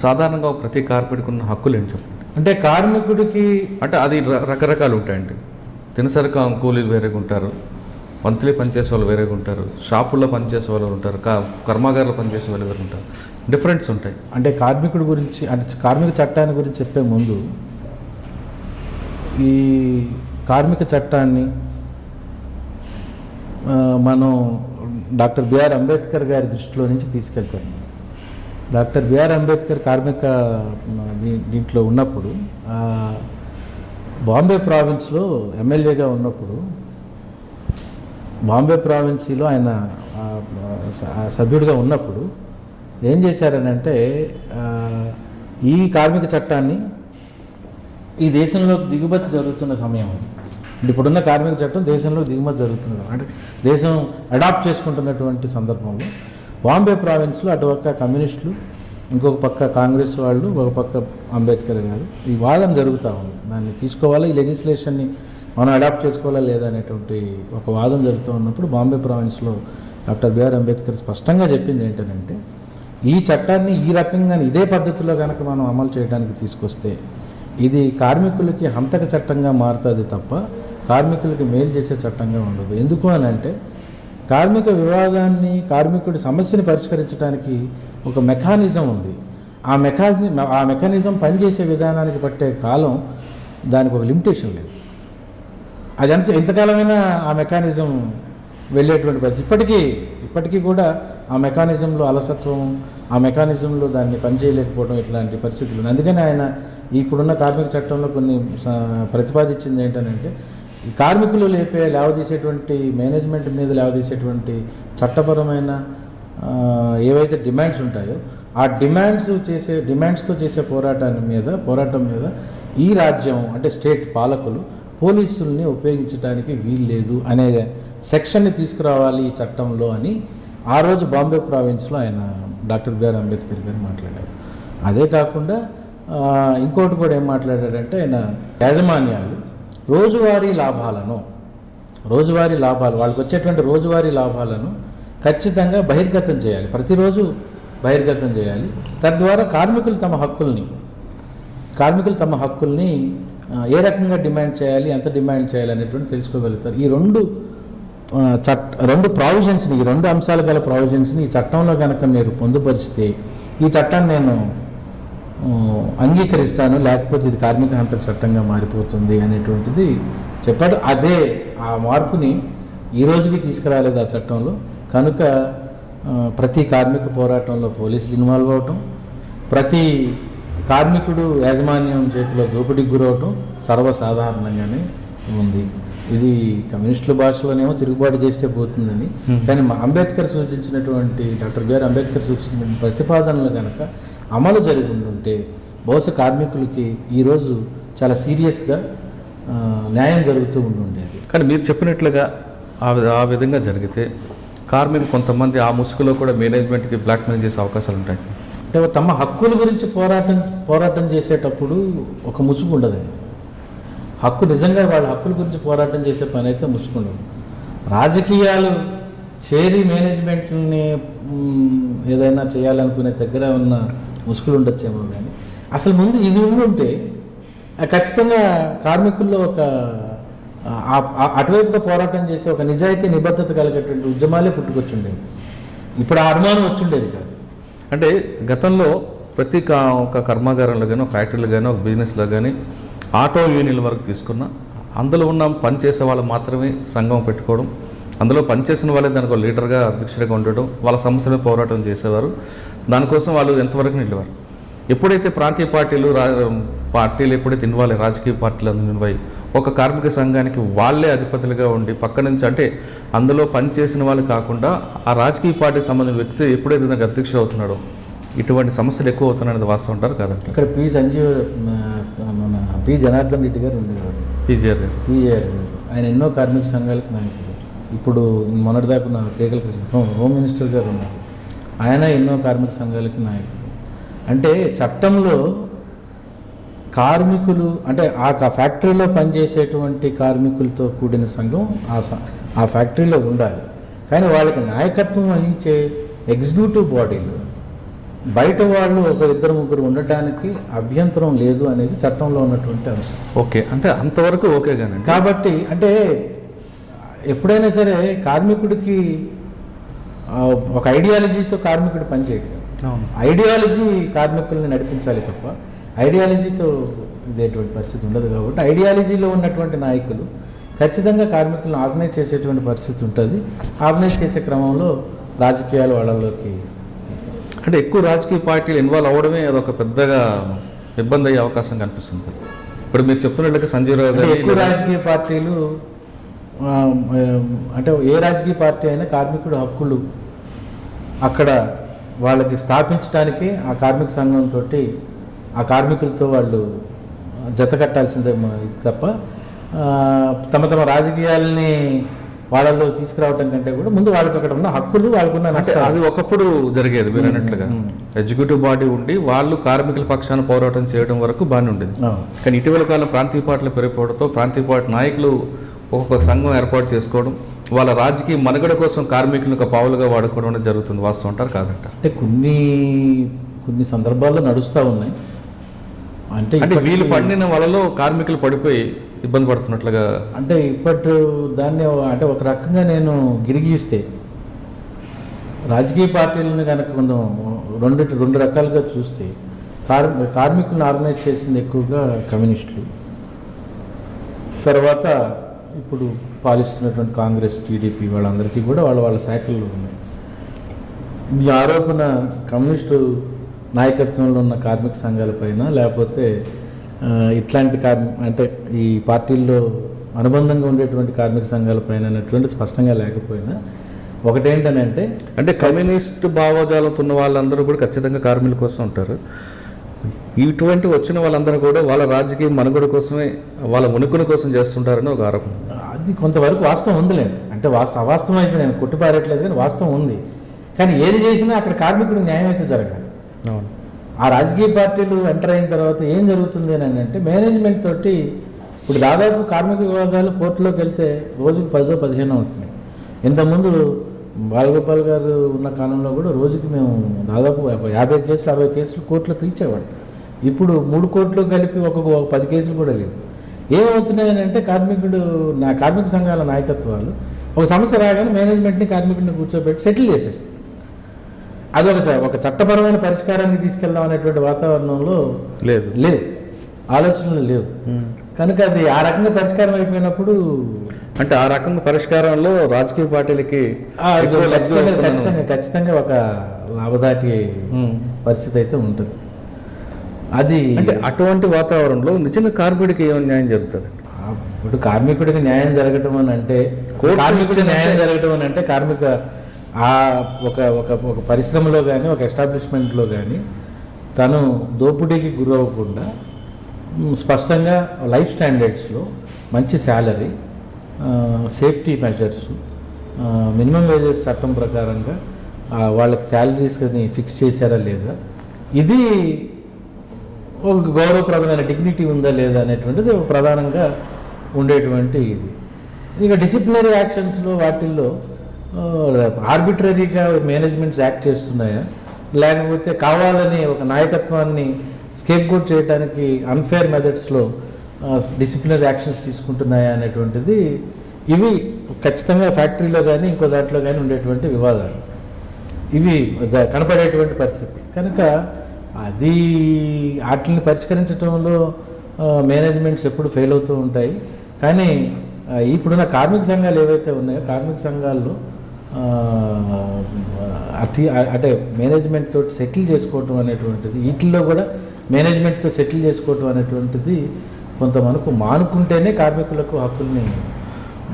సాధారణంగా ప్రతి కార్మికుడికి ఉన్న హక్కులు ఏంటి చెప్పండి. అంటే కార్మికుడికి అంటే అది రకరకాలు ఉంటాయండి. దినసరి కూలీలు వేరేగా ఉంటారు, మంత్లీ పనిచేసే వాళ్ళు వేరేగా ఉంటారు, షాపుల్లో పనిచేసే వాళ్ళు ఉంటారు, కర్మాగారంలో పనిచేసే వాళ్ళు వేరే ఉంటారు, డిఫరెన్స్ ఉంటాయి. అంటే కార్మికుడి గురించి అంటే కార్మిక చట్టాన్ని గురించి చెప్పే ముందు ఈ కార్మిక చట్టాన్ని మనం డాక్టర్ బిఆర్ అంబేద్కర్ గారి దృష్టిలో నుంచి తీసుకెళ్తాం. డాక్టర్ బిఆర్ అంబేద్కర్ కార్మిక దీంట్లో ఉన్నప్పుడు బాంబే ప్రావిన్స్లో ఎమ్మెల్యేగా ఉన్నప్పుడు బాంబే ప్రావిన్సీలో ఆయన సభ్యుడిగా ఉన్నప్పుడు ఏం చేశారనంటే ఈ కార్మిక చట్టాన్ని ఈ దేశంలోకి దిగుమతి జరుగుతున్న సమయం అది. ఇప్పుడున్న కార్మిక చట్టం దేశంలో దిగుమతి జరుగుతుంది, అంటే దేశం అడాప్ట్ చేసుకుంటున్నటువంటి సందర్భంలో బాంబే ప్రావిన్స్లో అటుపక్క కమ్యూనిస్టులు, ఇంకొక పక్క కాంగ్రెస్ వాళ్ళు, ఒక పక్క అంబేద్కర్ గారు ఈ వాదన జరుగుతూ ఉంది. దాన్ని తీసుకోవాలా, ఈ లెజిస్లేషన్ని మనం అడాప్ట్ చేసుకోవాలా లేదా అనేటువంటి ఒక వాదన జరుగుతూ ఉన్నప్పుడు బాంబే ప్రావిన్స్లో డాక్టర్ బిఆర్ అంబేద్కర్ స్పష్టంగా చెప్పింది ఏంటంటే ఈ చట్టాన్ని ఈ రకంగా ఇదే పద్ధతిలో కనుక మనం అమలు చేయడానికి తీసుకొస్తే ఇది కార్మికులకి హంతక చట్టంగా మారుతుంది తప్ప కార్మికులకి మేలు చేసే చట్టంగా ఉండదు. ఎందుకు అని అంటే కార్మిక వివాదాన్ని, కార్మికుడి సమస్యని పరిష్కరించడానికి ఒక మెకానిజం ఉంది. ఆ మెకానిజం పనిచేసే విధానానికి పట్టే కాలం దానికి ఒక లిమిటేషన్ లేదు. అది ఎంతకాలమైనా ఆ మెకానిజం వెళ్ళేటువంటి పరిస్థితి. ఇప్పటికీ కూడా ఆ మెకానిజంలో అలసత్వం, ఆ మెకానిజంలో దాన్ని పనిచేయలేకపోవడం ఇట్లాంటి పరిస్థితులు. అందుకని ఆయన ఇప్పుడున్న కార్మిక చట్టంలో కొన్ని ప్రతిపాదించింది ఏంటంటే ఈ కార్మికులు లేవదీసేటువంటి మేనేజ్మెంట్ మీద లేవదీసేటువంటి చట్టపరమైన ఏవైతే డిమాండ్స్ ఉంటాయో ఆ డిమాండ్స్తో చేసే పోరాటం మీద ఈ రాజ్యం అంటే స్టేట్ పాలకులు పోలీసుల్ని ఉపయోగించడానికి వీల్లేదు అనే సెక్షన్ని తీసుకురావాలి ఈ చట్టంలో అని ఆ రోజు బాంబే ప్రావిన్స్లో ఆయన డాక్టర్ బిఆర్ అంబేద్కర్ గారు మాట్లాడారు. అదే కాకుండా ఇంకోటి కూడా ఏం మాట్లాడారంటే ఆయన యాజమాన్యాలు రోజువారీ లాభాలు వాళ్ళకి వచ్చేటువంటి రోజువారీ లాభాలను ఖచ్చితంగా బహిర్గతం చేయాలి, ప్రతిరోజు బహిర్గతం చేయాలి. తద్వారా కార్మికులు తమ హక్కుల్ని ఏ రకంగా డిమాండ్ చేయాలి, ఎంత డిమాండ్ చేయాలి అనేటువంటి తెలుసుకోగలుగుతారు. ఈ రెండు ప్రావిజన్స్ని, ఈ రెండు అంశాలు గల ప్రావిజన్స్ని ఈ చట్టంలో కనుక మీరు పొందుపరిస్తే ఈ చట్టాన్ని నేను అంగీకరిస్తాను, లేకపోతే ఇది కార్మిక హంతక చట్టంగా మారిపోతుంది అనేటువంటిది చెప్పాడు. అదే ఆ మార్పుని ఈ రోజుకి తీసుకురాలేదు ఆ చట్టంలో. కనుక ప్రతి కార్మిక పోరాటంలో పోలీసులు ఇన్వాల్వ్ అవటం, ప్రతి కార్మికుడు యాజమాన్యం చేతిలో దోపిడీకి గురవటం సర్వసాధారణంగానే ఉంది. ఇది కమ్యూనిస్టుల భాషలోనేమో తిరుగుబాటు చేస్తే పోతుందని, కానీ మా అంబేద్కర్ సూచించినటువంటి డాక్టర్ బిఆర్ అంబేద్కర్ సూచించిన ప్రతిపాదనలు కనుక అమలు జరిగి ఉంటే బహుశా కార్మికులకి ఈరోజు చాలా సీరియస్గా న్యాయం జరుగుతూ ఉండేది. కానీ మీరు చెప్పినట్లుగా ఆ విధంగా జరిగితే కార్మికులు కొంతమంది ఆ ముసుగులో కూడా మేనేజ్మెంట్కి బ్లాక్మెయిల్ చేసే అవకాశాలు ఉంటాయి. అంటే తమ హక్కుల గురించి పోరాటం చేసేటప్పుడు ఒక ముసుగు ఉండదండి. హక్కు నిజంగా వాళ్ళ హక్కుల గురించి పోరాటం చేసే పని అయితే ముసుగు ఉండదు. రాజకీయాలు చేరి మేనేజ్మెంట్ని ఏదైనా చేయాలనుకునే దగ్గర ఉన్న ముసుగులు ఉండొచ్చేమో, కానీ అసలు ముందు ఇది ఉంటే ఖచ్చితంగా కార్మికుల్లో ఒక అటువైపుగా పోరాటం చేసే ఒక నిజాయితీ నిబద్ధత కలిగేటువంటి ఉద్యమాలే పుట్టుకొచ్చుండేవి. ఇప్పుడు ఆ అనుమానం వచ్చుండేది కాదు. అంటే గతంలో ప్రతి ఒక కర్మాగారంలో కానీ, ఒక ఫ్యాక్టరీలో కానీ, ఒక బిజినెస్లో కానీ ఆటో యూనియన్ల వరకు తీసుకున్న అందులో ఉన్న పనిచేసే వాళ్ళు మాత్రమే సంఘం పెట్టుకోవడం, అందులో పనిచేసిన వాళ్ళే దానికి ఒక లీడర్గా అధ్యక్షుడిగా ఉండడం, వాళ్ళ సమస్యలే పోరాటం చేసేవారు. దానికోసం వాళ్ళు ఎంతవరకు నిలివారు. ఎప్పుడైతే ప్రాంతీయ పార్టీలు ఎప్పుడైతే ఇన్వాల్వ్ రాజకీయ పార్టీలు అందులో ఇన్వాల్వ్ ఒక కార్మిక సంఘానికి వాళ్ళే అధిపతులుగా ఉండి పక్క నుంచి, అంటే అందులో పనిచేసిన వాళ్ళు కాకుండా ఆ రాజకీయ పార్టీకి సంబంధించిన వ్యక్తి ఎప్పుడైతే దానికి అధ్యక్షుడు అవుతున్నాడో ఇటువంటి సమస్యలు ఎక్కువ అవుతున్నాయనేది వాస్తవం అంటారు కదండి. ఇక్కడ మన పి జనార్దన్ రెడ్డి గారు ఉండేవారు, పీజీఆర్ గారు. ఆయన ఎన్నో కార్మిక సంఘాలకు నాయకుడు. ఇప్పుడు మొన్నటిదాకా ఉన్న తేగల కృష్ణ హోమ్ మినిస్టర్ గారు ఉన్నారు, ఆయన ఎన్నో కార్మిక సంఘాలకి నాయకుడు. అంటే చట్టంలో కార్మికులు అంటే ఆ ఫ్యాక్టరీలో పనిచేసేటువంటి కార్మికులతో కూడిన సంఘం ఆ ఫ్యాక్టరీలో ఉండాలి. కానీ వాళ్ళకి నాయకత్వం వహించే ఎగ్జిక్యూటివ్ బాడీలు బయట వాళ్ళు ఒక ఇద్దరు ముగ్గురు ఉండటానికి అభ్యంతరం లేదు అనేది చట్టంలో ఉన్నటువంటి అంశం. ఓకే, అంటే అంతవరకు ఓకే. కానీ కాబట్టి అంటే ఎప్పుడైనా సరే కార్మికుడికి ఒక ఐడియాలజీతో కార్మికుడు పనిచేయడు. ఐడియాలజీ కార్మికుల్ని నడిపించాలి తప్ప ఐడియాలజీతో ఇదేటువంటి పరిస్థితి ఉండదు. కాబట్టి ఐడియాలజీలో ఉన్నటువంటి నాయకులు ఖచ్చితంగా కార్మికులను ఆర్గనైజ్ చేసేటువంటి పరిస్థితి ఉంటుంది. ఆర్గనైజ్ చేసే క్రమంలో రాజకీయాలు వాళ్ళలోకి, అంటే ఎక్కువ రాజకీయ పార్టీలు ఇన్వాల్వ్ అవ్వడమే అదొక పెద్దగా ఇబ్బంది అయ్యే అవకాశం కనిపిస్తుంది. ఇప్పుడు మీరు చెప్తున్నట్లుగా సంజయ్ రావు గారు ఎక్కువ రాజకీయ పార్టీలు అంటే ఏ రాజకీయ పార్టీ అయినా కార్మికుడు హక్కులు అక్కడ వాళ్ళకి స్థాపించడానికి ఆ కార్మిక సంఘంతో ఆ కార్మికులతో వాళ్ళు జత కట్టాల్సిందే తప్ప తమ రాజకీయాలని వాళ్ళలో తీసుకురావడం కంటే కూడా ముందు వాళ్ళకి అక్కడ ఉన్న హక్కులు వాళ్ళకున్న, అది ఒకప్పుడు జరిగేది మీరు అన్నట్లుగా. ఎగ్జిక్యూటివ్ బాడీ ఉండి వాళ్ళు కార్మికుల పక్షాన పోరాటం చేయడం వరకు బాగానే ఉండేది. కానీ ఇటీవల కాలం ప్రాంతీయ పార్టీలు పెరిగిపోవడంతో ప్రాంతీయ పార్టీ నాయకులు ఒక్కొక్క సంఘం ఏర్పాటు చేసుకోవడం, వాళ్ళ రాజకీయ మనుగడ కోసం కార్మికులను ఒక పావులుగా వాడుకోవడం అనేది జరుగుతుంది. వాస్తవం అంటారు కాదంట? అంటే కొన్ని సందర్భాల్లో నడుస్తూ ఉన్నాయి. అంటే వీళ్ళు పడిన వాళ్ళలో కార్మికులు పడిపోయి ఇబ్బంది పడుతున్నట్లుగా. అంటే ఇప్పటి దాన్ని అంటే ఒక రకంగా నేను గిరిగిస్తే రాజకీయ పార్టీలను కనుక కొంచెం రెండు రకాలుగా చూస్తే కార్మికులను ఆర్గనైజ్ చేసింది ఎక్కువగా కమ్యూనిస్టులు, తర్వాత ఇప్పుడు పాలిస్తున్నటువంటి కాంగ్రెస్, టీడీపీ వాళ్ళందరికీ కూడా వాళ్ళ శాఖలు ఉన్నాయి. ఈ ఆరోపణ కమ్యూనిస్టు నాయకత్వంలో ఉన్న కార్మిక సంఘాలపైన లేకపోతే ఇట్లాంటి అంటే ఈ పార్టీల్లో అనుబంధంగా ఉండేటువంటి కార్మిక సంఘాలపైన అనేటువంటి స్పష్టంగా లేకపోయినా ఒకటేంటనంటే, అంటే కమ్యూనిస్ట్ భావజాలంతో ఉన్న వాళ్ళందరూ కూడా ఖచ్చితంగా కార్మికుల కోసం ఉంటారు. ఇటువంటి వచ్చిన వాళ్ళందరూ కూడా వాళ్ళ రాజకీయ మనుగడ కోసమే, వాళ్ళ ఉనికిని కోసం చేస్తుంటారని ఒక ఆరోపణ. అది కొంతవరకు వాస్తవం ఉందిలేండి. అంటే అవాస్తవం అయితే నేను కొట్టిపారట్లేదు, కానీ వాస్తవం ఉంది. కానీ ఏది చేసినా అక్కడ కార్మికుడికి న్యాయం అయితే జరగాలి. ఆ రాజకీయ పార్టీలు ఎంటర్ అయిన తర్వాత ఏం జరుగుతుంది అని అంటే మేనేజ్మెంట్ తోటి ఇప్పుడు దాదాపు కార్మిక వివాదాలు కోర్టులోకి వెళ్తే రోజుకి 10-15 అవుతున్నాయి. ఇంతకుముందు బాలగోపాల్ గారు ఉన్న కాలంలో కూడా రోజుకి మేము దాదాపు 50 కేసులు 60 కేసులు కోర్టులో పిలిచేవాడు. ఇప్పుడు 3 కోర్టులు కలిపి ఒక 10 కేసులు కూడా లేవు. ఏమవుతున్నాయని అంటే కార్మిక సంఘాల నాయకత్వాలు ఒక సమస్య రాగానే మేనేజ్మెంట్ని కార్మికుడిని కూర్చోబెట్టి సెటిల్ చేసేస్తుంది. అది ఒక చట్టపరమైన పరిష్కారానికి తీసుకెళ్దాం అనేటువంటి వాతావరణంలో లేవు, ఆలోచనలు లేవు. కనుక అది ఆ రకంగా పరిష్కారం అయిపోయినప్పుడు, అంటే ఆ రకంగా పరిష్కారంలో రాజకీయ పార్టీలకి ఖచ్చితంగా ఒక లాభదాటి పరిస్థితి అయితే ఉంటుంది. అది అంటే అటువంటి వాతావరణంలో నిజంగా కార్మికుడికి ఏమైనా న్యాయం జరుగుతుంది? ఇప్పుడు కార్మికుడికి న్యాయం జరగటం అని అంటే కార్మికుడికి న్యాయం జరగటం అని అంటే కార్మిక ఒక ఒక ఒక పరిశ్రమలో కానీ ఒక ఎస్టాబ్లిష్మెంట్లో కానీ తను దోపిడీకి గురవ్వకుండా స్పష్టంగా లైఫ్ స్టాండర్డ్స్లో మంచి salary, safety measures, minimum wages చట్టం ప్రకారంగా వాళ్ళకి శాలరీస్ని ఫిక్స్ చేశారా లేదా, ఇది ఒక గౌరవప్రదమైన డిగ్నిటీ ఉందా లేదా అనేటువంటిది ప్రధానంగా ఉండేటువంటి ఇది. ఇక డిసిప్లినరీ యాక్షన్స్లో వాటిల్లో ఆర్బిట్రరీగా మేనేజ్మెంట్స్ యాక్ట్ చేస్తున్నాయా, లేకపోతే కావాలని ఒక నాయకత్వాన్ని స్కేప్ కోట్ చేయడానికి అన్ఫేర్ మెథడ్స్లో డిసిప్లినరీ యాక్షన్స్ తీసుకుంటున్నాయా అనేటువంటిది ఇవి ఖచ్చితంగా ఫ్యాక్టరీలో కానీ ఇంకో దాంట్లో కానీ ఉండేటువంటి వివాదాలు, ఇవి కనపడేటువంటి పరిస్థితి. కనుక అది వాటిని పరిష్కరించడంలో మేనేజ్మెంట్స్ ఎప్పుడు ఫెయిల్ అవుతూ ఉంటాయి. కానీ ఇప్పుడున్న కార్మిక సంఘాలు ఏవైతే ఉన్నాయో కార్మిక సంఘాల్లో అంటే మేనేజ్మెంట్ తోటి సెటిల్ చేసుకోవటం అనేటువంటిది, వీటిల్లో కూడా మేనేజ్మెంట్తో సెటిల్ చేసుకోవటం అనేటువంటిది కొంత మనకు మానుకుంటేనే కార్మికులకు హక్కుల్ని.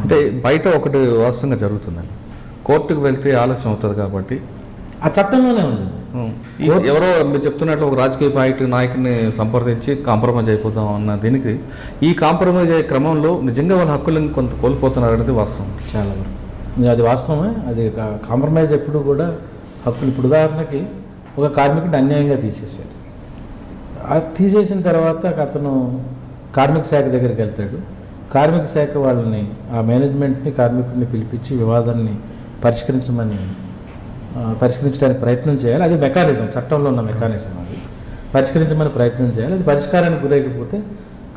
అంటే బయట ఒకటి వాస్తవంగా జరుగుతుందండి, కోర్టుకు వెళ్తే ఆలస్యం అవుతుంది కాబట్టి ఆ చట్టంలోనే ఉంది. ఎవరో మీరు చెప్తున్నట్లు ఒక రాజకీయ పార్టీ నాయకుడిని సంప్రదించి కాంప్రమైజ్ అయిపోతాం అన్న దీనికి ఈ కాంప్రమైజ్ అయ్యే క్రమంలో నిజంగా వాళ్ళ హక్కులను కొంత కోల్పోతున్నారు అనేది వాస్తవం. చాలా వరకు అది వాస్తవమే. అది కాంప్రమైజ్ ఎప్పుడు కూడా హక్కులు. ఇప్పుడు ఉదాహరణకి ఒక కార్మికుడిని అన్యాయంగా తీసేసాడు, తీసేసిన తర్వాత అతను కార్మిక శాఖ దగ్గరికి వెళ్తాడు. కార్మిక శాఖ వాళ్ళని ఆ మేనేజ్మెంట్ని కార్మికుడిని పిలిపించి వివాదాన్ని పరిష్కరించడానికి ప్రయత్నం చేయాలి. అది మెకానిజం, చట్టంలో ఉన్న మెకానిజం. అది పరిష్కరించమని ప్రయత్నం చేయాలి. అది పరిష్కారానికి గురైకపోతే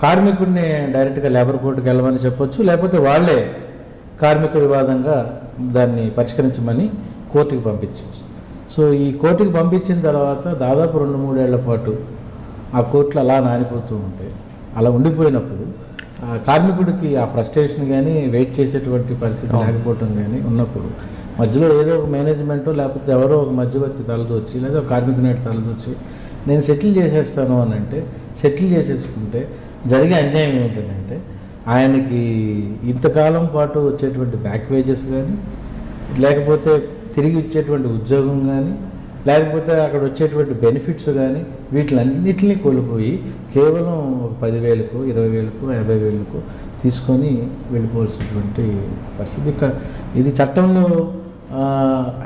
కార్మికుడిని డైరెక్ట్గా లేబర్ కోర్టుకి వెళ్ళమని చెప్పొచ్చు, లేకపోతే వాళ్ళే కార్మిక వివాదంగా దాన్ని పరిష్కరించమని కోర్టుకి పంపించవచ్చు. సో ఈ కోర్టుకి పంపించిన తర్వాత దాదాపు 2-3 ఏళ్ల పాటు ఆ కోర్టులు అలా నానిపోతూ ఉంటాయి. అలా ఉండిపోయినప్పుడు కార్మికుడికి ఆ ఫ్రస్ట్రేషన్ కానీ వెయిట్ చేసేటువంటి పరిస్థితి లేకపోవటం కానీ ఉన్నప్పుడు మధ్యలో ఏదో ఒక మేనేజ్మెంటో లేకపోతే ఎవరో ఒక మధ్యవర్తి తలదొచ్చి లేదా ఒక కార్మిక నేటి తలదొచ్చి నేను సెటిల్ చేసేస్తాను అని అంటే సెటిల్ చేసేసుకుంటే జరిగే అన్యాయం ఏమిటంటే ఆయనకి ఇంతకాలం పాటు వచ్చేటువంటి బ్యాక్ వేజెస్ కానీ, లేకపోతే తిరిగి ఇచ్చేటువంటి ఉద్యోగం కానీ, లేకపోతే అక్కడ వచ్చేటువంటి బెనిఫిట్స్ కానీ వీటిలన్నిటినీ కోల్పోయి కేవలం 10,000కు 20,000కు 50,000కు తీసుకొని వెళ్ళిపోవాల్సినటువంటి పరిస్థితి. ఇది చట్టంలో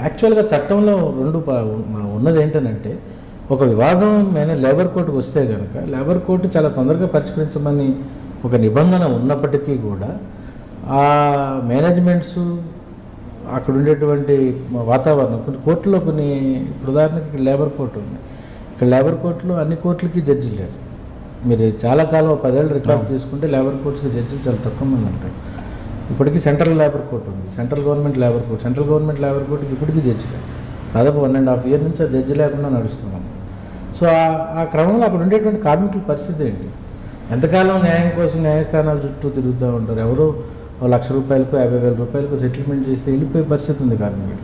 యాక్చువల్గా చట్టంలో ఉన్నది ఏంటనంటే ఒక వివాదం లేబర్ కోర్టుకు వస్తే కనుక లేబర్ కోర్టు చాలా తొందరగా పరిష్కరించమని ఒక నిబంధన ఉన్నప్పటికీ కూడా ఆ మేనేజ్మెంట్స్ అక్కడ ఉండేటువంటి వాతావరణం కొన్ని కోర్టులో కొన్ని ఉదాహరణకి లేబర్ కోర్టు ఉంది. ఇక్కడ లేబర్ కోర్టులో అన్ని కోర్టులకి జడ్జిలు లేరు. మీరు చాలా కాలం 10 ఏళ్ళు రికార్డ్ చేసుకుంటే లేబర్ కోర్ట్స్కి జడ్జిలు చాలా తక్కువ మంది ఉంటారు. ఇప్పటికీ సెంట్రల్ లేబర్ కోర్టు ఉంది, central government labour court. Central government labour కోర్టుకి ఇప్పటికీ జడ్జి లేదు. దాదాపు 1.5 years నుంచి ఆ జడ్జి లేకుండా నడుస్తున్నాం. సో ఆ క్రమంలో అక్కడ ఉండేటువంటి కార్మికుల పరిస్థితి ఏంటి? ఎంతకాలం న్యాయం కోసం న్యాయస్థానాల చుట్టూ తిరుగుతూ ఉంటారు. ఎవరో ₹1,00,000కు 50,000 సెటిల్మెంట్ చేస్తే వెళ్ళిపోయే పరిస్థితి ఉంది కార్మికుడు.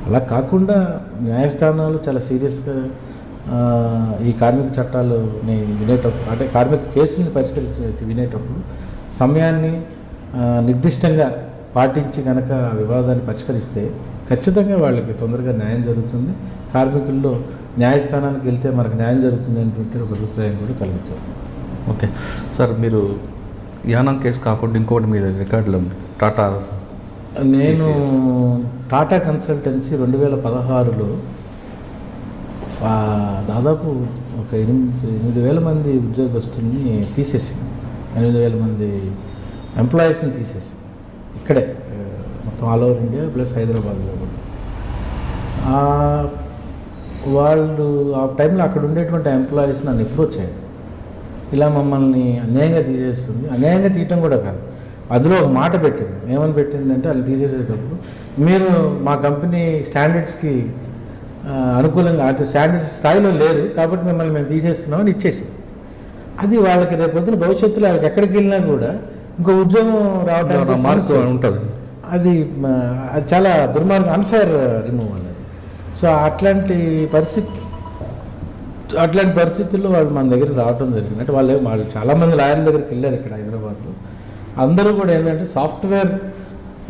అలా కాకుండా న్యాయస్థానాలు చాలా సీరియస్గా ఈ కార్మిక చట్టాలని వినేటప్పుడు, అంటే కార్మిక కేసుల్ని వినేటప్పుడు సమయాన్ని నిర్దిష్టంగా పాటించి కనుక వివాదాన్ని పరిష్కరిస్తే ఖచ్చితంగా వాళ్ళకి తొందరగా న్యాయం జరుగుతుంది. కార్మికుల్లో న్యాయస్థానానికి వెళ్తే మనకు న్యాయం జరుగుతుంది అనేటువంటి ఒక అభిప్రాయం కూడా కలుగుతుంది. ఓకే సార్, మీరు యానం కేసు కాకుండా ఇంకోటి మీద రికార్డులో ఉంది టాటా. నేను టాటా కన్సల్టెన్సీ 2016లో దాదాపు ఒక 8,000 మంది ఉద్యోగస్తుల్ని తీసేసి 8,000 మంది ఎంప్లాయీస్ని తీసేసి ఇక్కడే మొత్తం ఆల్ ఓవర్ ఇండియా ప్లస్ హైదరాబాద్లో కూడా. వాళ్ళు ఆ టైంలో అక్కడ ఉండేటువంటి ఎంప్లాయీస్ నన్ను అప్రోచ్ అయ్యారు. ఇలా మమ్మల్ని అన్యాయంగా తీసేస్తుంది. అన్యాయంగా తీయటం కూడా కాదు, అందులో ఒక మాట పెట్టింది. ఏమని పెట్టిందంటే వాళ్ళు తీసేసేటప్పుడు మీరు మా కంపెనీ స్టాండర్డ్స్కి అనుకూలంగా అటు స్టాండర్డ్స్ స్థాయిలో లేరు కాబట్టి మిమ్మల్ని మేము తీసేస్తున్నామని ఇచ్చేసి, అది వాళ్ళకి రేపొద్దున భవిష్యత్తులో వాళ్ళకి ఎక్కడికి వెళ్ళినా కూడా ఇంకో ఉద్యోగం రావడానికి ఉంటుంది. అది చాలా దుర్మార్గం, అన్ఫేర్ రిమూవల్ అది. సో అట్లాంటి పరిస్థితుల్లో వాళ్ళు మన దగ్గర రావడం జరిగింది. అంటే వాళ్ళు చాలామంది లాయర్ల దగ్గరికి వెళ్ళారు ఇక్కడ హైదరాబాద్లో. అందరూ కూడా ఏంటంటే సాఫ్ట్వేర్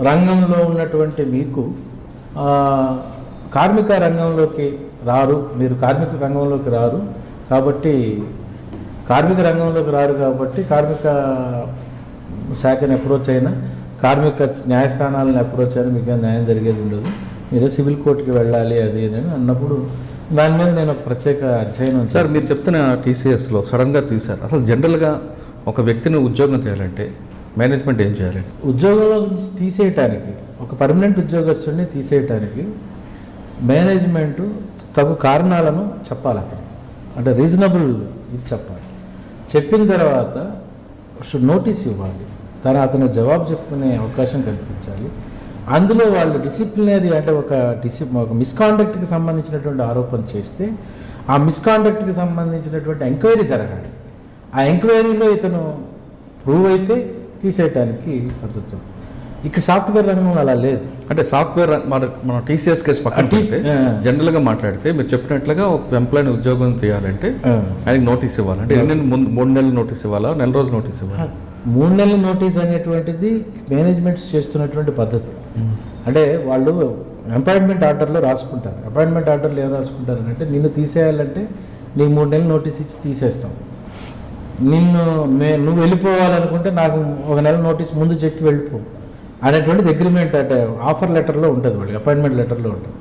రంగంలో ఉన్నటువంటి మీకు కార్మిక రంగంలోకి రారు, మీరు కార్మిక రంగంలోకి రారు కాబట్టి కార్మిక శాఖని అప్రోచ్ అయినా, కార్మిక న్యాయస్థానాలను అప్రోచ్ అయినా మీకు న్యాయం జరిగేది ఉండదు, మీరు సివిల్ కోర్టుకి వెళ్ళాలి అది అని అన్నప్పుడు దాని మీద నేను ప్రత్యేక అధ్యయనం. సార్ మీరు చెప్తున్న టీసీఎస్లో సడన్గా తీశారు. అసలు జనరల్గా ఒక వ్యక్తిని ఉద్యోగం చేయాలంటే మేనేజ్మెంట్ ఏం చేయాలి? ఉద్యోగంలో తీసేయటానికి, ఒక పర్మనెంట్ ఉద్యోగస్తుడిని తీసేయటానికి మేనేజ్మెంటు తగు కారణాలను చెప్పాలి అతను, అంటే రీజనబుల్ ఇది చెప్పాలి. చెప్పిన తర్వాత నోటీస్ ఇవ్వాలి, అతను జవాబు చెప్పుకునే అవకాశం కల్పించాలి. అందులో వాళ్ళు డిసిప్లినరీ అంటే ఒక మిస్కాండక్ట్కి సంబంధించినటువంటి ఆరోపణ చేస్తే ఆ మిస్కాండక్ట్కి సంబంధించినటువంటి ఎంక్వైరీ జరగాలి. ఆ ఎంక్వైరీలో ఇతను ప్రూవ్ అయితే తీసేయటానికి పద్ధతి. ఇక్కడ సాఫ్ట్వేర్ రంగంలో అలా లేదు. అంటే సాఫ్ట్వేర్ మన టీసీఎస్ కేసు పక్కన తీస్తే జనరల్గా మాట్లాడితే మీరు చెప్పినట్లుగా ఒక ఎంప్లాయీని ఉద్యోగం చేయాలంటే ఆయనకి నోటీస్ ఇవ్వాలి. అంటే 3 నెలలు నోటీస్ ఇవ్వాలా, 4 రోజులు నోటీస్ ఇవ్వాలి? 3 నెలల నోటీస్ అనేటువంటిది మేనేజ్మెంట్స్ చేస్తున్నటువంటి పద్ధతి. అంటే వాళ్ళు అపాయింట్మెంట్ ఆర్డర్లో రాసుకుంటారు. అపాయింట్మెంట్ ఆర్డర్లో ఏం రాసుకుంటారు అంటే నిన్ను తీసేయాలంటే నీకు 3 నెలలు నోటీస్ ఇచ్చి తీసేస్తాం, నువ్వు వెళ్ళిపోవాలనుకుంటే నాకు 1 నెల నోటీస్ ముందు చెప్పి వెళ్ళిపో అనేటువంటిది అగ్రిమెంట్ అంటే ఆఫర్ లెటర్లో ఉంటుంది, వాళ్ళకి అపాయింట్మెంట్ లెటర్లో ఉంటుంది.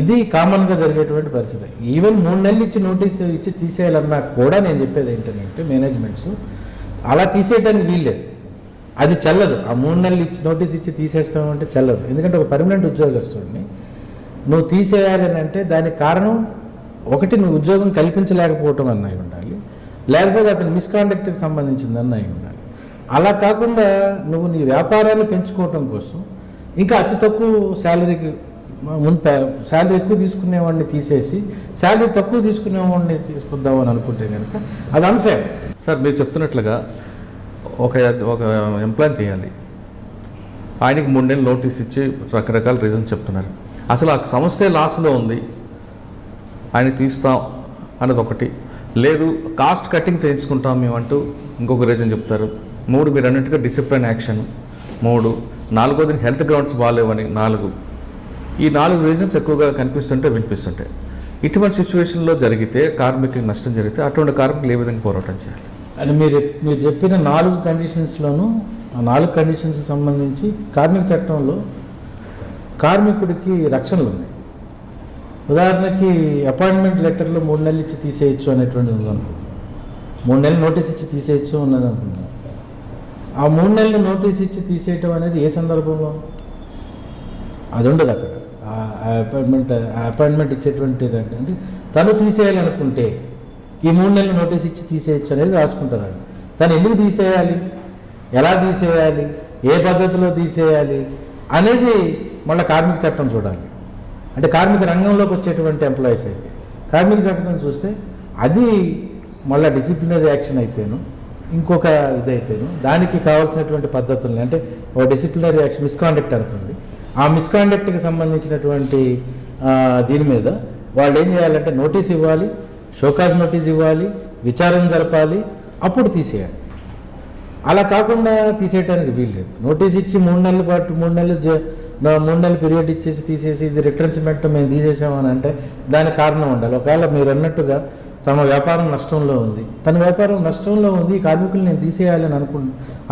ఇది కామన్గా జరిగేటువంటి పరిస్థితి. ఈవెన్ 3 నెలలు ఇచ్చి నోటీస్ ఇచ్చి తీసేయాలన్నా కూడా నేను చెప్పేది ఏంటంటే మేనేజ్మెంట్స్ అలా తీసేయడానికి వీల్లేదు, అది చెల్లదు. ఆ 3 నెలలు ఇచ్చి నోటీస్ ఇచ్చి తీసేస్తామంటే చెల్లదు. ఎందుకంటే ఒక పర్మనెంట్ ఉద్యోగస్తుడిని నువ్వు తీసేయాలని అంటే దానికి కారణం ఒకటి నువ్వు ఉద్యోగం కల్పించలేకపోవటం అన్నవి ఉండాలి, లేకపోతే అతని మిస్కాండక్ట్కి సంబంధించిందన్న అయి ఉండాలి. అలా కాకుండా నువ్వు నీ వ్యాపారాన్ని పెంచుకోవటం కోసం ఇంకా అతి తక్కువ శాలరీకి శాలరీ ఎక్కువ తీసుకునేవాడిని తీసేసి శాలరీ తక్కువ తీసుకునేవాడిని తీసుకుందామని అనుకుంటే కనుక అది అన్ఫేర్. సార్ మీరు చెప్తున్నట్లుగా ఒక ఎంప్లాయ్ చేయాలి, ఆయనకి 3 నెలలు నోటీస్ ఇచ్చి రకరకాల రీజన్స్ చెప్తున్నారు. అసలు ఆ సమస్య లాస్లో ఉంది, ఆయన తీస్తాం అన్నది ఒకటి, లేదు కాస్ట్ కటింగ్ చేసుకుంటాం మేమంటూ ఇంకొక రీజన్ చెప్తారు. 3 మీరు అన్నట్టుగా డిసిప్లిన్ యాక్షన్ 3, 4వది హెల్త్ గ్రౌండ్స్ బాగాలేవని 4. ఈ 4 రీజన్స్ ఎక్కువగా వినిపిస్తుంటాయి. ఇటువంటి సిచ్యువేషన్లో జరిగితే కార్మికులకు నష్టం జరిగితే అటువంటి కార్మికులు ఏ విధంగా పోరాటం చేయాలి? అని మీరు చెప్పిన 4 కండిషన్స్లోనూ ఆ 4 కండిషన్స్కి సంబంధించి కార్మిక చట్టంలో కార్మికుడికి రక్షణలు ఉన్నాయి. ఉదాహరణకి అపాయింట్మెంట్ లెటర్లో 3 నెలలు ఇచ్చి తీసేయచ్చు అనేటువంటి ఉందనుకుందాం, 3 నెలలు నోటీస్ ఇచ్చి తీసేయచ్చు ఉన్నది అనుకుందాం. ఆ 3 నెలలు నోటీస్ ఇచ్చి తీసేయటం అనేది ఏ సందర్భంలో అది ఉండదు. అక్కడ అపాయింట్మెంట్ ఇచ్చేటువంటి అంటే తను తీసేయాలనుకుంటే ఈ 3 నెలలు నోటీస్ ఇచ్చి తీసేయచ్చు అనేది రాసుకుంటారు. తను ఎందుకు తీసేయాలి, ఎలా తీసేయాలి, ఏ పద్ధతిలో తీసేయాలి అనేది మళ్ళీ కార్మిక చట్టం చూడాలి. అంటే కార్మిక రంగంలోకి వచ్చేటువంటి ఎంప్లాయీస్ అయితే కార్మిక చట్టం చూస్తే అది మళ్ళీ డిసిప్లినరీ యాక్షన్ అయితేను ఇంకొక ఇదైతేను దానికి కావాల్సినటువంటి పద్ధతుల్ని అంటే ఒక డిసిప్లినరీ యాక్షన్ మిస్కాండక్ట్ అనుకోండి, ఆ మిస్కాండక్ట్కి సంబంధించినటువంటి దీని మీద వాళ్ళు ఏం చేయాలంటే నోటీస్ ఇవ్వాలి, షోకాజ్ నోటీస్ ఇవ్వాలి, విచారణ జరపాలి, అప్పుడు తీసేయాలి. అలా కాకుండా తీసేయడానికి వీల్లేదు. నోటీస్ ఇచ్చి 3 నెలల పాటు 3 నెలల పీరియడ్ ఇచ్చేసి తీసేసి ఇది రిట్రెంచ్మెంట్ మేము తీసేసామని అంటే దానికి కారణం ఉండాలి. ఒకవేళ మీరు అన్నట్టుగా తమ వ్యాపారం నష్టంలో ఉంది, తన వ్యాపారం నష్టంలో ఉంది, కార్మికులు నేను తీసేయాలని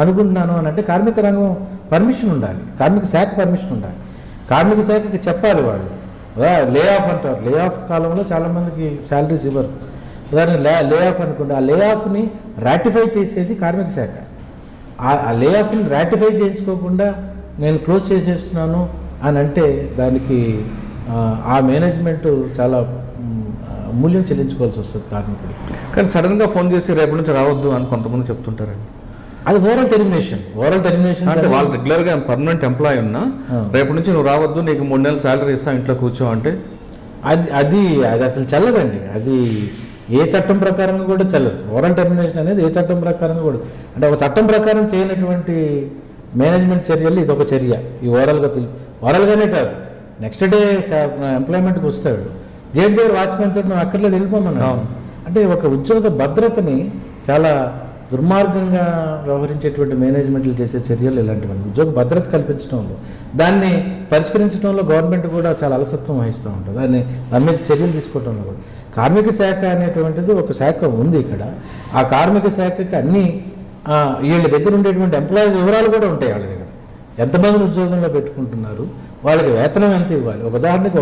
అనుకుంటున్నాను అని అంటే కార్మిక రంగం పర్మిషన్ ఉండాలి, కార్మిక శాఖ పర్మిషన్ ఉండాలి. కార్మిక శాఖకి చెప్పాలి వాళ్ళు. లే ఆఫ్ అంటారు, లే ఆఫ్ కాలంలో చాలామందికి శాలరీస్ ఇవ్వరు. ఉదాహరణ లే ఆఫ్ అనుకోండి, ఆ లే ఆఫ్ని రాటిఫై చేసేది కార్మిక శాఖ. ఆ లే ఆఫ్ని రాటిఫై చేయించుకోకుండా నేను క్లోజ్ చేసేస్తున్నాను అని అంటే దానికి ఆ మేనేజ్మెంట్ చాలా మూల్యం చెల్లించుకోవాల్సి వస్తుంది కార్మికుడికి. కానీ సడన్గా ఫోన్ చేసి రేపటి నుంచి రావద్దు అని కొంతమంది చెప్తుంటారండి. అది ఓవరాల్ టెర్మినేషన్ అంటే వాళ్ళు రెగ్యులర్గా పర్మనెంట్ ఎంప్లాయీ ఉన్నా రేపటి నుంచి నువ్వు రావద్దు, నీకు 3 నెలలు శాలరీ ఇస్తా, ఇంట్లో కూర్చో అంటే అది అసలు చెల్లదండి. అది ఏ చట్టం ప్రకారంగా కూడా చెల్లదు. ఓవరాల్ టెర్మినేషన్ అనేది ఏ చట్టం ప్రకారంగా కూడా, అంటే ఒక చట్టం ప్రకారం చేయనటువంటి మేనేజ్మెంట్ చర్యలు ఇది ఒక చర్య. ఈ ఓవరాల్గానే కాదు, నెక్స్ట్ డే ఎంప్లాయ్మెంట్కి వస్తాడు, గేట్ దగ్గర వాచ్మెన్ తోటి నువ్వు అక్కర్లేదు వెళ్ళిపోమన్నావు అంటే ఒక ఉద్యోగ భద్రతని చాలా దుర్మార్గంగా వ్యవహరించేటువంటి మేనేజ్మెంట్లు చేసే చర్యలు ఇలాంటివన్నీ. ఉద్యోగ భద్రత కల్పించడంలో, దాన్ని పరిష్కరించడంలో గవర్నమెంట్ కూడా చాలా అలసత్వం వహిస్తూ ఉంటుంది. దాని మీద చర్యలు తీసుకోవడంలో కూడా కార్మిక శాఖ అనేటువంటిది ఒక శాఖ ఉంది ఇక్కడ. ఆ కార్మిక శాఖకి అన్ని వీళ్ళ దగ్గర ఉండేటువంటి ఎంప్లాయీస్ వివరాలు కూడా ఉంటాయి. వాళ్ళ దగ్గర ఎంతమందిని ఉద్యోగంలో పెట్టుకుంటున్నారు, వాళ్ళకి వేతనం ఎంత ఇవ్వాలి. ఒక ఉదాహరణకి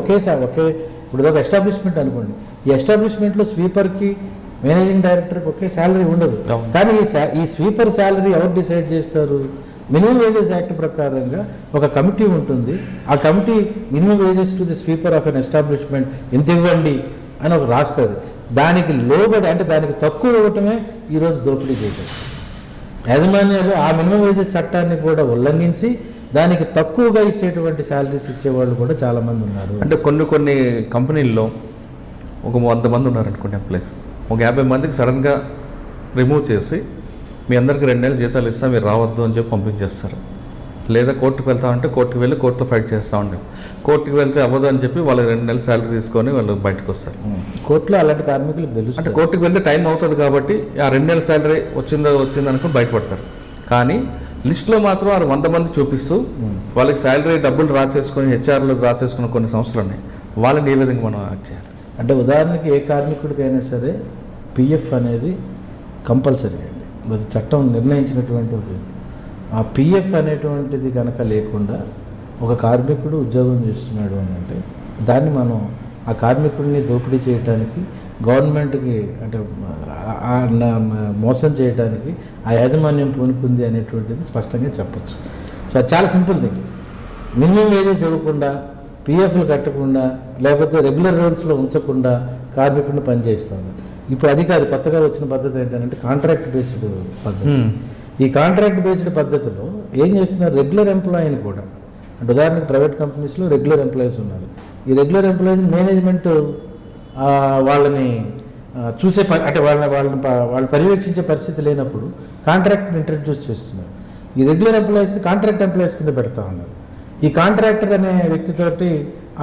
ఇప్పుడు ఒక ఎస్టాబ్లిష్మెంట్ అనుకోండి, ఈ ఎస్టాబ్లిష్మెంట్లో స్వీపర్కి మేనేజింగ్ డైరెక్టర్కి ఒకే శాలరీ ఉండదు. కానీ ఈ స్వీపర్ శాలరీ ఎవరు డిసైడ్ చేస్తారు? మినిమం వేజెస్ యాక్ట్ ప్రకారంగా ఒక కమిటీ ఉంటుంది. ఆ committee minimum wages to the sweeper of an establishment ఎంత ఇవ్వండి అని ఒక రాస్తుంది. దానికి లోబడి, అంటే దానికి తక్కువ ఇవ్వటమే ఈరోజు దోపిడీ చేయటం. యాజమాన్యాలు ఆ మినిమం వేజెస్ చట్టాన్ని కూడా ఉల్లంఘించి దానికి తక్కువగా ఇచ్చేటువంటి శాలరీస్ ఇచ్చేవాళ్ళు కూడా చాలామంది ఉన్నారు. అంటే కొన్ని కంపెనీల్లో ఒక 100 మంది ఉన్నారనుకోండి ఎంప్లాయీస్, ఒక 50 మందికి సడన్గా రిమూవ్ చేసి మీ అందరికీ 2 నెలలు జీతాలు ఇస్తాం, మీరు రావద్దు అని చెప్పి పంపించేస్తారు. లేదా కోర్టుకు వెళ్తామంటే కోర్టుకు వెళ్ళి కోర్టులో ఫైట్ చేస్తూ ఉంటాం. కోర్టుకు వెళ్తే అవ్వదు అని చెప్పి వాళ్ళు 2 నెలలు శాలరీ తీసుకొని వాళ్ళు బయటకు వస్తారు. కోర్టులో అలాంటి కార్మికులు తెలుసు. అంటే కోర్టుకు వెళ్తే టైం అవుతుంది కాబట్టి ఆ 2 నెలల శాలరీ వచ్చిందనుకుని బయటపడతారు. కానీ లిస్టులో మాత్రం ఆ 100 మంది చూపిస్తూ వాళ్ళకి శాలరీ డబ్బులు డ్రా చేసుకొని హెచ్ఆర్లో డ్రా చేసుకున్న కొన్ని సంస్థలు ఉన్నాయి. వాళ్ళని ఏ విధంగా మనం యాక్ట్ చేయాలి? అంటే ఉదాహరణకి ఏ కార్మికుడికైనా సరే పిఎఫ్ అనేది కంపల్సరీ అండి. అది చట్టం నిర్ణయించినటువంటి ఆ పిఎఫ్ అనేటువంటిది కనుక లేకుండా ఒక కార్మికుడు ఉద్యోగం చేస్తున్నాడు అని అంటే దాన్ని మనం ఆ కార్మికుడిని దోపిడీ చేయడానికి, గవర్నమెంట్కి అంటే మోసం చేయడానికి ఆ యాజమాన్యం పూనుకుంది అనేటువంటిది స్పష్టంగా చెప్పచ్చు. సో అది చాలా సింపుల్ థింగ్. మినిమం వేజెస్ ఇవ్వకుండా, పిఎఫ్లు కట్టకుండా, లేకపోతే రెగ్యులర్ రోల్స్లో ఉంచకుండా కార్మికుడిని పనిచేస్తుంది. ఇప్పుడు అది కాదు, కొత్తగా వచ్చిన పద్ధతి ఏంటంటే కాంట్రాక్ట్ బేస్డ్ పద్ధతి. ఈ కాంట్రాక్ట్ బేస్డ్ పద్ధతిలో ఏం చేస్తున్నారు, రెగ్యులర్ ఎంప్లాయీని కూడా, అంటే ఉదాహరణకు ప్రైవేట్ కంపెనీస్లో రెగ్యులర్ ఎంప్లాయీస్ ఉన్నారు. ఈ రెగ్యులర్ ఎంప్లాయీస్ మేనేజ్మెంట్ వాళ్ళని చూసే అంటే వాళ్ళు పర్యవేక్షించే పరిస్థితి లేనప్పుడు కాంట్రాక్ట్ని ఇంట్రడ్యూస్ చేస్తున్నారు. ఈ రెగ్యులర్ ఎంప్లాయీస్ని కాంట్రాక్ట్ ఎంప్లాయీస్ కింద పెడతా ఉన్నారు. ఈ కాంట్రాక్టర్ అనే వ్యక్తితోటి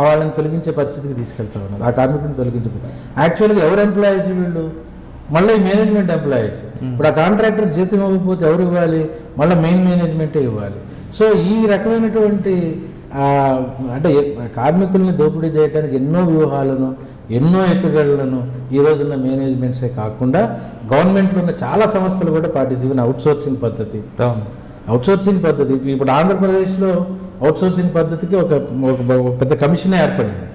వాళ్ళని తొలగించే పరిస్థితికి తీసుకెళ్తా ఉన్నారు. ఆ కార్మికుడిని తొలగించబోతున్నారు. యాక్చువల్గా ఎవరు ఎంప్లాయీస్ వీళ్ళు? మళ్ళీ మేనేజ్మెంట్ ఎంప్లాయీస్. ఇప్పుడు ఆ కాంట్రాక్టర్ జీతం ఇవ్వకపోతే ఎవరు ఇవ్వాలి? మళ్ళీ మెయిన్ మేనేజ్మెంటే ఇవ్వాలి. సో ఈ రకమైనటువంటి అంటే కార్మికుల్ని దోపిడీ చేయడానికి ఎన్నో వ్యూహాలను, ఎన్నో ఎత్తుగడలను ఈ రోజున్న మేనేజ్మెంట్సే కాకుండా గవర్నమెంట్లో ఉన్న చాలా సంస్థలు కూడా పాటించి అవుట్సోర్సింగ్ పద్ధతి. ఇప్పుడు ఆంధ్రప్రదేశ్లో అవుట్సోర్సింగ్ పద్ధతికి ఒక పెద్ద కమిషన్ ఏర్పడింది.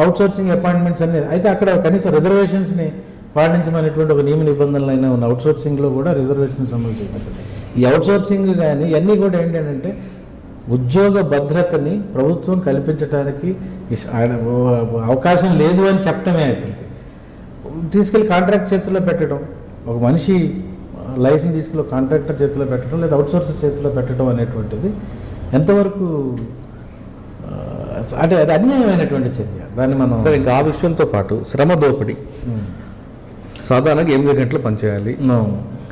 అవుట్సోర్సింగ్ అపాయింట్మెంట్స్ అనేది అయితే అక్కడ కనీసం రిజర్వేషన్స్ని పాటించమనేటువంటి ఒక నియమ నిబంధనలు అయినా ఉన్న అవుట్సోర్సింగ్లో కూడా రిజర్వేషన్స్ అమలు చేయబడ్డాయి. ఈ అవుట్సోర్సింగ్ కానీ ఇవన్నీ కూడా ఏంటంటే ఉద్యోగ భద్రతని ప్రభుత్వం కల్పించడానికి అవకాశం లేదు అని చెప్పడమే అయిపోయింది. తీసుకెళ్ళి కాంట్రాక్ట్ చేతుల్లో పెట్టడం, ఒక మనిషి లైఫ్ని తీసుకెళ్ళి కాంట్రాక్టర్ చేతిలో పెట్టడం లేదా అవుట్సోర్సర్ చేతిలో పెట్టడం అనేటువంటిది ఎంతవరకు అంటే అది అన్యాయమైనటువంటి చర్య. దాన్ని మనం సరే ఇంకా ఆ విషయంతో పాటు శ్రమ దోపిడీ. సాధారణంగా 8 గంటలు పనిచేయాలి,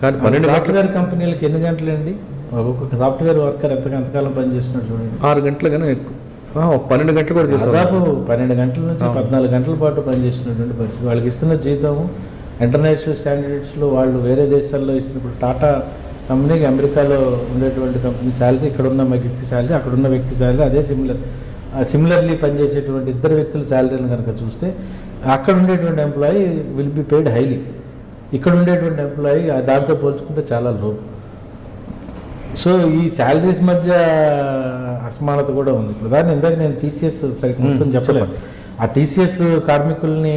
కానీ 12 సాఫ్ట్వేర్ కంపెనీలకు ఎన్ని గంటలు అండి? ఒక్కొక్క సాఫ్ట్వేర్ వర్కర్ ఎంతకాలం పనిచేస్తున్నాడు చూడండి. 6 గంటలు కానీ 12 గంటలు కూడా చేస్తారు. దాదాపు 12 గంటల నుంచి 14 గంటల పాటు పనిచేస్తున్నటువంటి పరిస్థితి. వాళ్ళకి ఇస్తున్న జీతము ఇంటర్నేషనల్ స్టాండర్డ్స్లో వాళ్ళు వేరే దేశాల్లో ఇస్తున్నప్పుడు టాటా కంపెనీకి అమెరికాలో ఉండేటువంటి కంపెనీ శాలరీ, ఇక్కడ ఉన్న వ్యక్తి శాలరీ, అక్కడ ఉన్న వ్యక్తి శాలరీ అదే సిమిలర్లీ పనిచేసేటువంటి ఇద్దరు వ్యక్తుల శాలరీని కనుక చూస్తే అక్కడ ఉండేటువంటి employee will be paid highly, ఇక్కడ ఉండేటువంటి ఎంప్లాయీ దాంతో పోల్చుకుంటే చాలా లో. సో ఈ శాలరీస్ మధ్య అసమానత కూడా ఉంది. ప్రధాని ఇందాక నేను టీసీఎస్ సరిగ్గా మొత్తం చెప్పలేదు. ఆ టీసీఎస్ కార్మికుల్ని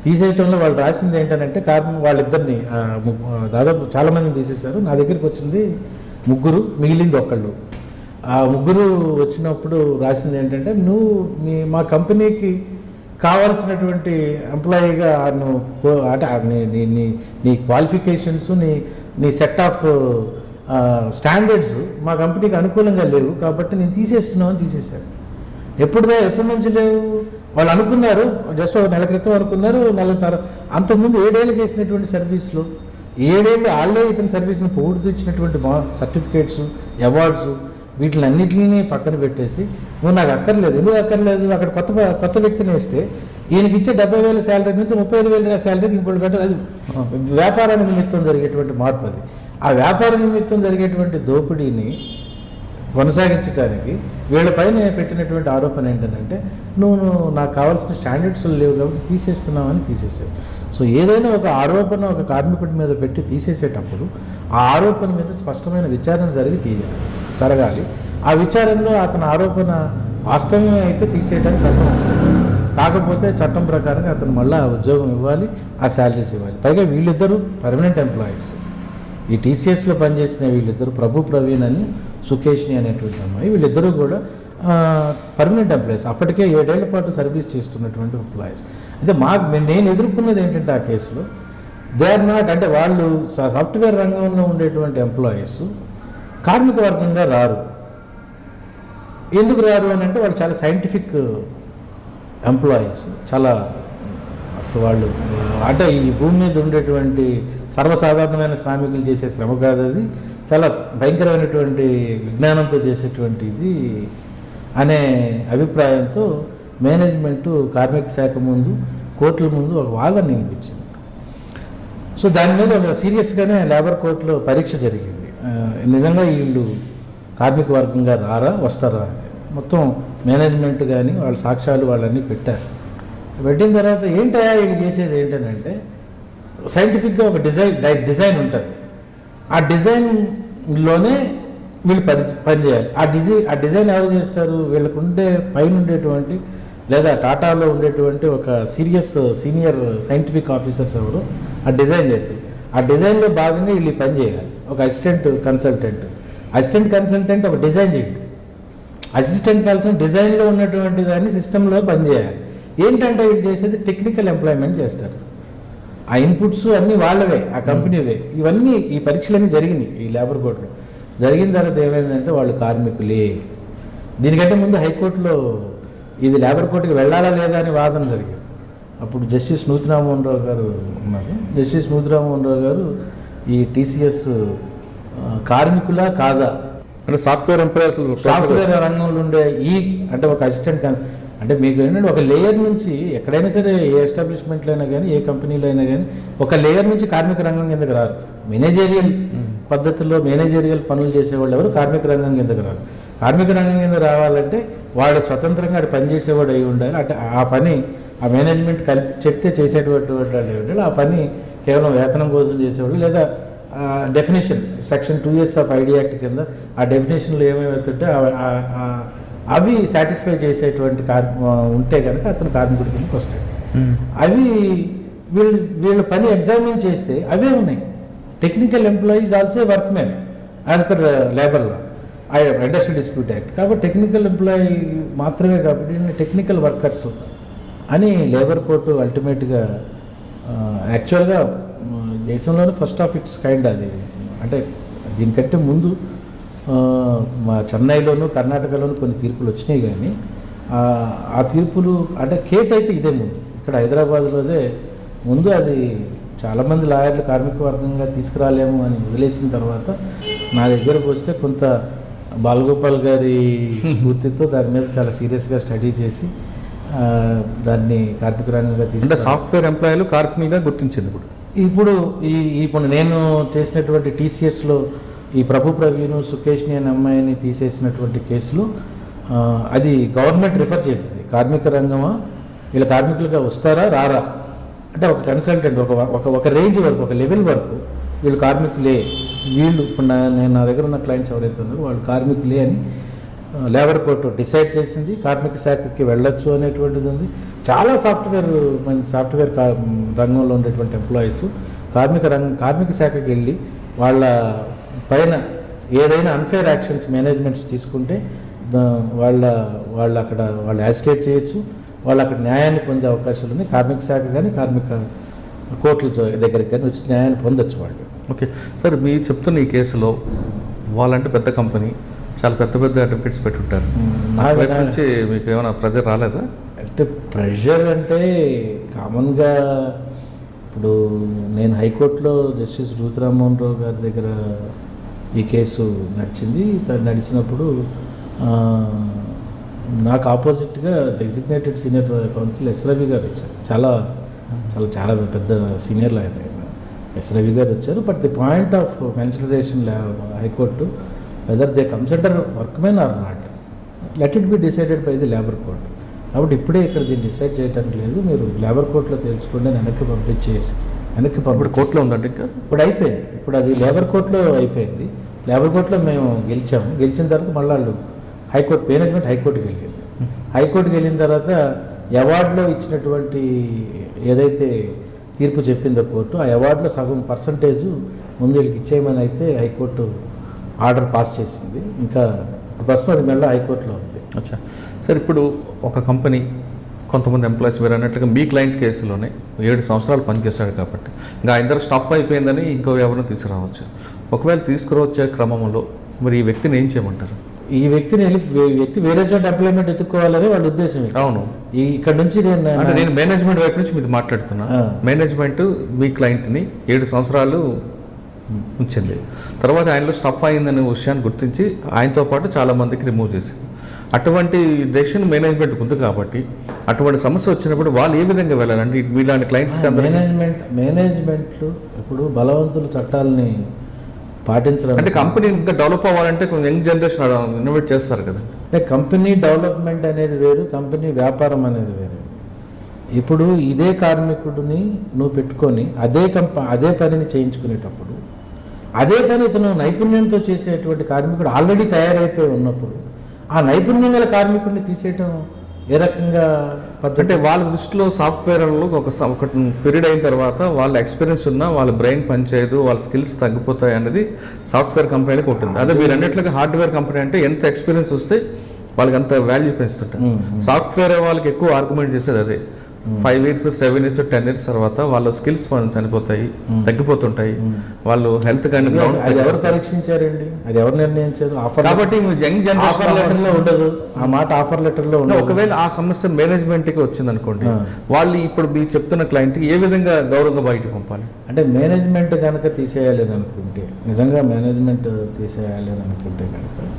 తీసేయటంలో వాళ్ళు రాసింది ఏంటంటే వాళ్ళిద్దరిని దాదాపు చాలామందిని తీసేశారు. నా దగ్గరికి వచ్చింది 3, మిగిలింది ఒకళ్ళు. ఆ 3 వచ్చినప్పుడు రాసింది ఏంటంటే మా కంపెనీకి కావాల్సినటువంటి ఎంప్లాయీగా అంటే నీ క్వాలిఫికేషన్స్, నీ సెట్ ఆఫ్ స్టాండర్డ్స్ మా కంపెనీకి అనుకూలంగా లేవు కాబట్టి నేను తీసేస్తున్నామని తీసేశారు. ఎప్పటి నుంచి లేవు? వాళ్ళు అనుకున్నారు, జస్ట్ 1 నెల క్రితం అనుకున్నారు, 1 నెల తర్వాత. అంతకుముందు 7 ఏళ్ళు చేసినటువంటి సర్వీస్లో 7 ఏళ్ళు వాళ్ళే ఇతని సర్వీస్ని పొగుడుతూ ఇచ్చినటువంటి సర్టిఫికేట్స్, అవార్డ్స్ వీటిలన్నింటినీ పక్కన పెట్టేసి నువ్వు నాకు అక్కర్లేదు. ఎందుకు అక్కర్లేదు? అక్కడ కొత్త వ్యక్తిని వేస్తే ఈయనకి ఇచ్చే 70,000 శాలరీ నుంచి 35,000 శాలరీకి ఇంకోటి పెట్టదు. అది వ్యాపార నిమిత్తం జరిగేటువంటి మార్పు. అది ఆ వ్యాపార నిమిత్తం జరిగేటువంటి దోపిడీని కొనసాగించడానికి వీళ్ళపైన పెట్టినటువంటి ఆరోపణ ఏంటంటే నువ్వు నాకు కావాల్సిన స్టాండర్డ్స్ లేవు కాబట్టి తీసేస్తున్నామని తీసేసావు. సో ఏదైనా ఒక ఆరోపణ ఒక కార్మికుడి మీద పెట్టి తీసేసేటప్పుడు ఆ ఆరోపణ మీద స్పష్టమైన విచారణ జరగాలి. ఆ విచారణలో అతని ఆరోపణ వాస్తవమే అయితే తీసేయడానికి చట్టం ఉంటుంది. కాకపోతే చట్టం ప్రకారంగా అతను మళ్ళీ ఆ ఉద్యోగం ఇవ్వాలి, ఆ శాలరీస్ ఇవ్వాలి. పైగా వీళ్ళిద్దరూ పర్మనెంట్ ఎంప్లాయీస్. ఈ టీసీఎస్లో పనిచేసిన వీళ్ళిద్దరు ప్రభు ప్రవీణ్ అని సుకేష్ని అనేటువంటి అమ్మాయి, వీళ్ళిద్దరూ కూడా పర్మనెంట్ ఎంప్లాయీస్. అప్పటికే 7 ఏళ్ల పాటు సర్వీస్ చేస్తున్నటువంటి ఎంప్లాయీస్. అయితే నేను ఎదుర్కొన్నది ఏంటంటే ఆ కేసులో దే ఆర్ నాట్, అంటే వాళ్ళు సాఫ్ట్వేర్ రంగంలో ఉండేటువంటి ఎంప్లాయీస్ కార్మిక వర్గంగా రారు. ఎందుకు రారు అని అంటే వాళ్ళు చాలా సైంటిఫిక్ ఎంప్లాయీస్. చాలా అసలు వాళ్ళు అంటే ఈ భూమి మీద ఉండేటువంటి సర్వసాధారణమైన శ్రామికులు చేసే శ్రమ కాదు అది, చాలా భయంకరమైనటువంటి విజ్ఞానంతో చేసేటువంటిది అనే అభిప్రాయంతో మేనేజ్మెంటు కార్మిక శాఖ ముందు కోర్టుల ముందు ఒక వాదన వినిపించింది. సో దాని మీద ఒక సీరియస్గానే లేబర్ కోర్టులో పరీక్ష జరిగింది. నిజంగా వీళ్ళు కార్మిక వర్గంగా రారా వస్తారా మొత్తం మేనేజ్మెంట్ కానీ వాళ్ళ సాక్ష్యాలు వాళ్ళన్నీ పెట్టారు. పెట్టిన తర్వాత ఏంటయా వీళ్ళు చేసేది ఏంటంటే సైంటిఫిక్గా ఒక డిజైన్ ఉంటుంది. ఆ డిజైన్లోనే వీళ్ళు పని చేయాలి. ఆ డిజైన్ ఎవరు చేస్తారు? వీళ్ళకు పైన ఉండేటువంటి లేదా టాటాలో ఉండేటువంటి ఒక సీనియర్ సైంటిఫిక్ ఆఫీసర్స్ ఎవరు ఆ డిజైన్ చేస్తారు. ఆ డిజైన్లో భాగంగా వీళ్ళు పని చేయాలి. ఒక అసిస్టెంట్ కన్సల్టెంట్ ఒక డిజైన్ చేయండి. అసిస్టెంట్ కన్సల్టెంట్ డిజైన్లో ఉన్నటువంటి దాన్ని సిస్టంలో పనిచేయాలి. ఏంటంటే వీళ్ళు చేసేది టెక్నికల్ ఎంప్లాయ్మెంట్ చేస్తారు. ఆ ఇన్పుట్స్ అన్నీ వాళ్ళవే, ఆ కంపెనీవే. ఇవన్నీ ఈ పరీక్షలన్నీ జరిగినాయి ఈ లేబర్ కోర్టులో. జరిగిన తర్వాత ఏమైందంటే వాళ్ళు కార్మికులే. దీనికంటే ముందు హైకోర్టులో ఇది లేబర్ కోర్టుకి వెళ్ళాలా లేదా అని వాదన జరిగింది. అప్పుడు జస్టిస్ నూతి రామ్మోహన్ రావు గారు ఉన్నారు. జస్టిస్ నూతి రామ్మోహన్ రావు గారు ఈ టీసీఎస్ కార్మికులా కాదా అంటే సాఫ్ట్వేర్ రంగంలో ఉండే అంటే ఒక అసిస్టెంట్ అంటే మీకు ఏంటంటే ఒక లేయర్ నుంచి ఎక్కడైనా సరే ఏ ఎస్టాబ్లిష్మెంట్లో అయినా కానీ ఏ కంపెనీలో అయినా కానీ ఒక లేయర్ నుంచి కార్మిక రంగం కిందకి రారు. మేనేజేరియల్ పద్ధతుల్లో మేనేజేరియల్ పనులు చేసేవాళ్ళు ఎవరు కార్మిక రంగం కిందకి రారు. కార్మిక రంగం కింద రావాలంటే వాడు స్వతంత్రంగా అటు పని చేసేవాడు అయి ఉండాలి. అంటే ఆ పని ఆ మేనేజ్మెంట్ చెప్తే చేసేటువంటి ఆ పని కేవలం వేతనం కోసం చేసేవాడు లేదా definition section 2S of ID act కింద ఆ డెఫినేషన్లో ఏమేమవుతుంటే అవి సాటిస్ఫై చేసేటువంటి ఉంటే కనుక అతను కార్మికుడి కిందకి వస్తాడు. అవి వీళ్ళ పని ఎగ్జామిన్ చేస్తే అవే ఉన్నాయి. Technical employees also work men as per labour law, industrial dispute act. కాబట్టి టెక్నికల్ ఎంప్లాయీ మాత్రమే కాబట్టి టెక్నికల్ వర్కర్స్ అని లేబర్ కోర్టు అల్టిమేట్గా యాక్చువల్గా దేశంలోనే ఫస్ట్ ఆఫ్ ఇట్స్ కైండ్ అది. అంటే దీనికంటే ముందు మా చెన్నైలోను కర్ణాటకలోను కొన్ని తీర్పులు వచ్చినాయి కానీ ఆ తీర్పులు అంటే కేసు అయితే ఇదే ముందు ఇక్కడ హైదరాబాద్లోదే ముందు అది చాలామంది లాయర్లు కార్మిక వర్గంగా తీసుకురాలేము అని వదిలేసిన తర్వాత నా దగ్గరకు వస్తే కొంత బాలగోపాల్ గారి స్ఫూర్తితో దాని మీద చాలా సీరియస్గా స్టడీ చేసి దాన్ని కార్మిక రంగంగా తీసుకుంటే సాఫ్ట్వేర్ ఎంప్లాయీలు కార్మికులుగా గుర్తించింది. ఇప్పుడు నేను చేసినటువంటి టీసీఎస్లో ఈ ప్రభు ప్రవీణ్ సుకేష్ని అనే అమ్మాయిని తీసేసినటువంటి కేసులో అది గవర్నమెంట్ రిఫర్ చేసింది. కార్మిక రంగమా వీళ్ళు కార్మికులుగా వస్తారా రారా అంటే ఒక కన్సల్టెంట్ ఒక రేంజ్ వరకు ఒక లెవెల్ వరకు వీళ్ళు కార్మికులే. వీళ్ళు ఇప్పుడు నా దగ్గర ఉన్న క్లయింట్స్ ఎవరైతే ఉన్నారో వాళ్ళు కార్మికులే అని లేబర్ కోర్టు డిసైడ్ చేసింది. కార్మిక శాఖకి వెళ్ళొచ్చు అనేటువంటిది ఉంది. చాలా సాఫ్ట్వేర్ రంగంలో ఉండేటువంటి ఎంప్లాయీస్ కార్మిక శాఖకి వెళ్ళి వాళ్ళ పైన ఏదైనా అన్ఫేర్ యాక్షన్స్ మేనేజ్మెంట్స్ తీసుకుంటే వాళ్ళు అక్కడ యాజిటేట్ చేయొచ్చు, వాళ్ళు అక్కడ న్యాయాన్ని పొందే అవకాశాలు ఉన్నాయి. కార్మిక శాఖ కానీ కార్మిక కోర్టుల దగ్గరికి కానీ వచ్చి న్యాయాన్ని పొందొచ్చు వాళ్ళు. ఓకే సార్, మీరు చెప్తున్న ఈ కేసులో వాళ్ళంటే పెద్ద కంపెనీ చాలా పెద్ద అడ్వకేట్స్ పెట్టుంటారు. నుంచి మీకు ఏమైనా ప్రెజర్ రాలేదా? అంటే ప్రెషర్ అంటే కామన్గా ఇప్పుడు నేను హైకోర్టులో జస్టిస్ నూతి రామ్మోహన్ రావు గారి దగ్గర ఈ కేసు నడిచింది. నడిచినప్పుడు నాకు ఆపోజిట్గా designated senior counsel S Ravi garu వచ్చారు. చాలా చాలా చాలా పెద్ద senior lawyer yes Ravi garu వచ్చారు. But the point of consideration high court whether they comes under workmen or not, let it be decided by the labour court. కాబట్టి ఇప్పుడే ఇక్కడ దీన్ని డిసైడ్ చేయడానికి లేదు, మీరు లేబర్ కోర్టులో తెలుసుకోండి, వెనక్కి పంపించి కోర్టులో ఉందండి ఇంకా ఇప్పుడు అయిపోయింది. ఇప్పుడు అది లేబర్ కోర్టులో అయిపోయింది. లేబర్ కోర్టులో మేము గెలిచాము. గెలిచిన తర్వాత మళ్ళీ వాళ్ళు హైకోర్టు మేనేజ్మెంట్ హైకోర్టుకి వెళ్ళింది. హైకోర్టుకి వెళ్ళిన తర్వాత అవార్డులో ఇచ్చినటువంటి ఏదైతే తీర్పు చెప్పిందో కోర్టు, ఆ అవార్డులో సగం పర్సంటేజ్ ముందు వీళ్ళకి ఇచ్చేయమని అయితే హైకోర్టు ఆర్డర్ పాస్ చేసింది. ఇంకా ప్రస్తుతం అది మళ్ళీ హైకోర్టులో ఉంది. అచ్చా సార్, ఇప్పుడు ఒక కంపెనీ కొంతమంది ఎంప్లాయీస్ మీరు అన్నట్లుగా మీ క్లయింట్ కేసులోనే 7 సంవత్సరాలు పనిచేస్తాడు కాబట్టి ఇంకా ఇద్దరు స్టాఫ్ అయిపోయిందని ఇంకో ఎవరినో తీసుకురావచ్చు. ఒకవేళ తీసుకురావచ్చే క్రమంలో మరి ఈ వ్యక్తిని ఏం చేయమంటారు? ఈ వ్యక్తి వేరే చోట ఎంప్లాయ్మెంట్ ఎత్తుక్కోవాలని వాళ్ళ ఉద్దేశం. అవును, ఇక్కడ నుంచి నేను మేనేజ్మెంట్ వైపు నుంచి మీది మాట్లాడుతున్నా. మేనేజ్మెంట్ మీ క్లయింట్ని 7 సంవత్సరాలు ఉంచింది, తర్వాత ఆయనలో స్టఫ్ అయిందనే విషయాన్ని గుర్తించి ఆయనతో పాటు చాలామందికి రిమూవ్ చేసింది. అటువంటి డెసిషన్ మేనేజ్మెంట్ ఉంది కాబట్టి అటువంటి సమస్య వచ్చినప్పుడు వాళ్ళు ఏ విధంగా వెళ్ళాలంటే మీలాంటి క్లయింట్స్కి మేనేజ్మెంట్లు ఇప్పుడు బలవంతులు చట్టాలని పాటించడం అంటే కంపెనీ ఇంకా డెవలప్ అవ్వాలంటే కొంచెం యంగ్ జనరేషన్ ఇన్నోవేట్ చేస్తారు కదా. అంటే కంపెనీ డెవలప్మెంట్ అనేది వేరు, కంపెనీ వ్యాపారం అనేది వేరు. ఇప్పుడు ఇదే కార్మికుడిని నువ్వు పెట్టుకొని అదే పనిని చేయించుకునేటప్పుడు అదే పని ఇతను నైపుణ్యంతో చేసేటువంటి కార్మికుడు ఆల్రెడీ తయారైపోయి ఉన్నప్పుడు ఆ నైపుణ్యం గల కార్మికుడిని తీసేయటం ఏ రకంగా అంటే వాళ్ళ దృష్టిలో సాఫ్ట్వేర్లో ఒక పీరియడ్ అయిన తర్వాత వాళ్ళ ఎక్స్పీరియన్స్ ఉన్నా వాళ్ళ బ్రెయిన్ పనిచేయదు, వాళ్ళ స్కిల్స్ తగ్గిపోతాయి అనేది సాఫ్ట్వేర్ కంపెనీలకు ఉంటుంది. అదే మీరు అన్నట్లుగా హార్డ్వేర్ కంపెనీ అంటే ఎంత ఎక్స్పీరియన్స్ వస్తే వాళ్ళకి అంత వాల్యూ పెంచుతుంటారు. సాఫ్ట్వేర్ వాళ్ళకి ఎక్కువ ఆర్గ్యుమెంట్ చేసేది అదే. 5 years 7 years 10 years తర్వాత వాళ్ళ స్కిల్స్ చనిపోతాయి, తగ్గిపోతుంటాయి, వాళ్ళు హెల్త్ కానీ ఎవరు పరీక్షించారండి, అది ఎవరు నిర్ణయించారు? కాబట్టి యంగ్ జనరేషన్ ఉండదు ఆ మాట, ఆఫర్ లెటర్లో ఉండదు. ఒకవేళ ఆ సమస్య మేనేజ్మెంట్కి వచ్చింది అనుకోండి, వాళ్ళు ఇప్పుడు మీరు చెప్తున్న క్లయింట్కి ఏ విధంగా గౌరవంగా బయటకు పంపాలి? అంటే మేనేజ్మెంట్ కనుక తీసేయాలి అని అనుకుంటే, నిజంగా మేనేజ్మెంట్ తీసేయాలి అని అనుకుంటే కనుక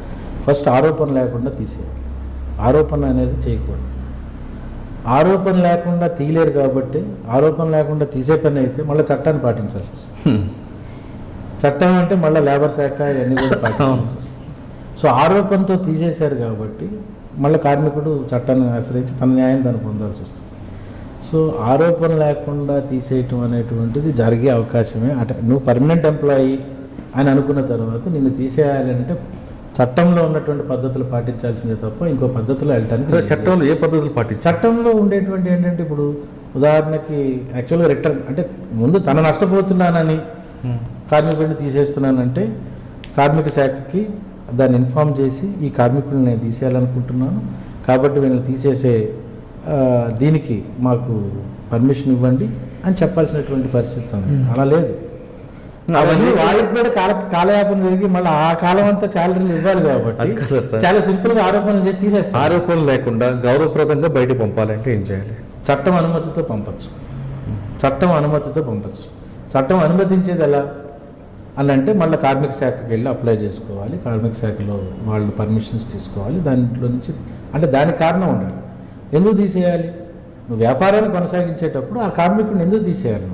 ఫస్ట్ ఆరోపణ లేకుండా తీసేయాలి. ఆరోపణ అనేది చేయకూడదు. ఆరోపణ లేకుండా తీయలేరు కాబట్టి ఆరోపణ లేకుండా తీసే పని అయితే మళ్ళీ చట్టాన్ని పాటించాల్సి వస్తుంది. చట్టం అంటే మళ్ళీ లేబర్ శాఖ ఇవన్నీ కూడా పాటించాల్సి వస్తుంది. సో ఆరోపణతో తీసేశారు కాబట్టి మళ్ళీ కార్మికుడు చట్టాన్ని ఆశ్రయించి తన న్యాయం తను పొందాల్సి వస్తుంది. సో ఆరోపణ లేకుండా తీసేయటం అనేటువంటిది జరిగే అవకాశమే. అంటే నువ్వు పర్మనెంట్ ఎంప్లాయీ అని అనుకున్న తర్వాత నిన్ను తీసేయాలంటే చట్టంలో ఉన్నటువంటి పద్ధతులు పాటించాల్సిందే తప్ప ఇంకో పద్ధతిలో వెళ్ళటానికి. చట్టంలో ఏ పద్ధతులు పాటించాలి? చట్టంలో ఉండేటువంటి ఏంటంటే ఇప్పుడు ఉదాహరణకి యాక్చువల్గా రిటర్న్ అంటే ముందు తన నష్టపోతున్నానని కార్మికుడిని తీసేస్తున్నానంటే కార్మిక శాఖకి దాన్ని ఇన్ఫామ్ చేసి ఈ కార్మికుడిని నేను తీసేయాలనుకుంటున్నాను కాబట్టి వీళ్ళని తీసేసే దీనికి మాకు పర్మిషన్ ఇవ్వండి అని చెప్పాల్సినటువంటి పరిస్థితి ఉంది. అలా లేదు. అవన్నీ వాళ్ళకి కూడా కాలయాపన జరిగి మళ్ళీ ఆ కాలం అంతా శాలరీలు ఇవ్వాలి కాబట్టి చాలా సింపుల్గా ఆరోపణలు చేసి తీసేస్తారు. ఆరోపణలు లేకుండా గౌరవప్రదంగా బయటకు పంపాలంటే ఏం చేయాలి? చట్టం అనుమతితో పంపచ్చు. చట్టం అనుమతితో పంపచ్చు. చట్టం అనుమతించేది ఎలా అని అంటే మళ్ళీ కార్మిక శాఖకి వెళ్ళి అప్లై చేసుకోవాలి. కార్మిక శాఖలో వాళ్ళు పర్మిషన్స్ తీసుకోవాలి. దాంట్లో నుంచి అంటే దానికి కారణం ఉండాలి. ఎందుకు తీసేయాలి? నువ్వు వ్యాపారాన్ని కొనసాగించేటప్పుడు ఆ కార్మికుడిని ఎందుకు తీసేయాలి?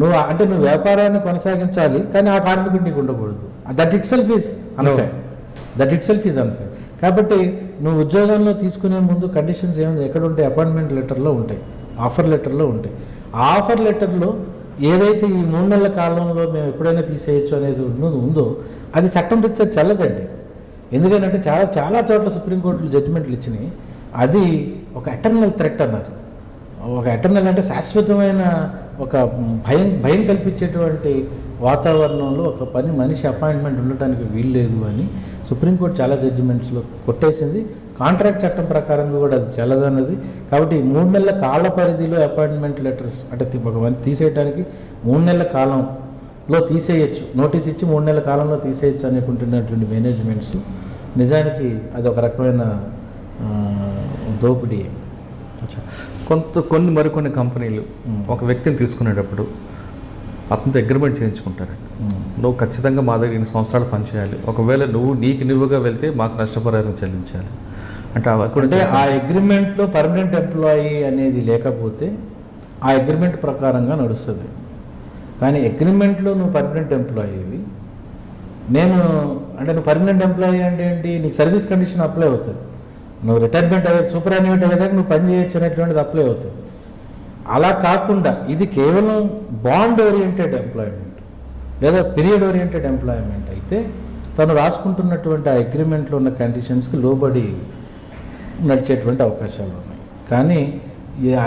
నువ్వు వ్యాపారాన్ని కొనసాగించాలి కానీ ఆ కార్మికుడు నీకు ఉండకూడదు. That it self is unfair. కాబట్టి నువ్వు ఉద్యోగంలో తీసుకునే ముందు కండిషన్స్ ఏమైనా ఎక్కడ ఉంటాయి? అపాయింట్మెంట్ లెటర్లో ఉంటాయి, ఆఫర్ లెటర్లో ఉంటాయి. ఆ ఆఫర్ లెటర్లో ఏదైతే ఈ 3 నెలల కాలంలో మేము ఎప్పుడైనా తీసేయచ్చు అనేది ఉందో అది చట్టం రీత్యా చెల్లదండి. ఎందుకంటే చాలా చాలా చోట్ల సుప్రీంకోర్టులు జడ్జిమెంట్లు ఇచ్చినాయి. అది ఒక ఎటర్నల్ థ్రెట్ అన్నారు. ఒక ఎటర్నల్ అంటే శాశ్వతమైన ఒక భయం కల్పించేటువంటి వాతావరణంలో ఒక మనిషి అపాయింట్మెంట్ ఉండటానికి వీలు లేదు అని సుప్రీంకోర్టు చాలా జడ్జిమెంట్స్లో కొట్టేసింది. కాంట్రాక్ట్ చట్టం ప్రకారంగా కూడా అది చెల్లదన్నది. కాబట్టి 3 నెలల కాల పరిధిలో అపాయింట్మెంట్ లెటర్స్ అంటే ఒక తీసేయడానికి 3 నెలల కాలంలో తీసేయచ్చు, నోటీస్ ఇచ్చి 3 నెలల కాలంలో తీసేయచ్చు అనుకుంటున్నటువంటి మేనేజ్మెంట్స్ నిజానికి అది ఒక రకమైన దోపిడీ. మరికొన్ని కంపెనీలు ఒక వ్యక్తిని తీసుకునేటప్పుడు అతనితో అగ్రిమెంట్ చేయించుకుంటారండి. నువ్వు ఖచ్చితంగా మా దగ్గర 2 సంవత్సరాలు పనిచేయాలి, ఒకవేళ నువ్వుగా వెళ్తే మాకు నష్టపరిహారం చెల్లించాలి అంటే ఆ అగ్రిమెంట్లో పర్మనెంట్ ఎంప్లాయీ అనేది లేకపోతే ఆ అగ్రిమెంట్ ప్రకారంగా నడుస్తుంది. కానీ అగ్రిమెంట్లో నువ్వు పర్మనెంట్ ఎంప్లాయీవి, నువ్వు పర్మనెంట్ ఎంప్లాయీ అంటే ఏంటి, నీకు సర్వీస్ కండిషన్ అప్లై అవుతుంది. నువ్వు రిటైర్మెంట్ అయ్యేది సూపర్ యాన్యుయేట్ అయ్యేదాకా నువ్వు పని చేయొచ్చు అనేటువంటిది అప్లై అవుతుంది. అలా కాకుండా ఇది కేవలం బాండ్ ఓరియంటెడ్ ఎంప్లాయ్మెంట్ లేదా పీరియడ్ ఓరియంటెడ్ ఎంప్లాయ్మెంట్ అయితే తను రాసుకుంటున్నటువంటి ఆ అగ్రిమెంట్లో ఉన్న కండిషన్స్కి లోబడి నడిచేటువంటి అవకాశాలు ఉన్నాయి. కానీ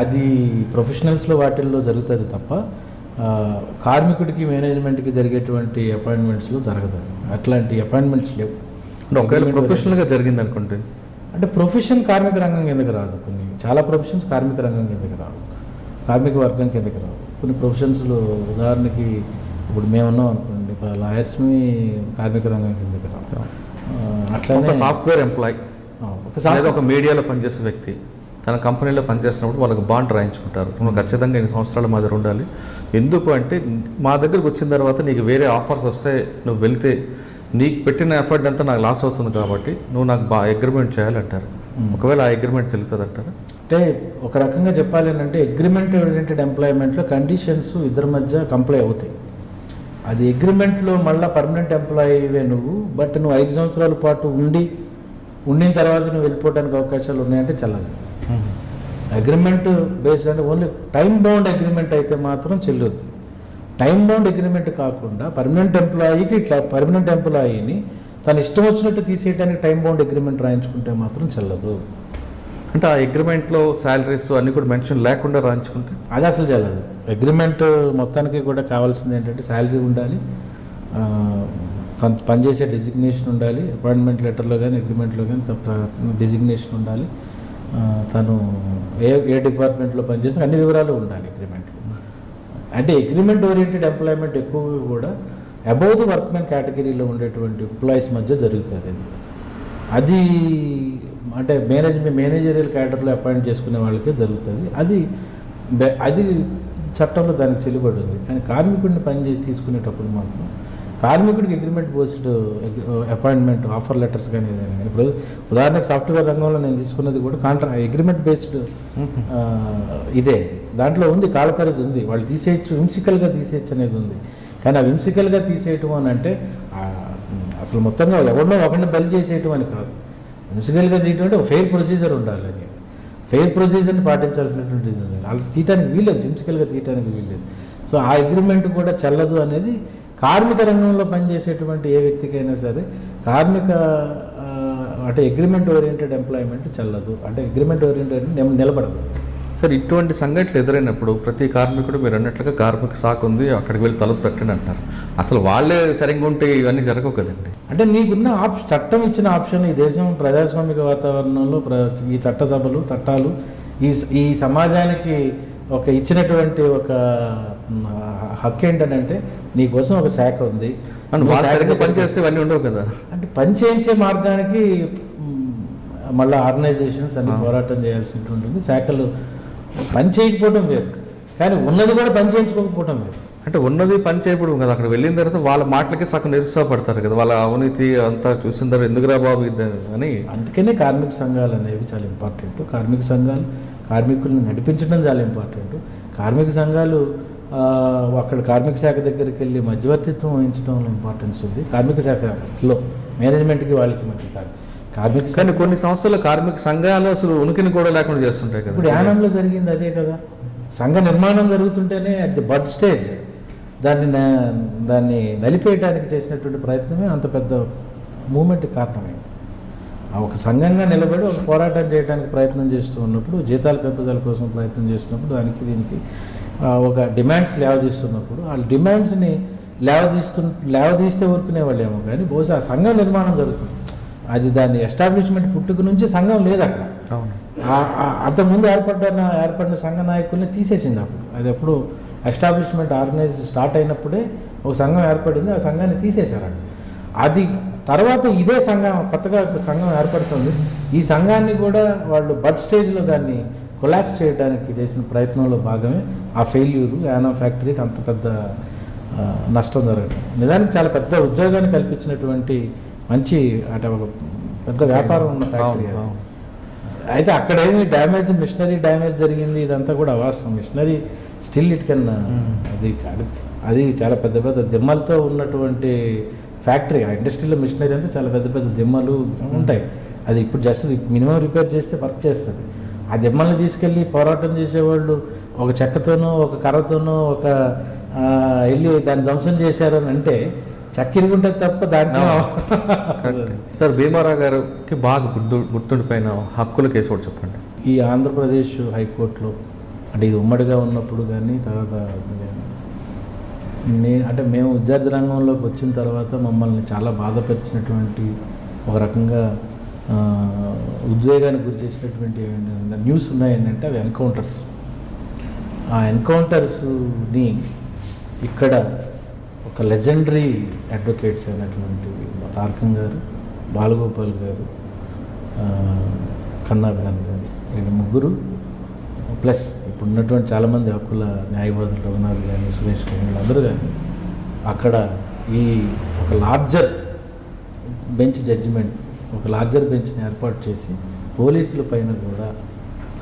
అది ప్రొఫెషనల్స్లో వాటిల్లో జరుగుతుంది తప్ప కార్మికుడికి మేనేజ్మెంట్కి జరిగేటువంటి అపాయింట్మెంట్స్లో జరగదు. అట్లాంటి అపాయింట్మెంట్స్ లేవు. ఒకవేళ ప్రొఫెషనల్గా జరిగింది అనుకుంటే అంటే ప్రొఫెషన్ కార్మిక రంగం కిందకి రాదు. చాలా ప్రొఫెషన్స్ కార్మిక రంగం కిందకి రావు, కార్మిక వర్గం కిందకి రావు. కొన్ని ప్రొఫెషన్స్లో ఉదాహరణకి ఇప్పుడు మేమున్నాం అనుకోండి, లాయర్స్ని కార్మిక రంగం కిందకి రావు. అట్లా సాఫ్ట్వేర్ ఎంప్లాయీ లేదా ఒక మీడియాలో పనిచేసే వ్యక్తి తన కంపెనీలో పనిచేస్తున్నప్పుడు వాళ్ళకి బాండ్ రాయించుకుంటారు. నువ్వు ఖచ్చితంగా 8 సంవత్సరాల మాదిరి ఉండాలి. ఎందుకు అంటే మా దగ్గరకు వచ్చిన తర్వాత నీకు వేరే ఆఫర్స్ వస్తే నువ్వు వెళ్తే నీకు పెట్టిన ఎఫర్ట్ అంతా నాకు లాస్ అవుతుంది కాబట్టి నువ్వు నాకు అగ్రిమెంట్ చేయాలంటారు. ఒకవేళ ఆ అగ్రిమెంట్ చెల్లుతుంది అంటారు. అంటే ఒక రకంగా చెప్పాలి అంటే అగ్రిమెంట్ ఓరియంటెడ్ ఎంప్లాయ్మెంట్లో కండిషన్స్ ఇద్దరి మధ్య కంప్లై అవుతాయి. అది అగ్రిమెంట్లో మళ్ళీ పర్మనెంట్ ఎంప్లాయీవే నువ్వు, బట్ నువ్వు 5 సంవత్సరాల పాటు ఉండిన తర్వాత నువ్వు వెళ్ళిపోవడానికి అవకాశాలు ఉన్నాయంటే చల్లదు. అగ్రిమెంట్ బేస్డ్ అంటే ఓన్లీ టైం బౌండ్ అగ్రిమెంట్ అయితే మాత్రం చెల్లుద్ది. టైం బౌండ్ అగ్రిమెంట్ కాకుండా పర్మనెంట్ ఎంప్లాయీకి ఇట్లా పర్మనెంట్ ఎంప్లాయీని తను ఇష్టం వచ్చినట్టు తీసేయడానికి టైం బౌండ్ అగ్రిమెంట్ రాయించుకుంటే మాత్రం చెల్లదు. అంటే ఆ అగ్రిమెంట్లో శాలరీస్ అన్నీ కూడా మెన్షన్ లేకుండా రాయించుకుంటే అది అసలు చెల్లదు. అగ్రిమెంట్ మొత్తానికి కూడా కావాల్సింది ఏంటంటే శాలరీ ఉండాలి, పనిచేసే డిజిగ్నేషన్ ఉండాలి, అపాయింట్మెంట్ లెటర్లో కానీ అగ్రిమెంట్లో కానీ డిజిగ్నేషన్ ఉండాలి, తను ఏ డిపార్ట్మెంట్లో పనిచేసి అన్ని వివరాలు ఉండాలి అగ్రిమెంట్లో. అంటే అగ్రిమెంట్ ఓరియంటెడ్ ఎంప్లాయ్మెంట్ ఎక్కువగా కూడా అబౌవ్ ది వర్క్మెన్ కేటగిరీలో ఉండేటువంటి ఎంప్లాయీస్ మధ్య జరుగుతుంది. అది అంటే మేనేజరియల్ క్యాడర్లో అపాయింట్ చేసుకునే వాళ్ళకే జరుగుతుంది. అది చట్టంలో దానికి చెల్లుబడి ఉంది. కానీ కార్మికుడిని తీసుకునేటప్పుడు మాత్రం కార్మికుడికి agreement based appointment offer letters కానీ ఏదైనా కానీ, ఇప్పుడు ఉదాహరణకు సాఫ్ట్వేర్ రంగంలో నేను తీసుకున్నది కూడా అగ్రిమెంట్ బేస్డ్ ఇదే. దాంట్లో ఉంది కాలపరిధి ఉంది, వాళ్ళు తీసేయచ్చు, విమ్సికల్గా తీసేయచ్చు అనేది ఉంది. కానీ ఆ విమ్సికల్గా తీసేయటం అని అంటే అసలు మొత్తంగా ఎవరినో ఒకరిని బలి చేసేయటం అని కాదు. విమ్సికల్గా తీయటం అంటే ఒక ఫెయిర్ ప్రొసీజర్ ఉండాలి. అని ఫెయిర్ ప్రొసీజర్ని పాటించాల్సినటువంటిది ఉంది. వాళ్ళకి తీయటానికి వీల్లేదు, విమ్సికల్గా తీయటానికి వీల్లేదు. సో ఆ అగ్రిమెంట్ కూడా చెల్లదు అనేది కార్మిక రంగంలో పనిచేసేటువంటి ఏ వ్యక్తికైనా సరే అంటే అగ్రిమెంట్ ఓరియంటెడ్ ఎంప్లాయ్మెంట్ చెల్లదు. అంటే అగ్రిమెంట్ ఓరియంటెడ్ నిలబడదు. సార్, ఇటువంటి సంఘటనలు ఎదురైనప్పుడు ప్రతి కార్మికుడు మీరు అన్నట్లుగా కార్మిక శాఖ ఉంది, అక్కడికి వెళ్ళి తలుపు తట్టండి అంటారు. అసలు వాళ్ళే సరిగ్గా ఉంటే ఇవన్నీ జరగవు కదండి. అంటే నీకున్న చట్టం ఇచ్చిన ఆప్షన్, ఈ దేశం ప్రజాస్వామిక వాతావరణంలో ఈ చట్టసభలు చట్టాలు ఈ సమాజానికి ఇచ్చినటువంటి ఒక హక్కు ఏంటంటే నీకోసం ఒక శాఖ ఉంది, సరిగ్గా పనిచేస్తే ఇవన్నీ ఉండవు కదా. అంటే పని చేయించే మార్గానికి మళ్ళీ ఆర్గనైజేషన్స్ అన్ని పోరాటం చేయాల్సి ఉంటుంది. శాఖలు పని చేయకపోవడం వేరు, కానీ ఉన్నది కూడా పని చేయించుకోకపోవడం వేరు. అంటే ఉన్నది పని చేయడం కదా, అక్కడ వెళ్ళిన తర్వాత వాళ్ళ మాటలకి సగం నిరుత్సాహపడతారు కదా, వాళ్ళ అవినీతి అంతా చూసిన తర్వాత ఎందుకురా బాబు అని. అందుకనే కార్మిక సంఘాలు అనేవి చాలా ఇంపార్టెంట్. కార్మిక సంఘాలు కార్మికులను నడిపించడం చాలా ఇంపార్టెంట్. కార్మిక సంఘాలు అక్కడ కార్మిక శాఖ దగ్గరికి వెళ్ళి మధ్యవర్తిత్వం వహించడంలో ఇంపార్టెన్స్ ఉంది. కార్మిక శాఖలో మేనేజ్మెంట్కి వాళ్ళకి మధ్య కానీ కొన్ని సంస్థలు కార్మిక సంఘాలు అసలు ఉనికిని కూడా లేకుండా చేస్తుంటాయి కదా. ఇప్పుడు యానంలో జరిగింది అదే కదా. సంఘ నిర్మాణం జరుగుతుంటేనే అట్ ది బడ్ స్టేజ్ దాన్ని నలిపేయడానికి చేసినటువంటి ప్రయత్నమే అంత పెద్ద మూమెంట్కి కారణమైంది. ఒక సంఘంగా నిలబడి ఒక పోరాటం చేయడానికి ప్రయత్నం చేస్తూ ఉన్నప్పుడు, జీతాల పెంపుదల కోసం ప్రయత్నం చేస్తున్నప్పుడు, దీనికి ఒక డిమాండ్స్ లేవదీస్తున్నప్పుడు వాళ్ళ డిమాండ్స్ని లేవదీస్తే ఊరుకునే వాళ్ళేమో, కానీ బహుశా ఆ సంఘం నిర్మాణం జరుగుతుంది. అది దాని ఎస్టాబ్లిష్మెంట్ పుట్టుక నుంచి సంఘం లేదు అక్కడ. అంతకుముందు ఏర్పడిన సంఘ నాయకుల్ని తీసేసింది అప్పుడు. అది ఎప్పుడు ఎస్టాబ్లిష్మెంట్ ఆర్గనైజ్ స్టార్ట్ అయినప్పుడే ఒక సంఘం ఏర్పడింది, ఆ సంఘాన్ని తీసేశారు. అది తర్వాత ఇదే సంఘం కొత్తగా సంఘం ఏర్పడుతుంది. ఈ సంఘాన్ని కూడా వాళ్ళు బడ్ స్టేజ్లో దాన్ని కొలాప్స్ చేయడానికి చేసిన ప్రయత్నంలో భాగమే ఆ ఫెయిల్యూరు. యానం ఫ్యాక్టరీకి అంత పెద్ద నష్టం జరగడం. నిజానికి చాలా పెద్ద ఉద్యోగాన్ని కల్పించినటువంటి మంచి అంటే ఒక పెద్ద వ్యాపారం ఉన్న ఫ్యాక్టరీ. అయితే అక్కడేమి డ్యామేజ్, మిషనరీ డ్యామేజ్ జరిగింది, ఇదంతా కూడా అవాస్తవం. మిషనరీ స్టిల్ ఇట్ కెన్, అది చాలా పెద్ద పెద్ద దిమ్మలతో ఉన్నటువంటి ఫ్యాక్టరీ. ఆ ఇండస్ట్రీలో మిషనరీ అంటే చాలా పెద్ద పెద్ద దిమ్మలు ఉంటాయి. అది ఇప్పుడు జస్ట్ మినిమం రిపేర్ చేస్తే వర్క్ చేస్తుంది. ఆ దిమ్మల్ని తీసుకెళ్ళి పోరాటం చేసేవాళ్ళు ఒక చెక్కతోనో ఒక కర్రతోనో ఒక వెళ్ళి దాన్ని ధ్వంసం చేశారని అంటే చక్కిరిగుంటే తప్ప దాంట్లో. సార్ భీమారావు గారికి బాగా గుర్తుండిపోయిన హక్కుల కేసు కూడా చెప్పండి. ఈ ఆంధ్రప్రదేశ్ హైకోర్టులో అంటే ఇది ఉమ్మడిగా ఉన్నప్పుడు కానీ తర్వాత అంటే మేము విద్యార్థి రంగంలోకి వచ్చిన తర్వాత మమ్మల్ని చాలా బాధపరిచినటువంటి, ఒక రకంగా ఉద్వేగానికి గురి చేసినటువంటి న్యూస్ ఉన్నాయంటే అవి ఎన్కౌంటర్స్. ఆ ఎన్కౌంటర్స్ని ఇక్కడ ఒక లెజెండరీ అడ్వకేట్స్ అయినటువంటి తారకం గారు, బాలగోపాల్ గారు, కన్నాభిరామ్ గారు, వీళ్ళు ముగ్గురు ప్లస్ ఇప్పుడు ఉన్నటువంటి చాలామంది హక్కుల న్యాయవాదులు రఘునాథ్ కానీ సురేష్ కానీ వీళ్ళందరూ కానీ అక్కడ ఈ ఒక లార్జర్ బెంచ్ జడ్జిమెంట్, ఒక లార్జర్ బెంచ్ని ఏర్పాటు చేసి పోలీసుల పైన కూడా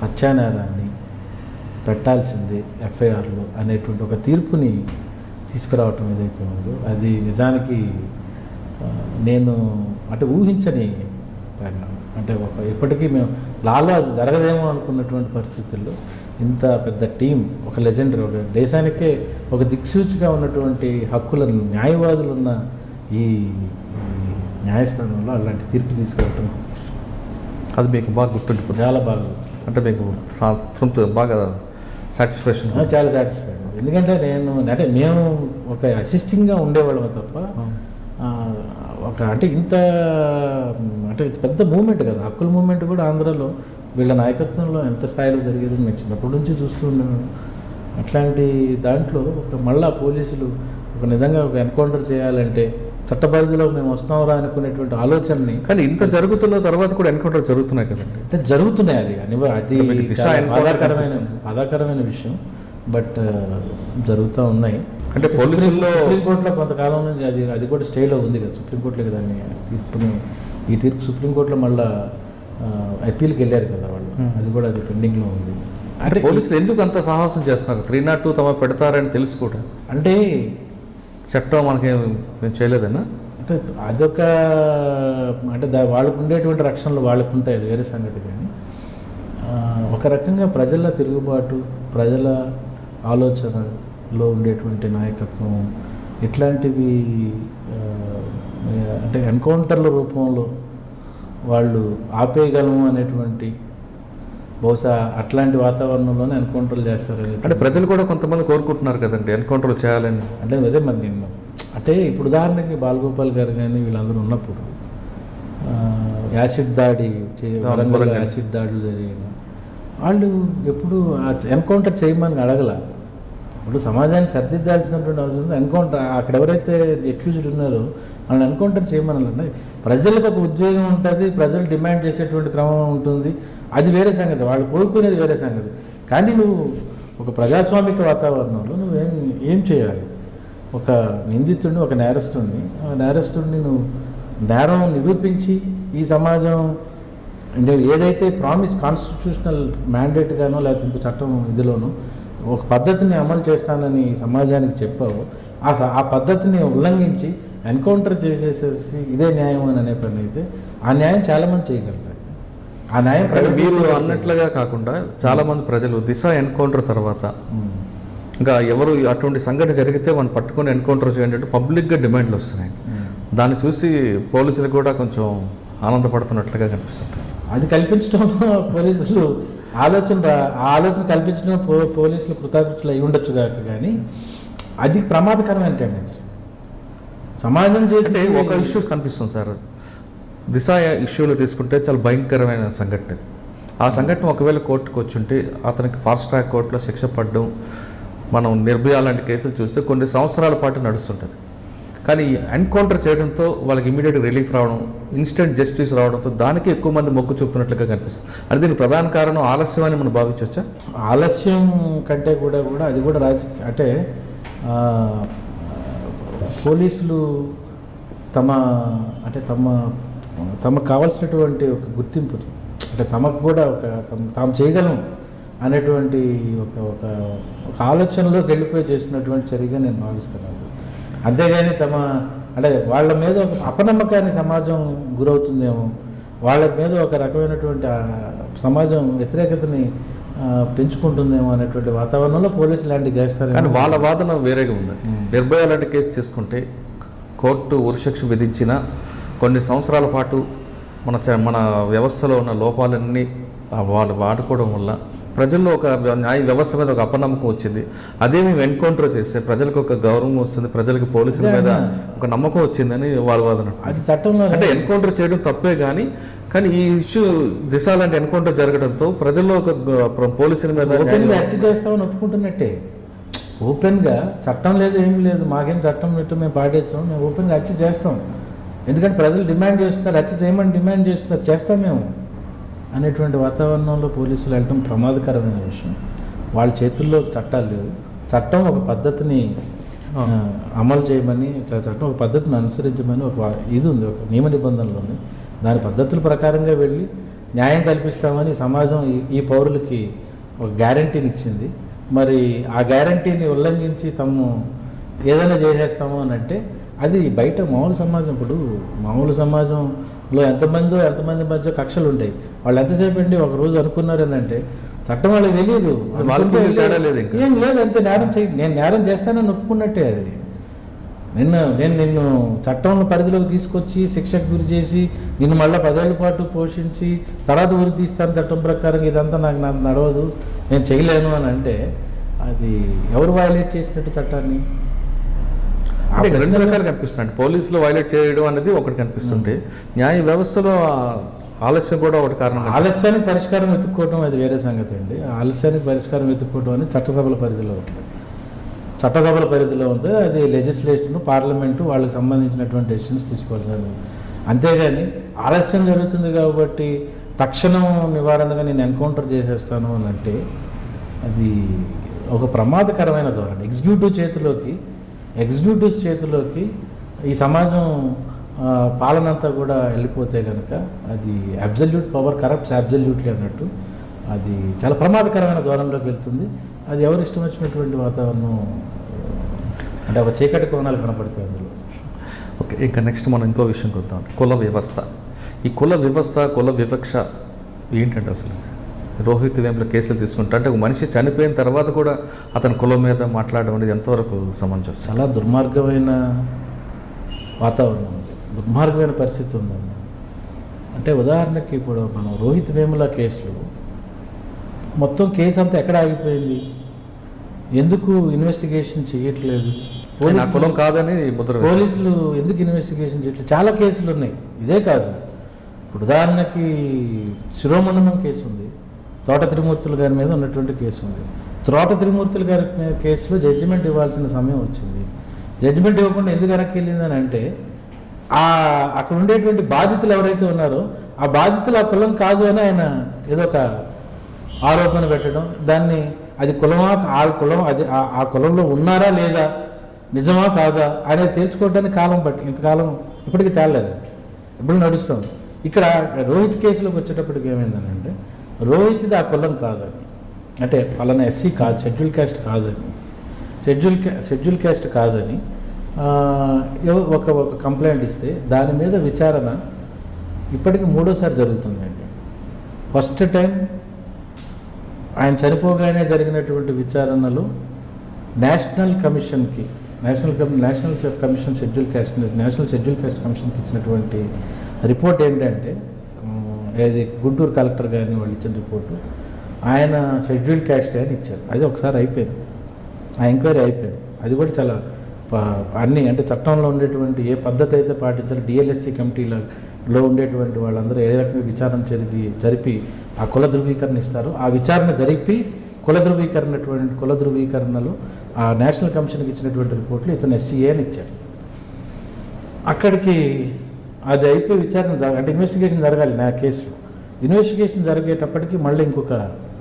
హత్యానేరాన్ని పెట్టాల్సిందే ఎఫ్ఐఆర్లో అనేటువంటి ఒక తీర్పుని తీసుకురావటం ఏదైతే ఉందో అది నిజానికి నేను అంటే ఊహించని పరిణామం. అంటే ఇప్పటికీ మేము లాలో అది జరగదేమో అనుకున్నటువంటి పరిస్థితుల్లో ఇంత పెద్ద టీం, ఒక లెజెండరీ, ఒక దేశానికే ఒక దిక్సూచిగా ఉన్నటువంటి హక్కుల న్యాయవాదులు ఉన్న ఈ న్యాయస్థానంలో అలాంటి తీర్పు తీసుకురావటం అది మీకు బాగా గుర్తుండిపోతుంది. చాలా బాగా, అంటే మీకు బాగా సాటిస్ఫాక్షన్, చాలా సాటిస్ఫైడ్. ఎందుకంటే అంటే మేము ఒక అసిస్టింగ్గా ఉండేవాళ్ళమే తప్ప ఒక అంటే ఇంత అంటే పెద్ద మూమెంట్ కదా. హక్కుల మూమెంట్ కూడా ఆంధ్రాలో వీళ్ళ నాయకత్వంలో ఎంత స్థాయిలో జరిగేది మేము చిన్నప్పటి నుంచి చూస్తూ ఉండేవాళ్ళం. అట్లాంటి దాంట్లో మళ్ళా పోలీసులు ఒక నిజంగా ఒక ఎన్కౌంటర్ చేయాలంటే చట్టపరిధిలో మేము వస్తాంరా అనుకునేటువంటి ఆలోచనని. కానీ ఇంత జరుగుతున్న తర్వాత కూడా ఎన్కౌంటర్ జరుగుతున్నాయి కదండి. అంటే జరుగుతున్నాయి, అది బాధాకరమైన విషయం. బట్ జరుగుతూ ఉన్నాయి. అంటే పోలీసుల్లో సుప్రీంకోర్టులో కొంతకాలం నుంచి అది కూడా స్టేలో ఉంది కదా, సుప్రీంకోర్టులో దాన్ని ఈ తీర్పు సుప్రీంకోర్టులో మళ్ళీ అప్పీల్కి వెళ్ళారు కదా వాళ్ళు, అది కూడా అది పెండింగ్లో ఉంది. అంటే పోలీసులు ఎందుకు అంత సాహసం చేస్తున్నారు? 302 తమ పెడతారని తెలుసు కూడా, అంటే చట్టం మనకి మేము చేయలేదన్నా, అంటే అదొక అంటే వాళ్ళకు ఉండేటువంటి రక్షణలు వాళ్ళకు ఉంటాయి, అది వేరే సంగతి. కానీ ఒక రకంగా ప్రజల తిరుగుబాటు, ప్రజల ఆలోచనలో ఉండేటువంటి నాయకత్వం ఇట్లాంటివి అంటే ఎన్కౌంటర్ల రూపంలో వాళ్ళు ఆపేయగలము అనేటువంటి బహుశా అట్లాంటి వాతావరణంలోనే ఎన్కౌంటర్లు చేస్తారు. అంటే ప్రజలు కూడా కొంతమంది కోరుకుంటున్నారు కదండి ఎన్కౌంటర్లు చేయాలని. అంటే అదే మరి నేను అంటే ఇప్పుడు ఉదాహరణకి బాలగోపాల్ గారు కానీ వీళ్ళందరూ ఉన్నప్పుడు యాసిడ్ దాడి యాసిడ్ దాడులు జరిగిన వాళ్ళు ఎప్పుడు ఎన్కౌంటర్ చేయమని అడగల. ఇప్పుడు సమాజాన్ని సర్దిద్దాల్సినటువంటి అవసరం ఉంది. ఎన్కౌంటర్ అక్కడ ఎవరైతే ఎక్యూజ్డ్ ఉన్నారో వాళ్ళని ఎన్కౌంటర్ చేయమని ప్రజలకు ఒక ఉద్వేగం ఉంటుంది, ప్రజలు డిమాండ్ చేసేటువంటి క్రమం ఉంటుంది, అది వేరే సంగతి, వాళ్ళు కోరుకునేది వేరే సంగతి. కానీ నువ్వు ఒక ప్రజాస్వామిక వాతావరణంలో ఏం చేయాలి? ఒక నిందితుడిని, ఒక నేరస్తుడిని నువ్వు నేరం నిరూపించి ఈ సమాజం ఏదైతే ప్రామిస్ కాన్స్టిట్యూషనల్ మ్యాండేట్ గానో లేకపోతే ఇంకో చట్టం ఇదిలోనో ఒక పద్ధతిని అమలు చేస్తానని సమాజానికి చెప్పావో ఆ పద్ధతిని ఉల్లంఘించి ఎన్కౌంటర్ చేసేసేసి ఇదే న్యాయం అని అనే పని అయితే ఆ న్యాయం చాలామంది చేయగలుగుతారు. ఆ న్యాయం మీరు అన్నట్లుగా కాకుండా చాలామంది ప్రజలు దిశ ఎన్కౌంటర్ తర్వాత ఇంకా ఎవరు అటువంటి సంఘటన జరిగితే మనం పట్టుకొని ఎన్కౌంటర్ చేయండి పబ్లిక్గా డిమాండ్లు వస్తున్నాయి. దాన్ని చూసి పోలీసులు కూడా కొంచెం ఆనందపడుతున్నట్లుగా కనిపిస్తుంది. అది కల్పించడంలో పోలీసులు ఆలోచన కల్పించడం పోలీసులు కృతజ్ఞతలు అయి ఉండొచ్చు కాక, కానీ అది ప్రమాదకరమైన టెండెన్సీ సమాజం చేస్తే. ఒక ఇష్యూ కనిపిస్తుంది సార్, దిశ ఇష్యూలో తీసుకుంటే చాలా భయంకరమైన సంఘటన ఇది. ఆ సంఘటన ఒకవేళ కోర్టుకు వచ్చుంటే అతనికి ఫాస్ట్ ట్రాక్ కోర్టులో శిక్ష పడడం, మనం నిర్భయ లాంటి కేసులు చూస్తే కొన్ని సంవత్సరాల పాటు నడుస్తుంటుంది. కానీ ఎన్కౌంటర్ చేయడంతో వాళ్ళకి ఇమీడియట్ రిలీఫ్ రావడం, ఇన్స్టెంట్ జస్టిస్ రావడంతో దానికి ఎక్కువ మంది మొగ్గు చూపుతున్నట్లుగా కనిపిస్తుంది. అంటే దీనికి ప్రధాన కారణం ఆలస్యం అని మనం భావించవచ్చా? ఆలస్యం కంటే కూడా అది కూడా అంటే పోలీసులు తమకు కావాల్సినటువంటి ఒక గుర్తింపుని అంటే తమకు కూడా తాము చేయగలం అనేటువంటి ఒక ఒక ఒక ఆలోచనలోకి వెళ్ళిపోయి చేస్తున్నటువంటి చర్యగా నేను భావిస్తున్నాను. అంతేగాని అంటే వాళ్ళ మీద ఒక అపనమ్మకాన్ని సమాజం గురవుతుందేమో, వాళ్ళ మీద ఒక రకమైనటువంటి సమాజం వ్యతిరేకతని పెంచుకుంటుందేమో అనేటువంటి వాతావరణంలో పోలీసులు లాంటివి చేస్తారు. కానీ వాళ్ళ వాదన వేరేగా ఉంది. నిర్భయ లాంటి కేసు చేసుకుంటే కోర్టు ఉరిశిక్ష విధించిన కొన్ని సంవత్సరాల పాటు మన వ్యవస్థలో ఉన్న లోపాలన్నీ వాళ్ళు వాడుకోవడం వల్ల ప్రజల్లో ఒక న్యాయ వ్యవస్థ మీద ఒక అపనమ్మకం వచ్చింది. అదే మేము ఎన్కౌంటర్ చేస్తే ప్రజలకు ఒక గౌరవం వస్తుంది, ప్రజలకు పోలీసుల మీద ఒక నమ్మకం వచ్చిందని వాళ్ళ వాదన. అది చట్టంలో అంటే ఎన్కౌంటర్ చేయడం తప్పే కానీ ఈ ఇష్యూ దిశ లాంటి ఎన్కౌంటర్ జరగడంతో ప్రజల్లో ఒక పోలీసుల మీద ఓపెన్గా అరెస్ట్ చేస్తామని ఒప్పుకుంటున్నట్టే. ఓపెన్గా చట్టం లేదు, ఏమీ లేదు, మాకేం చట్టం పెట్టు మేము పాటిస్తాం, మేము ఓపెన్గా హత్య చేస్తాం, ఎందుకంటే ప్రజలు డిమాండ్ చేస్తున్నారు, హత్య చేయమని డిమాండ్ చేస్తున్నారు, చేస్తాం మేము అనేటువంటి వాతావరణంలో పోలీసులు వెళ్ళటం ప్రమాదకరమైన విషయం. వాళ్ళ చేతుల్లో చట్టాలు లేవు. చట్టం ఒక పద్ధతిని అమలు చేయమని, చట్టం ఒక పద్ధతిని అనుసరించమని ఒక ఇది ఉంది, ఒక నియమ నిబంధనలు ఉన్నాయి. దాని పద్ధతుల ప్రకారంగా వెళ్ళి న్యాయం కల్పిస్తామని సమాజం ఈ పౌరులకి ఒక గ్యారంటీని ఇచ్చింది. మరి ఆ గ్యారంటీని ఉల్లంఘించి తాము ఏదైనా చేసేస్తాము అని అంటే అది బయట మామూలు సమాజం. ఇప్పుడు మామూలు సమాజంలో ఎంతమంది మధ్య కక్షలు ఉంటాయి. వాళ్ళు ఎంతసేపు అండి ఒకరోజు అనుకున్నారని అంటే చట్టం వాళ్ళకి తెలియదు, ఏం లేదు, అంతే నేను నేరం చేస్తానని ఒప్పుకున్నట్టే. అది నిన్ను చట్టం పరిధిలోకి తీసుకొచ్చి శిక్షకు గురి చేసి నిన్ను మళ్ళీ 10 ఏళ్ల పాటు పోషించి తర్వాత ఉరి తీస్తాను చట్టం ప్రకారం, ఇదంతా నాకు నడవదు, నేను చేయలేను అని అంటే అది ఎవరు వైలేట్ చేసినట్టు చట్టాన్ని? రెండు రకాలు కనిపిస్తుంది. పోలీసులు వైలేట్ చేయడం అనేది ఒకటి కనిపిస్తుంటే న్యాయ వ్యవస్థలో ఆలస్యం కూడా ఒకటి కారణం. ఆలస్యానికి పరిష్కారం వెతుక్కోవడం అది వేరే సంగతి అండి. ఆలస్యానికి పరిష్కారం వెతుక్కోవడం అనేది చట్టసభల పరిధిలో ఉంది. అది లెజిస్లేషన్, పార్లమెంటు వాళ్ళకి సంబంధించినటువంటి డెసిషన్స్ తీసుకోవాల్సింది. అంతేగాని ఆలస్యం జరుగుతుంది కాబట్టి తక్షణం నివారణగా నేను ఎన్కౌంటర్ చేసేస్తాను అని అంటే అది ఒక ప్రమాదకరమైన ధోరణి. ఎగ్జిక్యూటివ్స్ చేతిలోకి ఈ సమాజం పాలన అంతా కూడా వెళ్ళిపోతే కనుక అది అబ్జల్యూట్ పవర్ కరప్ట్స్ అబ్జల్యూట్లీ అన్నట్టు అది చాలా ప్రమాదకరమైన ధోరణిలోకి వెళ్తుంది. అది ఎవరు ఇష్టం వచ్చినటువంటి వాతావరణం అంటే ఒక చీకటి కోణాలు కనపడతాయి అందులో. ఓకే, ఇంకా నెక్స్ట్ మనం ఇంకో విషయంకి వద్దాం. కుల వ్యవస్థ. ఈ కుల వివక్ష ఏంటంటే అసలు రోహిత్ వేముల కేసులు తీసుకుంటా అంటే ఒక మనిషి చనిపోయిన తర్వాత కూడా అతని కులం మీద మాట్లాడడం అనేది ఎంతవరకు సమంజసం? చాలా దుర్మార్గమైన వాతావరణం ఉంది, దుర్మార్గమైన పరిస్థితి ఉందండి. అంటే ఉదాహరణకి ఇప్పుడు మనం రోహిత్ వేముల కేసులో మొత్తం కేసు అంతా ఎక్కడ ఆగిపోయింది? ఎందుకు ఇన్వెస్టిగేషన్ చేయట్లేదు? కులం కాదని పోలీసులు ఎందుకు ఇన్వెస్టిగేషన్ చేయట్లేదు? చాలా కేసులు ఉన్నాయి, ఇదే కాదు. ఇప్పుడు ఉదాహరణకి శిరోమండనం కేసు ఉంది, తోట త్రిమూర్తులు గారి మీద ఉన్నటువంటి కేసు ఉంది. తోట త్రిమూర్తులు గారి కేసులో జడ్జిమెంట్ ఇవ్వాల్సిన సమయం వచ్చింది. జడ్జిమెంట్ ఇవ్వకుండా ఎందుకు వెనక్కి వెళ్ళిందని అంటే అక్కడ ఉండేటువంటి బాధితులు ఎవరైతే ఉన్నారో ఆ బాధితులు ఆ కులం కాదు అని ఆయన ఏదో ఒక ఆరోపణ పెట్టడం, దాన్ని అది కులమా ఆ కులంలో ఉన్నారా లేదా, నిజమా కాదా అనేది తేల్చుకోవడానికి కాలం పట్టి ఇంతకాలం ఇప్పటికీ తేలలేదు, ఇప్పుడు నడుస్తుంది. ఇక్కడ రోహిత్ కేసులోకి వచ్చేటప్పటికి ఏమైందనంటే రోహిత్ది ఆ కులం కాదని, అంటే ఫలానా ఎస్సీ కాదు, షెడ్యూల్ క్యాస్ట్ కాదని ఒక కంప్లైంట్ ఇస్తే దాని మీద విచారణ ఇప్పటికి 3వ జరుగుతుందండి. ఫస్ట్ టైం ఆయన చనిపోగానే జరిగినటువంటి విచారణలో నేషనల్ కమిషన్ షెడ్యూల్ క్యాస్ట్ కమిషన్కి ఇచ్చినటువంటి రిపోర్ట్ ఏంటంటే అది గుంటూరు కలెక్టర్ గారిని వాళ్ళు ఇచ్చిన రిపోర్టు ఆయన షెడ్యూల్ క్యాస్ట్ అని ఇచ్చారు. అది ఒకసారి అయిపోయింది, ఆ ఎంక్వైరీ అయిపోయింది. అది కూడా చాలా అన్నీ అంటే చట్టంలో ఉండేటువంటి ఏ పద్ధతి అయితే పాటించాలి, డిఎల్ఎస్సి కమిటీలో ఉండేటువంటి వాళ్ళందరూ ఏ రకంగా విచారణ జరిపి ఆ కుల ధృవీకరణ ఇస్తారు, ఆ విచారణ జరిపి కుల ధృవీకరణలో ఆ నేషనల్ కమిషన్కి ఇచ్చినటువంటి రిపోర్ట్లు ఇతను ఎస్సీఏ అని ఇచ్చారు. అక్కడికి అది అయిపోయి విచారణ అంటే ఇన్వెస్టిగేషన్ జరగాలి నా కేసులో. ఇన్వెస్టిగేషన్ జరిగేటప్పటికి మళ్ళీ ఇంకొక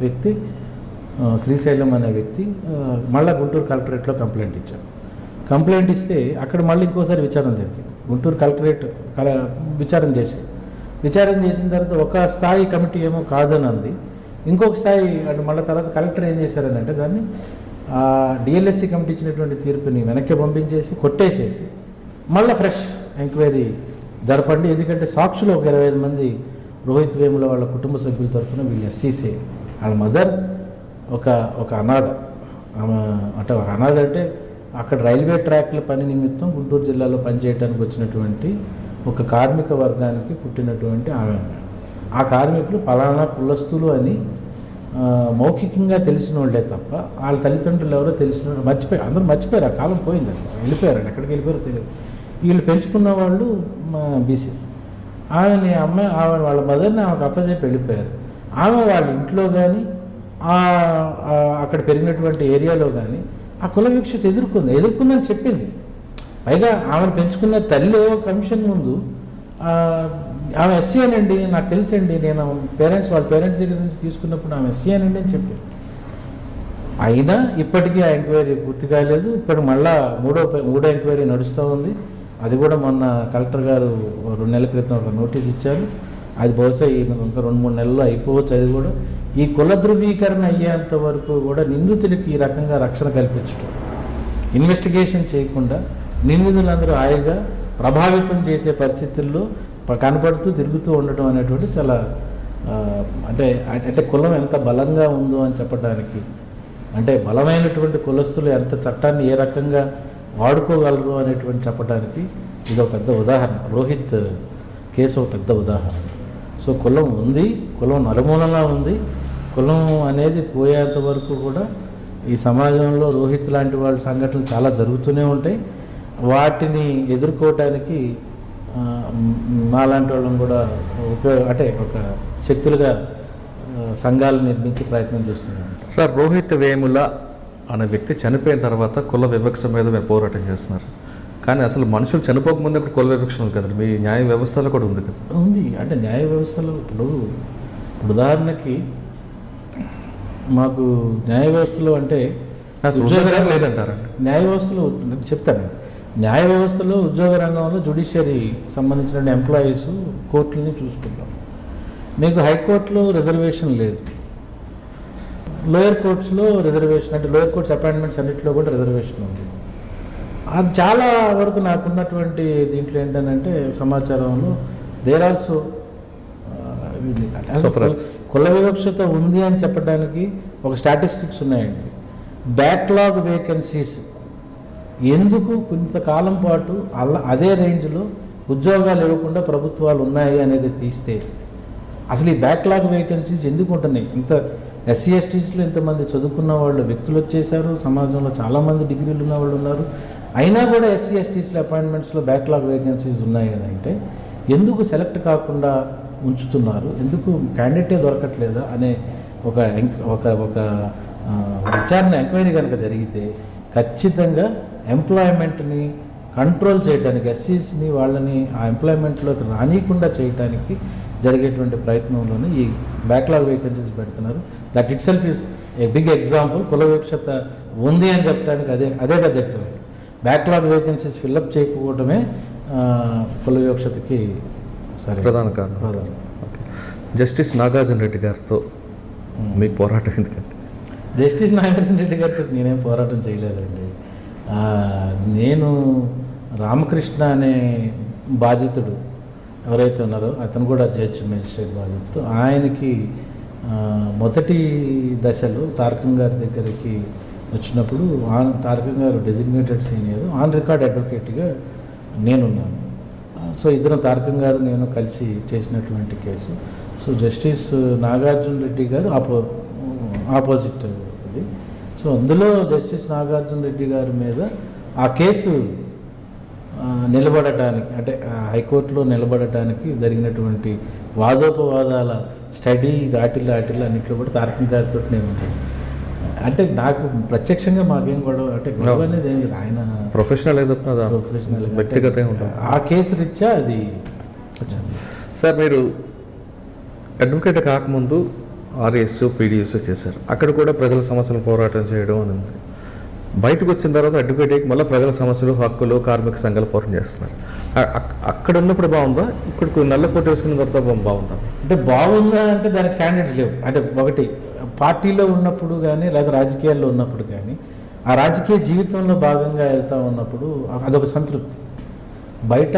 వ్యక్తి శ్రీశైలం అనే వ్యక్తి మళ్ళీ గుంటూరు కలెక్టరేట్లో కంప్లైంట్ ఇచ్చారు. కంప్లైంట్ ఇస్తే అక్కడ మళ్ళీ ఇంకోసారి విచారణ జరిగింది. గుంటూరు కలెక్టరేట్ విచారణ చేశారు. విచారణ చేసిన తర్వాత ఒక స్థాయి కమిటీ ఏమో కాదని అంది, ఇంకొక స్థాయి అంటే మళ్ళీ తర్వాత కలెక్టర్ ఏం చేశారని అంటే దాన్ని డిఎల్ఎస్సి కమిటీ ఇచ్చినటువంటి తీర్పుని వెనక్కి పంపించేసి కొట్టేసేసి మళ్ళీ ఫ్రెష్ ఎంక్వైరీ జరపండి, ఎందుకంటే సాక్షులు ఒక 25 మంది రోహిత్ వేముల వాళ్ళ కుటుంబ సభ్యుల తరఫున వీళ్ళు ఎస్సీసీ, వాళ్ళ మదర్ ఒక అనాథ, అంటే ఒక అనాథ అంటే అక్కడ రైల్వే ట్రాక్ల పని నిమిత్తం గుంటూరు జిల్లాలో పనిచేయడానికి వచ్చినటువంటి ఒక కార్మిక వర్గానికి పుట్టినటువంటి ఆమె. ఆ కార్మికులు పలానా కులస్తులు అని మౌఖికంగా తెలిసిన వాళ్ళే తప్ప వాళ్ళ తల్లిదండ్రులు ఎవరో తెలిసిన వాళ్ళు అందరూ మర్చిపోయారు, ఆ కాలం పోయింది, వెళ్ళిపోయారండి, ఎక్కడికి వెళ్ళిపోయారో తెలియదు. వీళ్ళు పెంచుకున్న వాళ్ళు బీసీస్. ఆమె వాళ్ళ మదర్ని ఆమెకు అప్పచెప్పి వెళ్ళిపోయారు. ఆమె వాళ్ళ ఇంట్లో కానీ అక్కడ పెరిగినటువంటి ఏరియాలో కానీ ఆ కుల వివక్షత ఎదుర్కొందని చెప్పింది. పైగా ఆమెను పెంచుకున్న తల్లి కమిషన్ ముందు ఆమె ఎస్సీ అనండి, నాకు తెలుసండి, నేను వాళ్ళ పేరెంట్స్ దగ్గర నుంచి తీసుకున్నప్పుడు ఆమె ఎస్సీ అనండి అని చెప్పారు. అయినా ఇప్పటికీ ఆ ఎంక్వైరీ పూర్తి కాలేదు. ఇప్పుడు మళ్ళా మూడో ఎంక్వైరీ నడుస్తూ ఉంది. అది కూడా మొన్న కలెక్టర్ గారు 2 నెలల క్రితం ఒక నోటీస్ ఇచ్చారు. అది బహుశా ఇంకా 2-3 నెలల్లో అయిపోవచ్చు. అది కూడా ఈ కుల ధృవీకరణ అయ్యేంత వరకు కూడా నిందితులకి ఈ రకంగా రక్షణ కల్పించడం, ఇన్వెస్టిగేషన్ చేయకుండా నిందితులందరూ హాయిగా ప్రభావితం చేసే పరిస్థితుల్లో కనపడుతూ తిరుగుతూ ఉండటం అనేటువంటి చాలా అంటే కులం ఎంత బలంగా ఉందో అని చెప్పడానికి, అంటే బలమైనటువంటి కులస్తులు ఎంత చట్టాన్ని ఏ రకంగా వాడుకోగలరు అనేటువంటి చెప్పడానికి ఇది ఒక పెద్ద ఉదాహరణ. రోహిత్ కేసు ఒక పెద్ద ఉదాహరణ. సో కులం ఉంది, కులం నలుమూలంగా ఉంది. కులం అనేది పోయేంత వరకు కూడా ఈ సమాజంలో రోహిత్ లాంటి వాళ్ళ సంఘటనలు చాలా జరుగుతూనే ఉంటాయి. వాటిని ఎదుర్కోవటానికి మాలాంటి వాళ్ళని కూడా అంటే ఒక శక్తులుగా సంఘాలు నిర్మించి ప్రయత్నం చేస్తున్నాం. సార్, రోహిత్ వేముల అనే వ్యక్తి చనిపోయిన తర్వాత కుల వివక్ష మీద మీరు పోరాటం చేస్తున్నారు. కానీ అసలు మనుషులు చనిపోకముందు ఇప్పుడు కుల వివక్ష ఉంది కదండి, మీ న్యాయ వ్యవస్థలో కూడా ఉంది కదా? ఉంది. అంటే న్యాయ వ్యవస్థలో ఇప్పుడు ఉదాహరణకి మాకు న్యాయ వ్యవస్థలో అంటే ఉద్యోగాలు లేదంటారండి. న్యాయ వ్యవస్థలో చెప్తాను, న్యాయ వ్యవస్థలో ఉద్యోగ రంగంలో జ్యుడిషియరీ సంబంధించిన ఎంప్లాయీస్ కోర్టులని చూసుకుంటాం. మీకు హైకోర్టులో రిజర్వేషన్ లేదు, లోయర్ కోర్ట్స్లో రిజర్వేషన్, అంటే లోయర్ కోర్ట్స్ అపాయింట్మెంట్స్ అన్నింటిలో కూడా రిజర్వేషన్ ఉంది. అది చాలా వరకు నాకున్నటువంటి దీంట్లో ఏంటంటే సమాచారంలో దేర్ ఆల్సో కుల వివక్షత ఉంది అని చెప్పడానికి ఒక స్టాటిస్టిక్స్ ఉన్నాయండి. బ్యాక్లాగ్ వేకెన్సీస్ ఎందుకు కొంతకాలం పాటు అదే రేంజ్లో ఉద్యోగాలు ఇవ్వకుండా ప్రభుత్వాలు ఉన్నాయి అనేది తీస్తే అసలు ఈ బ్యాక్లాగ్ వేకెన్సీస్ ఎందుకు ఉంటున్నాయి? ఇంత ఎస్సీ ఎస్టీస్లో ఇంతమంది చదువుకున్న వాళ్ళు వ్యక్తులు వచ్చేసారు, సమాజంలో చాలామంది డిగ్రీలు ఉన్న వాళ్ళు ఉన్నారు, అయినా కూడా ఎస్సీ ఎస్టీస్లో అపాయింట్మెంట్స్లో బ్యాక్లాగ్ వేకెన్సీస్ ఉన్నాయి అని అంటే ఎందుకు సెలెక్ట్ కాకుండా ఉంచుతున్నారు, ఎందుకు క్యాండిడేటే దొరకట్లేదా అనే ఒక విచారణ ఎంక్వైరీ కనుక జరిగితే ఖచ్చితంగా ఎంప్లాయ్మెంట్ని కంట్రోల్ చేయడానికి, ఎస్సీస్ని వాళ్ళని ఆ ఎంప్లాయ్మెంట్లోకి రానియకుండా చేయడానికి జరిగేటువంటి ప్రయత్నంలోనే ఈ బ్యాక్లాగ్ వేకెన్సీస్ పెడుతున్నారు. That itself is a big example. కుల వివక్షత ఉంది అని చెప్పడానికి అదే పెద్ద ఎగ్జాంపుల్. బ్యాక్లాగ్ వేకెన్సీస్ ఫిల్అప్ చేయకపోవడమే కుల వివక్షతకి ప్రధాన కారణం. జస్టిస్ నాగార్జున రెడ్డి గారితో మీకు పోరాటం ఎందుకంటే? జస్టిస్ నాగార్జున రెడ్డి గారితో నేనేం పోరాటం చేయలేదండి. నేను రామకృష్ణ అనే బాధితుడు ఎవరైతే ఉన్నారో అతను కూడా జడ్జి మెజిస్ట్రేట్ బాధితుడు, ఆయనకి మొదటి దశలో తారకం గారి దగ్గరికి వచ్చినప్పుడు తారకం గారు డెసిగ్నేటెడ్ సీనియర్, ఆన్ రికార్డ్ అడ్వకేట్గా నేనున్నాను. సో ఇద్దరం తారకం గారు నేను కలిసి చేసినటువంటి case. So justice Nagarjuna Reddy గారు ఆపోజిట్ అది. సో అందులో జస్టిస్ నాగార్జున రెడ్డి గారి మీద ఆ కేసు నిలబడటానికి, అంటే హైకోర్టులో నిలబడటానికి జరిగినటువంటి వాదోపవాదాల స్టడీ వాటిల్లో అన్నింటిలో కూడా తారకం గారితో నేను ఉంటాను. అంటే నాకు ప్రత్యక్షంగా మాకేం గొడవ అంటే గొడవ అనేది ఏం లేదు, ఆయన ప్రొఫెషనల్ వ్యక్తిగతంగా ఉంటుంది. ఆ కేసు రీత్యా అది వచ్చాను. సార్, మీరు అడ్వకేట్ కాకముందు ఆర్ఎస్ పీడిఎస్ చేశారు, అక్కడ కూడా ప్రజల సమస్యలు పోరాటం చేయడం అని ఉంది. బయటకు వచ్చిన తర్వాత అడ్వకేట్ మళ్ళీ ప్రజల సమస్యలు, హక్కులు, కార్మిక సంఘాలు పోరాటం చేస్తున్నారు. అక్కడ ఉన్నప్పుడు బాగుందా, ఇక్కడ నల్ల కోట్ వేసుకున్న తర్వాత బాగుందా? అంటే బాగుందా అంటే దానికి స్టాండర్డ్స్ లేవు. అంటే ఒకటి పార్టీలో ఉన్నప్పుడు కానీ లేదా రాజకీయాల్లో ఉన్నప్పుడు కానీ ఆ రాజకీయ జీవితంలో భాగంగా వెళ్తూ ఉన్నప్పుడు అదొక సంతృప్తి. బయట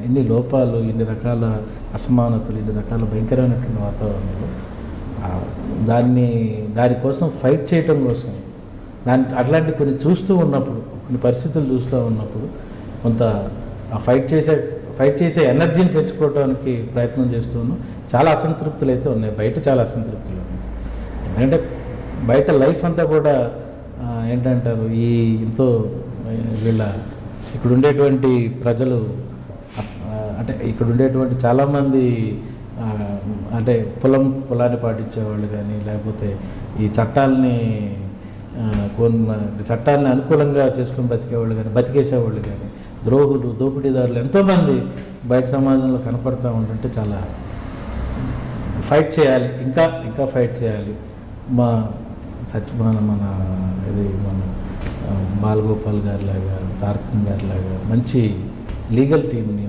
ఇన్ని లోపాలు, ఇన్ని రకాల అసమానతలు, ఇన్ని రకాల భయంకరమైనటువంటి వాతావరణంలో దానికోసం ఫైట్ చేయటం కోసం అట్లాంటి కొన్ని చూస్తూ ఉన్నప్పుడు, కొన్ని పరిస్థితులు చూస్తూ ఉన్నప్పుడు కొంత ఆ ఫైట్ చేసే ఎనర్జీని పెంచుకోవడానికి ప్రయత్నం చేస్తూ ఉన్నాం. చాలా అసంతృప్తులు అయితే ఉన్నాయి, బయట చాలా అసంతృప్తులు ఉన్నాయి. ఎందుకంటే బయట లైఫ్ అంతా కూడా ఏంటంటారు, ఎంతో ఇక్కడ ఉండేటువంటి ప్రజలు, అంటే ఇక్కడ ఉండేటువంటి చాలామంది అంటే పొలాన్ని పాటించేవాళ్ళు కానీ, లేకపోతే ఈ చట్టాలని అనుకూలంగా చేసుకొని బతికేవాళ్ళు కానీ, బతికేసేవాళ్ళు కానీ, ద్రోహులు, దోపిడీదారులు ఎంతోమంది బయట సమాజంలో కనపడతా ఉంటుంటే చాలా ఫైట్ చేయాలి, ఇంకా ఫైట్ చేయాలి. మన బాలగోపాల్ గారి లాగా, తారకం గారి లాగా మంచి లీగల్ టీంని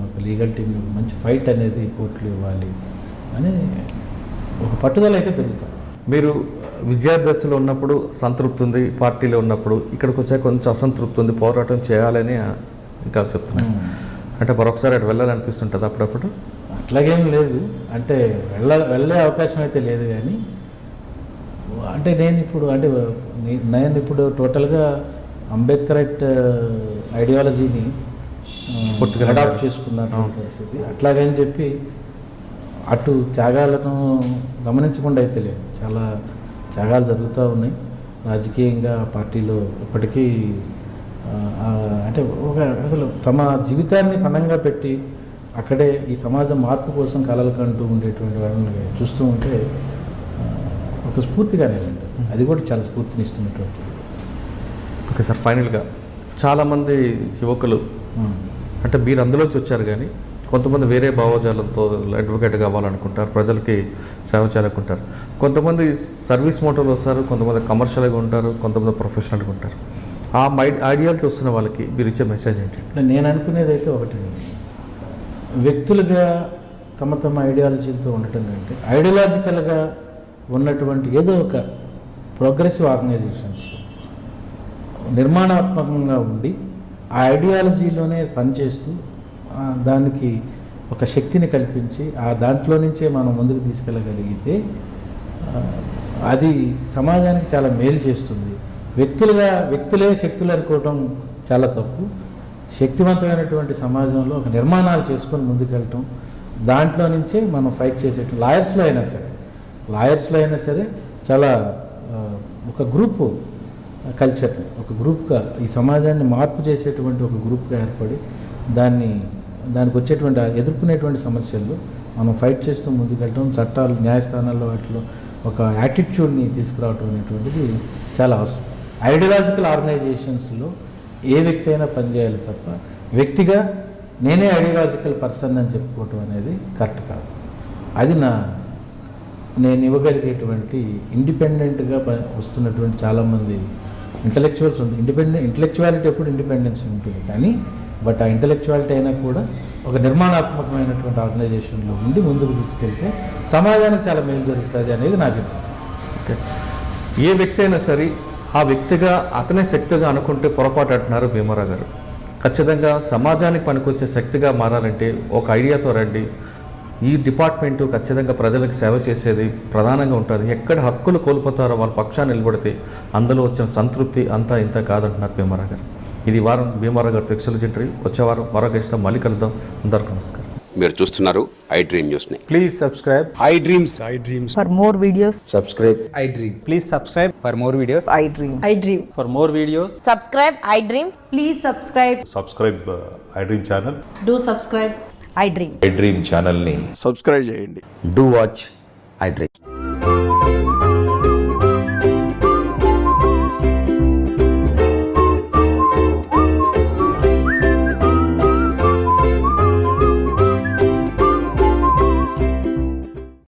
మంచి ఫైట్ అనేది కోర్టులు ఇవ్వాలి అని ఒక పట్టుదల అయితే పెరుగుతాం. మీరు విద్యార్థిలో ఉన్నప్పుడు సంతృప్తి ఉంది, పార్టీలో ఉన్నప్పుడు ఇక్కడికి వచ్చాక కొంచెం అసంతృప్తి ఉంది, పోరాటం చేయాలని ఇంకా చెప్తున్నాను. అంటే మరొకసారి అటు వెళ్ళాలనిపిస్తుంటుంది అప్పుడప్పుడు? అట్లాగేం లేదు, అంటే వెళ్ళే అవకాశం అయితే లేదు. కానీ అంటే నేను ఇప్పుడు టోటల్గా అంబేద్కరైట్ ఐడియాలజీని అడాప్ట్ చేసుకున్నాను పరిస్థితి. అట్లాగని చెప్పి అటు త్యాగాలను గమనించకుండా అయితే లేదు. చాలా త్యాగాలు జరుగుతూ ఉన్నాయి రాజకీయంగా. పార్టీలో ఇప్పటికీ అంటే అసలు తమ జీవితాన్ని పణంగా పెట్టి అక్కడే ఈ సమాజం మార్పు కోసం కలలు కంటూ ఉండేటువంటి వాళ్ళని చూస్తూ ఉంటే ఒక స్ఫూర్తిగానే ఉంటుంది. అది కూడా చాలా స్ఫూర్తినిస్తున్నటువంటి. ఓకే సార్, ఫైనల్గా చాలామంది యువకులు అంటే మీరు అందులోంచి వచ్చారు, కానీ కొంతమంది వేరే భావజాలంతో అడ్వకేట్ కావాలనుకుంటారు, ప్రజలకి సేవ చేయాలనుకుంటారు. కొంతమంది సర్వీస్ మోటర్లు వస్తారు, కొంతమంది కమర్షియల్గా ఉంటారు, కొంతమంది ప్రొఫెషనల్గా ఉంటారు. ఆ ఐడియాలతో వస్తున్న వాళ్ళకి మీరు ఇచ్చే మెసేజ్ ఏంటి? నేను అనుకునేది అయితే ఒకటి, వ్యక్తులుగా తమ ఐడియాలజీలతో ఉండటం కంటే ఐడియాలజికల్గా ఉన్నటువంటి ఏదో ఒక ప్రోగ్రెసివ్ ఆర్గనైజేషన్స్ నిర్మాణాత్మకంగా ఉండి ఆ ఐడియాలజీలోనే పనిచేస్తూ దానికి ఒక శక్తిని కల్పించి ఆ దాంట్లో నుంచే మనం ముందుకు తీసుకెళ్ళగలిగితే అది సమాజానికి చాలా మేలు చేస్తుంది. వ్యక్తులే శక్తులు అనుకోవటం చాలా తప్పు. శక్తివంతమైనటువంటి సమాజంలో ఒక నిర్మాణాలు చేసుకొని ముందుకెళ్ళటం, దాంట్లో నుంచే మనం ఫైట్ చేసేటం. లాయర్స్లో అయినా సరే చాలా ఒక గ్రూపు కల్చర్ని, ఒక గ్రూప్గా ఈ సమాజాన్ని మార్పు చేసేటువంటి ఒక గ్రూప్గా ఏర్పడి దానికి వచ్చేటువంటి ఎదుర్కొనేటువంటి సమస్యల్లో మనం ఫైట్ చేస్తూ ముందుకెళ్ళటం, చట్టాలు, న్యాయస్థానాల్లో వాటిలో ఒక యాటిట్యూడ్ని తీసుకురావటం అనేటువంటిది చాలా అవసరం. ఐడియాలజికల్ ఆర్గనైజేషన్స్లో ఏ వ్యక్తి అయినా పనిచేయాలి తప్ప వ్యక్తిగా నేనే ఐడియాలజికల్ పర్సన్ అని చెప్పుకోవటం అనేది కరెక్ట్ కాదు. అది నేను ఇవ్వగలిగేటువంటి ఇండిపెండెంట్గా వస్తున్నటువంటి చాలామంది ఇంటలెక్చువల్స్ ఉంది. ఇంటలెక్చువాలిటీ ఎప్పుడు ఇండిపెండెన్స్ ఉంటుంది, కానీ బట్ ఆ ఇంటలెక్చువాలిటీ అయినా కూడా ఒక నిర్మాణాత్మకమైనటువంటి ఆర్గనైజేషన్లో ఉండి ముందుకు తీసుకెళ్తే సమాజానికి చాలా మేలు జరుగుతుంది అనేది నాకు. ఓకే, ఏ వ్యక్తి అయినా సరే ఆ వ్యక్తిగా అతనే శక్తిగా అనుకుంటే పొరపాటు అంటున్నారు భీమారావు గారు. ఖచ్చితంగా సమాజానికి పనికొచ్చే శక్తిగా మారాలంటే ఒక ఐడియాతో రండి. ఈ డిపార్ట్మెంటు ఖచ్చితంగా ప్రజలకు సేవ చేసేది ప్రధానంగా ఉంటుంది. ఎక్కడ హక్కులు కోల్పోతారో వాళ్ళ పక్షాన్ని నిలబడితే అందులో వచ్చిన సంతృప్తి అంతా ఇంత కాదంటున్నారు భీమారావు గారు. ఇది వారం భీమారావు గారు ఎక్స్క్లూజివ్ ఇంటర్వ్యూ. వచ్చే వారం మరో గెస్ట్తో మళ్ళీ కలుద్దాం. అందరికీ నమస్కారం. మీరు చూస్తున్నారు ఐ డ్రీమ్ న్యూస్ ని. Please subscribe I dreams. For more videos, subscribe I Dream. Please subscribe for more videos. I dream. I dream. For more videos, Subscribe, I dream. Please subscribe. Subscribe I dream channel. Do subscribe. I dream. I dream ఛానల్ని సబ్స్క్రైబ్ చేయండి. Do watch I Dream.